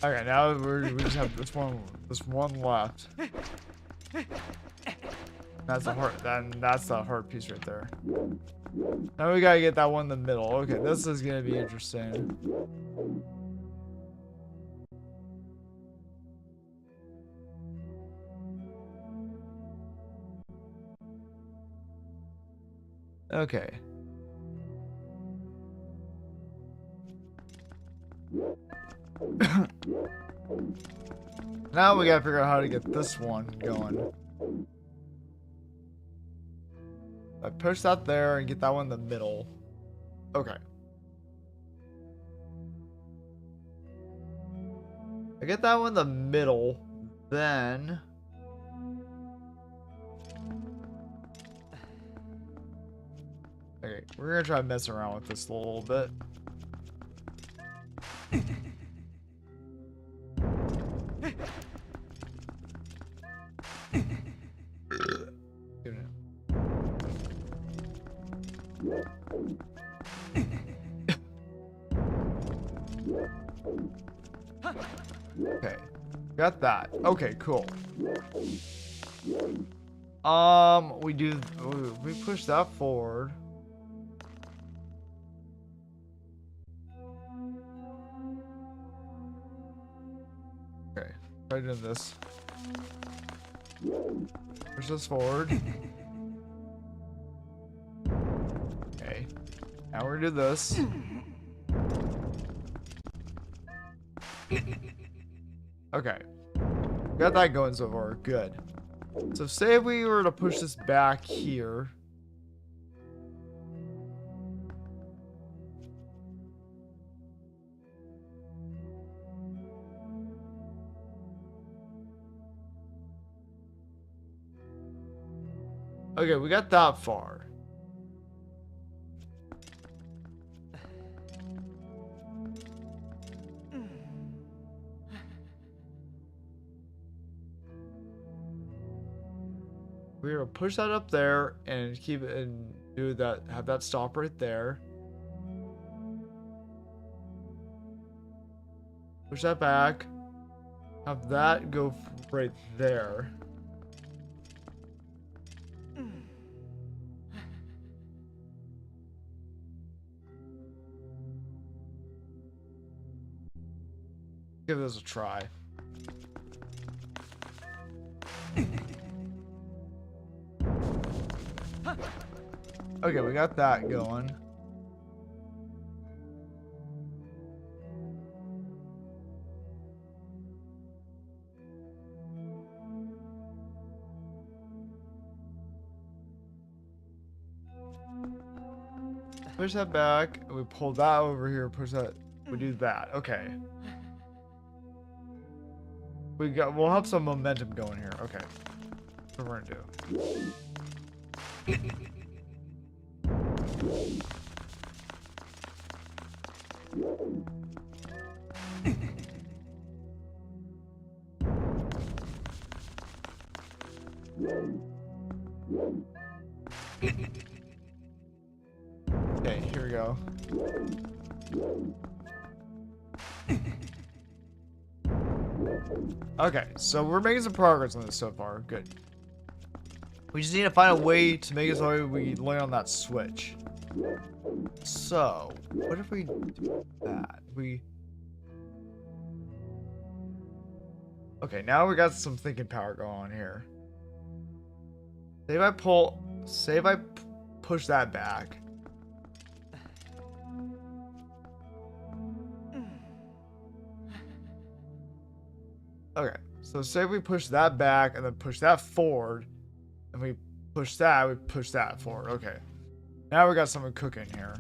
Okay, now we just have this one left. That's the heart. Then that's the heart piece right there. Now we gotta get that one in the middle. Okay, this is gonna be interesting. Okay. Now we gotta figure out how to get this one going. I push that there and get that one in the middle. Okay. I get that one in the middle, then... Okay, we're gonna try to mess around with this a little bit. Okay, got that. Okay, cool. We push that forward. Okay, try doing this. Push this forward. Okay, now we're gonna do this. Okay, got that going so far. Good. So say if we were to push this back here. Okay, we got that far. We're gonna push that up there and keep it and do that, have that stop right there. Push that back. Have that go right there. Give this a try. Okay, we got that going. Push that back. We pull that over here. Push that. We do that. Okay. We'll have some momentum going here. Okay. That's what we're gonna do. Okay, here we go. Okay, so we're making some progress on this so far. Good. We just need to find a way to make it so we land on that switch. So, what if we do that? Okay, now we got some thinking power going on here. Say if I push that back. Okay, so say if we push that back and then push that forward, and we push that forward. Okay, now we got something cooking here.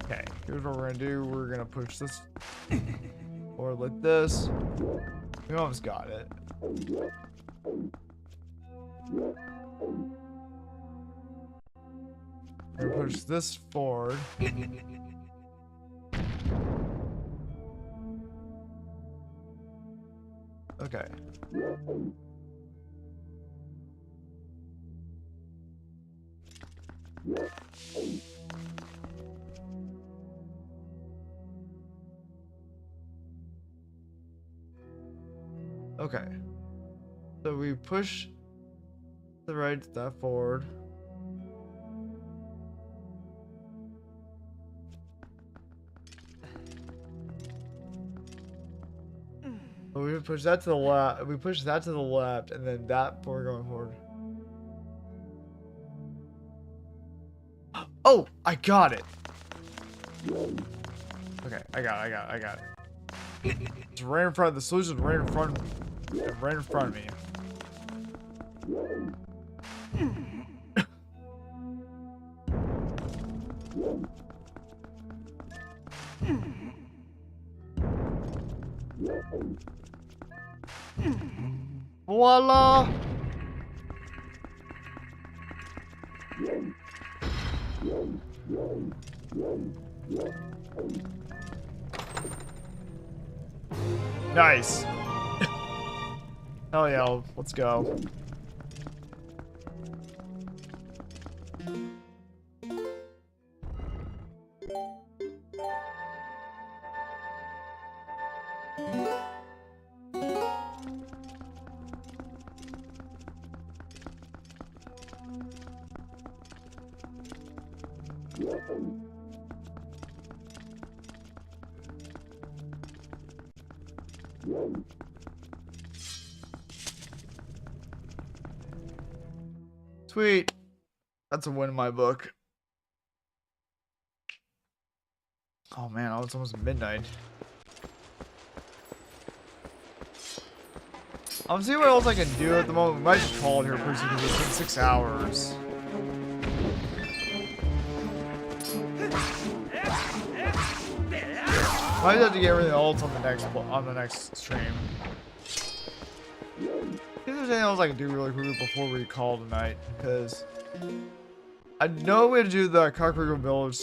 Okay, here's what we're gonna do. We're gonna push this forward like this. We almost got it. We're gonna push this forward. Okay. Okay. So we push the right step forward. We push that to the left. We push that to the left, and then that before we're going forward. Oh, I got it. Okay, I got it. It's right in front. The solution's right in front. Right in front of me. Voila! Nice. Hell yeah, let's go. Sweet. That's a win in my book. Oh man, it's almost midnight. I'm seeing what else I can do at the moment. We might just call it here pretty soon because it's been 6 hours. Might have to get rid of the ults on the next stream. I think there's anything else I can do really quickly before we call tonight, because I know we have to do the Kakariko Village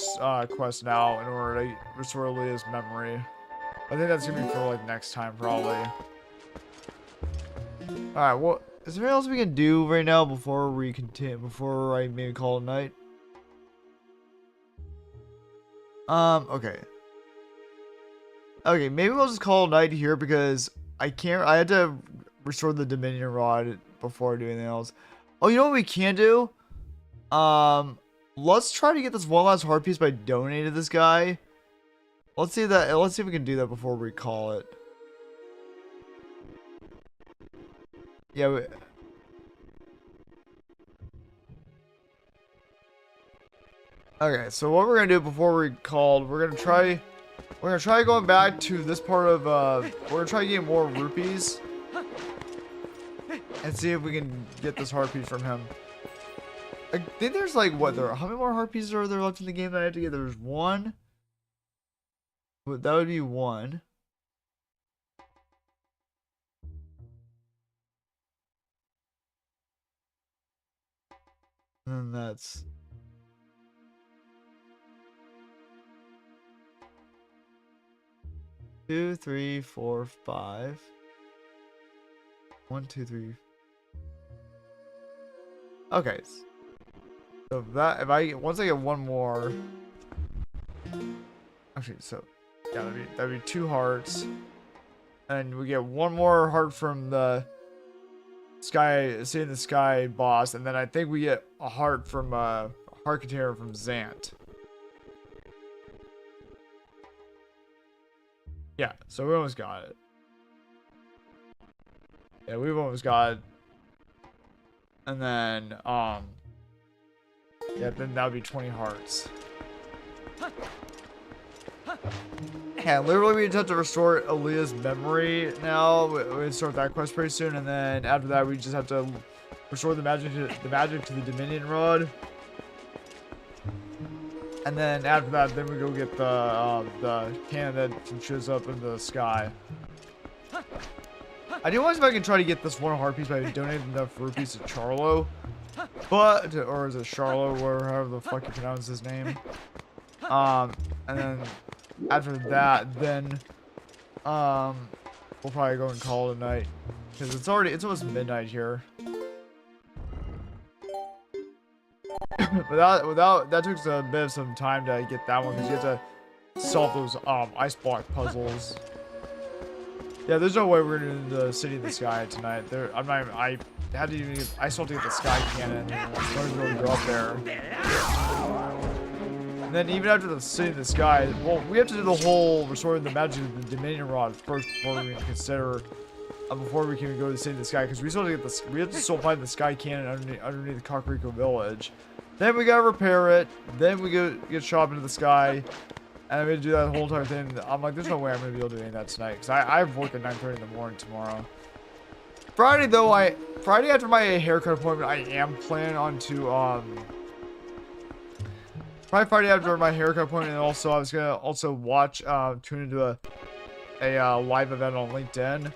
quest now in order to restore Leah's memory. I think that's gonna be for like next time probably. Alright, well, is there anything else we can do right now before we continue, before I maybe call it night? Okay. Okay, maybe we'll just call it night here because I had to restore the Dominion Rod before I do anything else. Oh, you know what we can do? Let's try to get this one last heart piece by donating to this guy. Let's see if we can do that before we call it. Yeah, okay, so what we're gonna do before we called, we're gonna try going back to this part of we're gonna try to get more rupees and see if we can get this heart piece from him. I think there's like how many more heart pieces are there left in the game that I have to get? There's one. That would be one. And then that's 2, 3, 4, 5. 1, 2, 3. Okay. So that once I get one more. Actually, so yeah, that'd be 2 hearts, and we get one more heart from the seeing the sky boss, and then I think we get a heart from a heart container from Zant. Yeah, so we almost got it. Yeah, we've almost got it. And then yeah, then that would be 20 hearts. Yeah, literally we just have to restore Aaliyah's memory now. We start that quest pretty soon, and then after that we just have to restore the magic to the Dominion Rod. And then after that, then we go get the cannon that shows up in the sky. I do wonder if I can try to get this one heart piece by donating enough rupees to Charlo. But, or is it Charlo, or however the fuck you pronounce his name. And then after that, then we'll probably go and call it a night. Because it's almost midnight here. But that took a bit of some time to get that one, because you have to solve those ice block puzzles. Yeah, there's no way we're gonna do the city in the sky tonight. I still have to get the sky cannon in order to really go up there. And then even after the city in the sky, well, we have to do the whole restoring the magic of the Dominion Rod first before we can consider before we can go to Save the Sky, because we still have to get this. We have to still find the Sky Cannon underneath the Kakariko Village. Then we gotta repair it. Then we get shot into the sky, and I'm gonna do that whole entire thing. I'm like, there's no way I'm gonna be able to do any of that tonight, because I have work at 9:30 in the morning tomorrow. Friday though, Friday after my haircut appointment, I am planning on to probably Friday after my haircut appointment, and also I was gonna also watch tune into a live event on LinkedIn.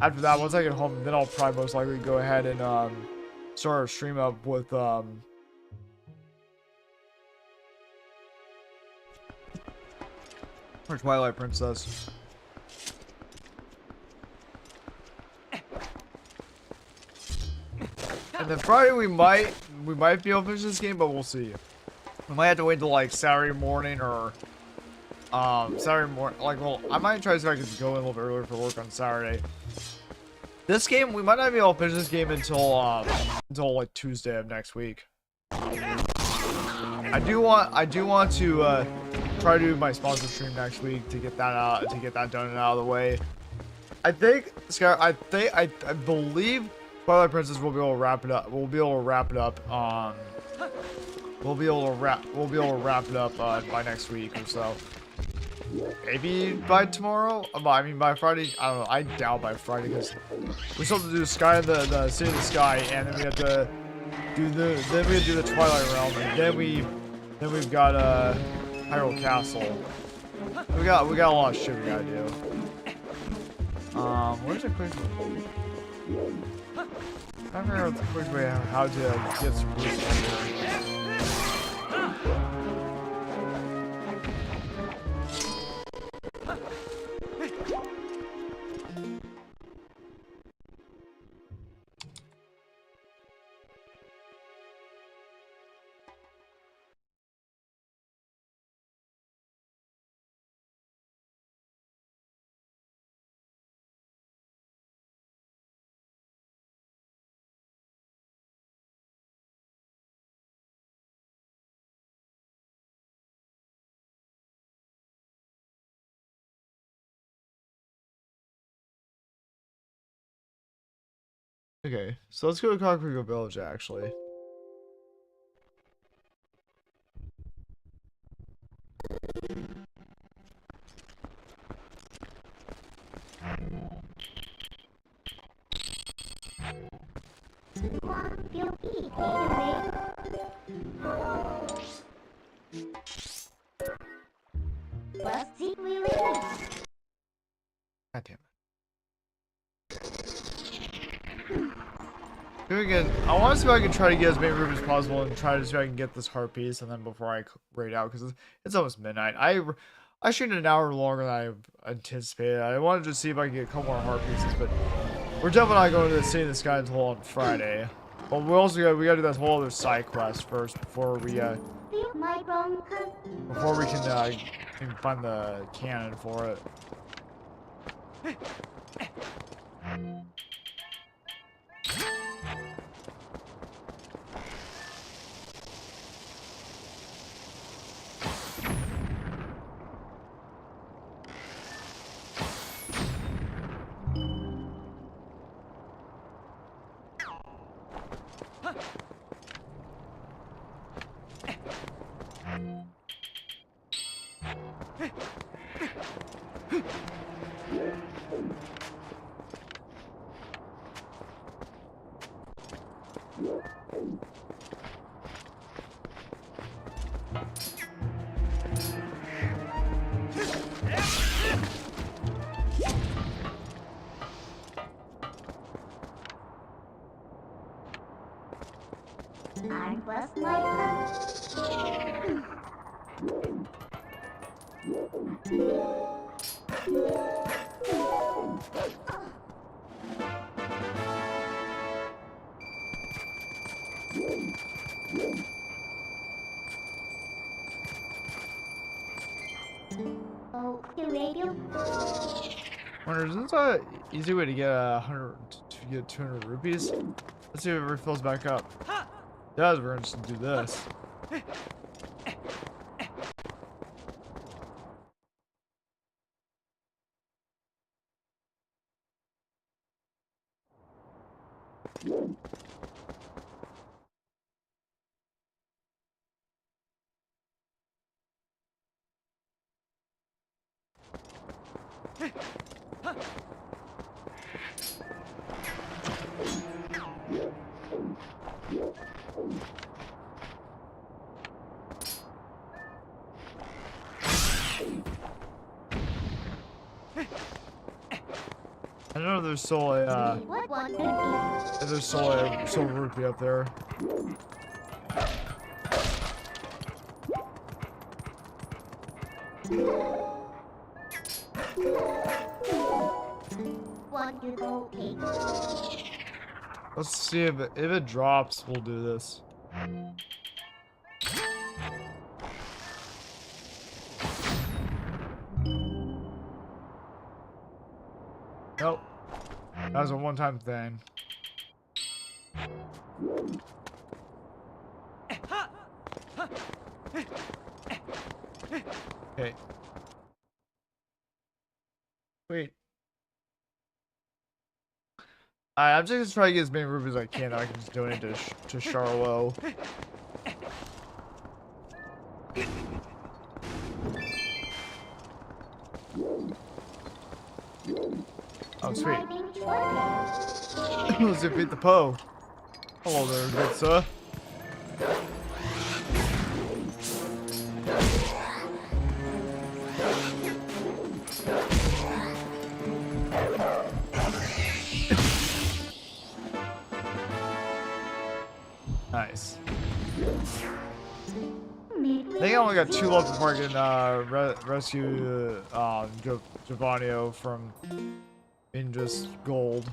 After that, once I get home, then I'll probably most likely go ahead and start a stream up with for Twilight Princess. And then Friday we might be able to finish this game, but we'll see. We might have to wait until like Saturday morning or Saturday morning. Like, well, I might try to see if I can go in a little bit earlier for work on Saturday. This game, we might not be able to finish this game until like Tuesday of next week. I do want to try to do my sponsor stream next week to get that out, to get that done and out of the way. I think, Sky, I believe Twilight Princess will be able to wrap it up. We'll be able to wrap it up. We'll be able to wrap it up by next week or so. Maybe by tomorrow. I mean by Friday. I don't know. I doubt by Friday because we still have to do the City of the Sky, and then we have to do the Twilight Realm, and then we've got Hyrule Castle. We got a lot of shit we gotta do. Where's the quick? I don't know the quick way how to get some boosts. Okay, so let's go to Kakariko Village, actually. God damn it. Again, I want to see if I can try to get as many rupees as possible and try to see if I can get this heart piece, and then before I raid out, because it's almost midnight. I shoot an hour longer than I anticipated. I wanted to see if I can get a couple more heart pieces, but we're definitely not going to the City of the Sky until on Friday. But we gotta do that whole other side quest first before we can find the cannon for it. Wonder, is this a easy way to get 200 rupees? Let's see if it refills back up. It does. We're gonna just do this. I know there's still a, What one could be? there's still a silver rupee up there. One could go pink. Let's see if it drops, we'll do this. Nope. That was a one-time thing. Okay. Wait. I'm just gonna try to get as many rupees as I can. I can just donate to Charlo. Oh, sweet. Let's defeat the Poe. Hello there, good sir. Nice. I think I only got 2 left before I can rescue Giovanni from being just gold.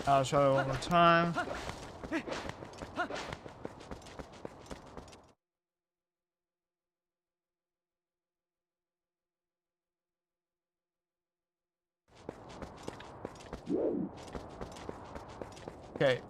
I'll try it one more time. Okay.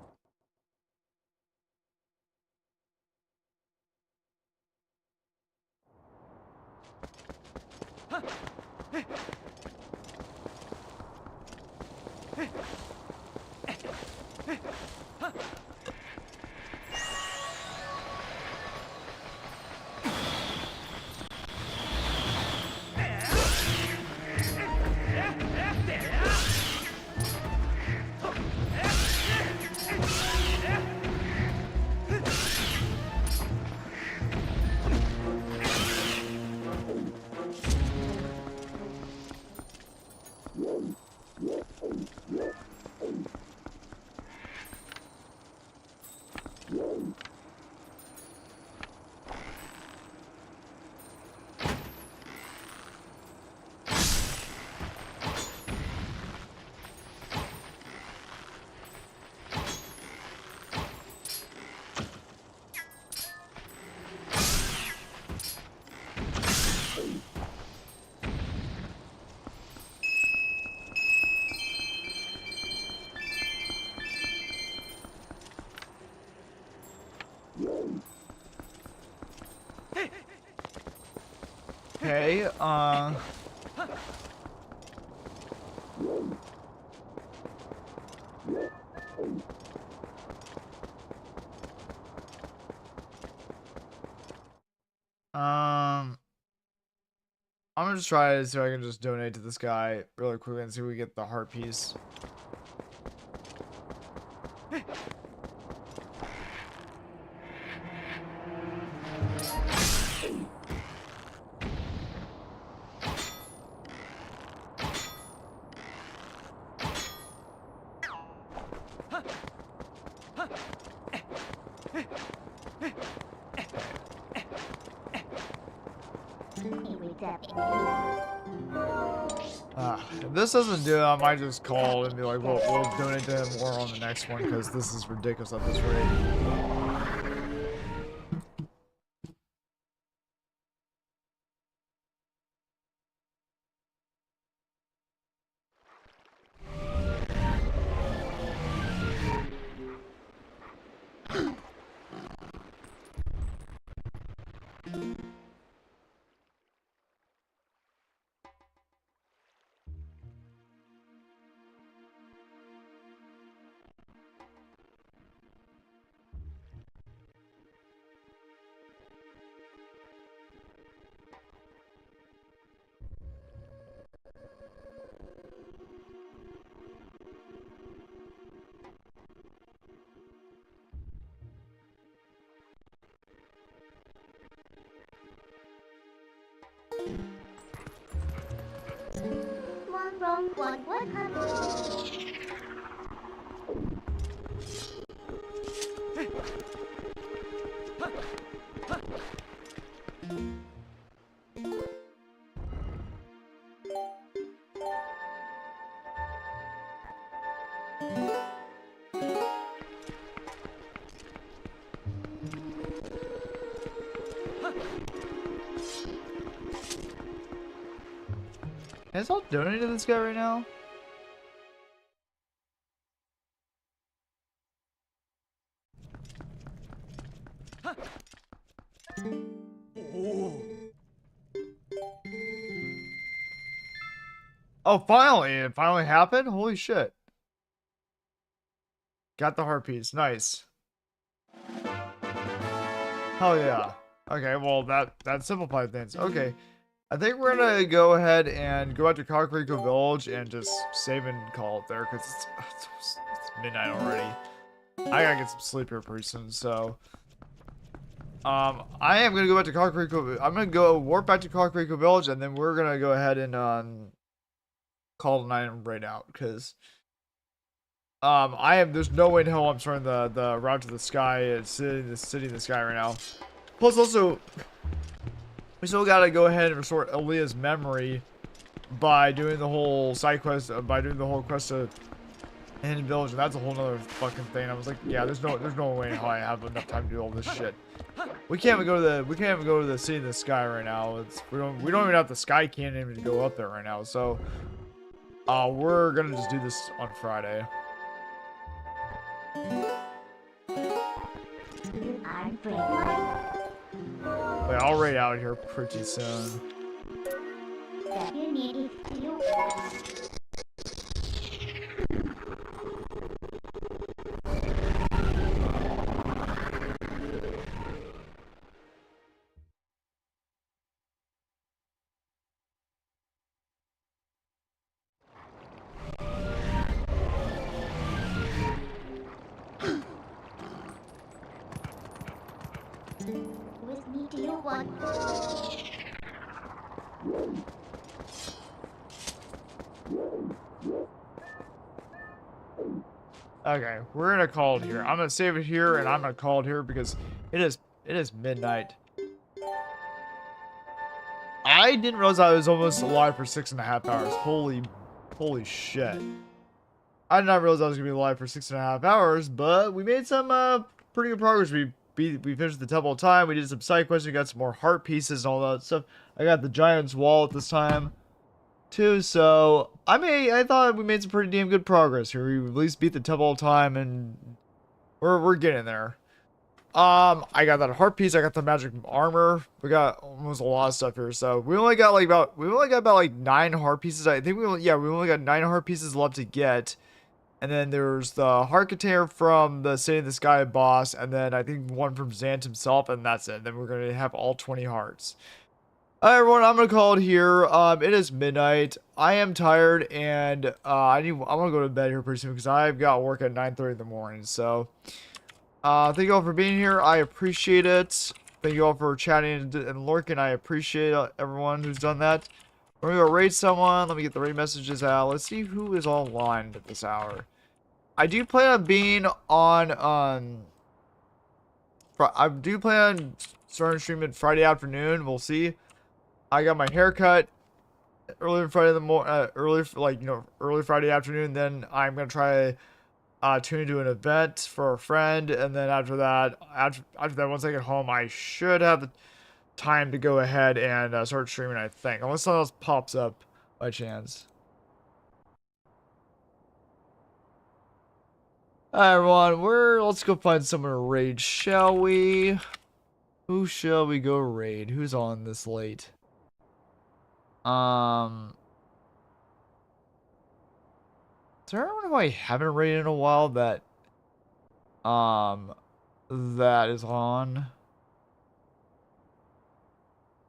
Okay, I'm gonna just try to see if I can just donate to this guy really quickly and see if we get the heart piece. If this doesn't do it, I might just call and be like, we'll donate to him more on the next one because this is ridiculous at this rate. What happened? Is all donating to this guy right now? Oh, finally! It finally happened? Holy shit. Got the heart piece. Nice. Hell yeah. Okay, well, that simplified things. Okay. I think we're gonna go ahead and go out to Kakariko Village and just save and call it there, because it's midnight already. I gotta get some sleep here pretty soon, so... I am gonna go back to Kakariko... I'm gonna go warp back to Kakariko Village, and then we're gonna go ahead and, call the night right out, because... there's no way in hell I'm starting the route to the sky. It's city in the sky right now. Plus, also... We still gotta go ahead and restore Aaliyah's memory by doing the whole side quest, by doing the whole quest to Hidden Village, and that's a whole nother fucking thing. I was like, yeah, there's no way in hell I have enough time to do all this shit. We can't even go to the city in the sky right now. We don't even have the sky cannon to go up there right now. So, we're gonna just do this on Friday. Wait, I'll raid out here pretty soon. With me, do you want? Okay, we're gonna call it here. I'm gonna save it here, and I'm gonna call it here because it is midnight. I didn't realize I was almost alive for 6.5 hours. Holy shit! I did not realize I was gonna be alive for 6.5 hours, but we made some pretty good progress. We finished the Temple of Time. We did some side quests. We got some more heart pieces and all that stuff. I got the Giant's Wallet this time too, so I thought we made some pretty damn good progress here. We at least beat the Temple of Time, and we're getting there. I got that heart piece. I got the magic armor. We got almost a lot of stuff here. So we only got about like 9 heart pieces. I think we only got 9 heart pieces left to get. And then there's the heart container from the City in the Sky boss, and then I think one from Zant himself, and that's it. Then we're gonna have all 20 hearts. Alright, everyone, I'm gonna call it here. It is midnight. I am tired, and I'm gonna go to bed here pretty soon because I've got work at 9:30 in the morning. So, thank you all for being here. I appreciate it. Thank you all for chatting and lurking. I appreciate everyone who's done that. We're gonna go raid someone. Let me get the raid messages out. Let's see who is online at this hour. I do plan on being on I do plan on starting streaming Friday afternoon. We'll see. I got my hair cut early Friday in the early Friday afternoon. Then I'm gonna try tune into an event for a friend, and then after that, once I get home, I should have the time to go ahead and start streaming. I think, unless something else pops up by chance. Alright, everyone, let's go find someone to raid, shall we? Who shall we go raid? Who's on this late? Is there anyone who I haven't raided in a while that that is on?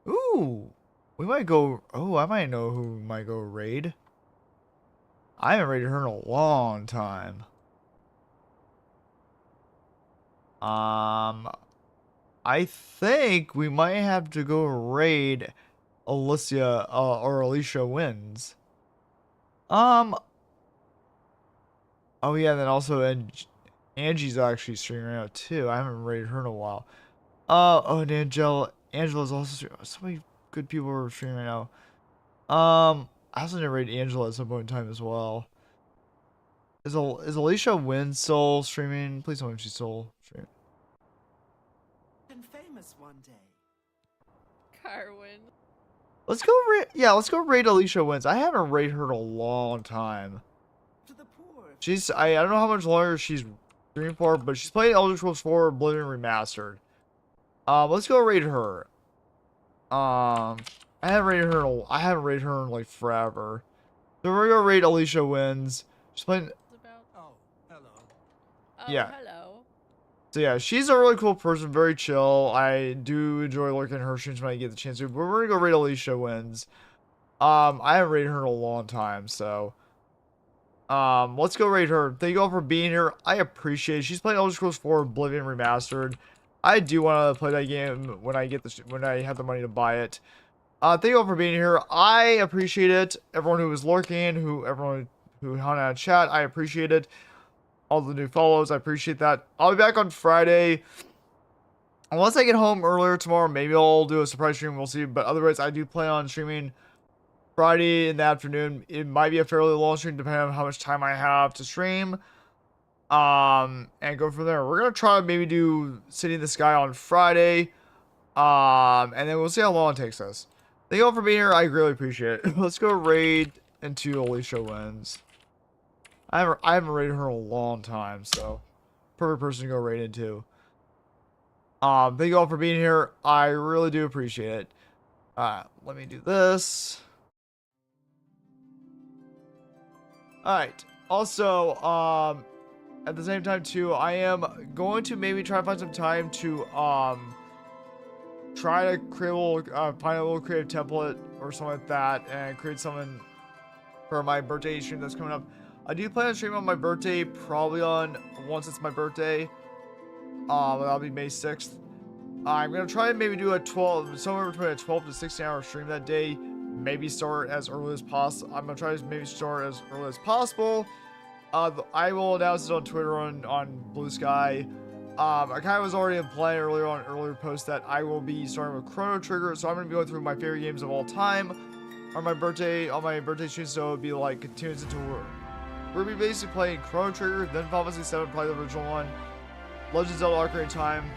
Ooh, we might go. Oh, I might know who might go raid. I haven't raided her in a long time. I think we might have to go raid Alicia or Alicia Wins. Oh yeah, then also Angie's actually streaming right now too. I haven't rated her in a while. Oh, and Angela's also streaming. So many good people are streaming right now. I also didn't rate Angela at some point in time as well. Is Alicia Win still streaming? Please tell me she's still streaming. And famous one day. Carwin. Let's go raid Alicia Wins. I haven't rated her in a long time. To the poor. I don't know how much longer she's streaming for, but she's playing Elder Scrolls 4 Oblivion Remastered. Let's go raid her. I haven't rated her in like forever. So we're gonna raid Alicia Wins. She's playing. Oh, hello. Oh, Yeah. hello. So yeah, she's a really cool person, very chill. I do enjoy looking at her streams when I get the chance to. But we're gonna go raid Alicia Wins. I haven't rated her in a long time, so let's go raid her. Thank you all for being here. I appreciate it. She's playing Elder Scrolls 4 Oblivion Remastered. I do want to play that game when I have the money to buy it. Thank you all for being here. I appreciate it. Everyone who was lurking, everyone who hung out in chat, I appreciate it. All the new follows, I appreciate that. I'll be back on Friday. Unless I get home earlier tomorrow, maybe I'll do a surprise stream. We'll see. But otherwise, I do plan on streaming Friday in the afternoon. It might be a fairly long stream depending on how much time I have to stream. And go from there. We're gonna try to maybe do City in the Sky on Friday. And then we'll see how long it takes us. Thank you all for being here. I really appreciate it. Let's go raid into Alicia Wins. I haven't raided her in a long time, so perfect person to go raid into. Thank you all for being here. I really do appreciate it. Let me do this. Alright. Also, at the same time too, I am going to maybe try to find some time to try to create a little find a little creative template or something like that and create something for my birthday stream that's coming up. I do plan on streaming on my birthday, probably once it's my birthday. That'll be May 6th. I'm gonna try and maybe do somewhere between a 12 to 16 hour stream that day. Maybe start as early as possible. I'm gonna try to maybe start as early as possible. I will announce it on Twitter on Blue Sky. I kind of was already implying earlier post that I will be starting with Chrono Trigger, so I'm gonna be going through my favorite games of all time on my birthday stream. So it'll be like continues into we'll be basically playing Chrono Trigger, then Final Fantasy 7, probably the original one, Legend of Zelda: Ocarina of Time,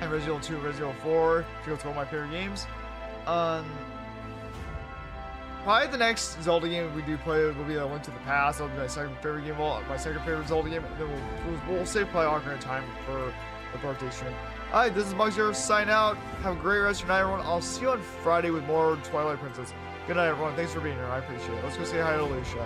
and Resident Evil 2, Resident Evil 4 to go through all my favorite games. Probably the next Zelda game we do play will be A Link to the Past. That'll be my second favorite game, my second favorite Zelda game, and then we'll save probably Ocarina of Time for the birthday stream. Alright, this is Mugzero, sign out. Have a great rest of your night, everyone. I'll see you on Friday with more Twilight Princess. Good night, everyone. Thanks for being here. I appreciate it. Let's go say hi to Alicia.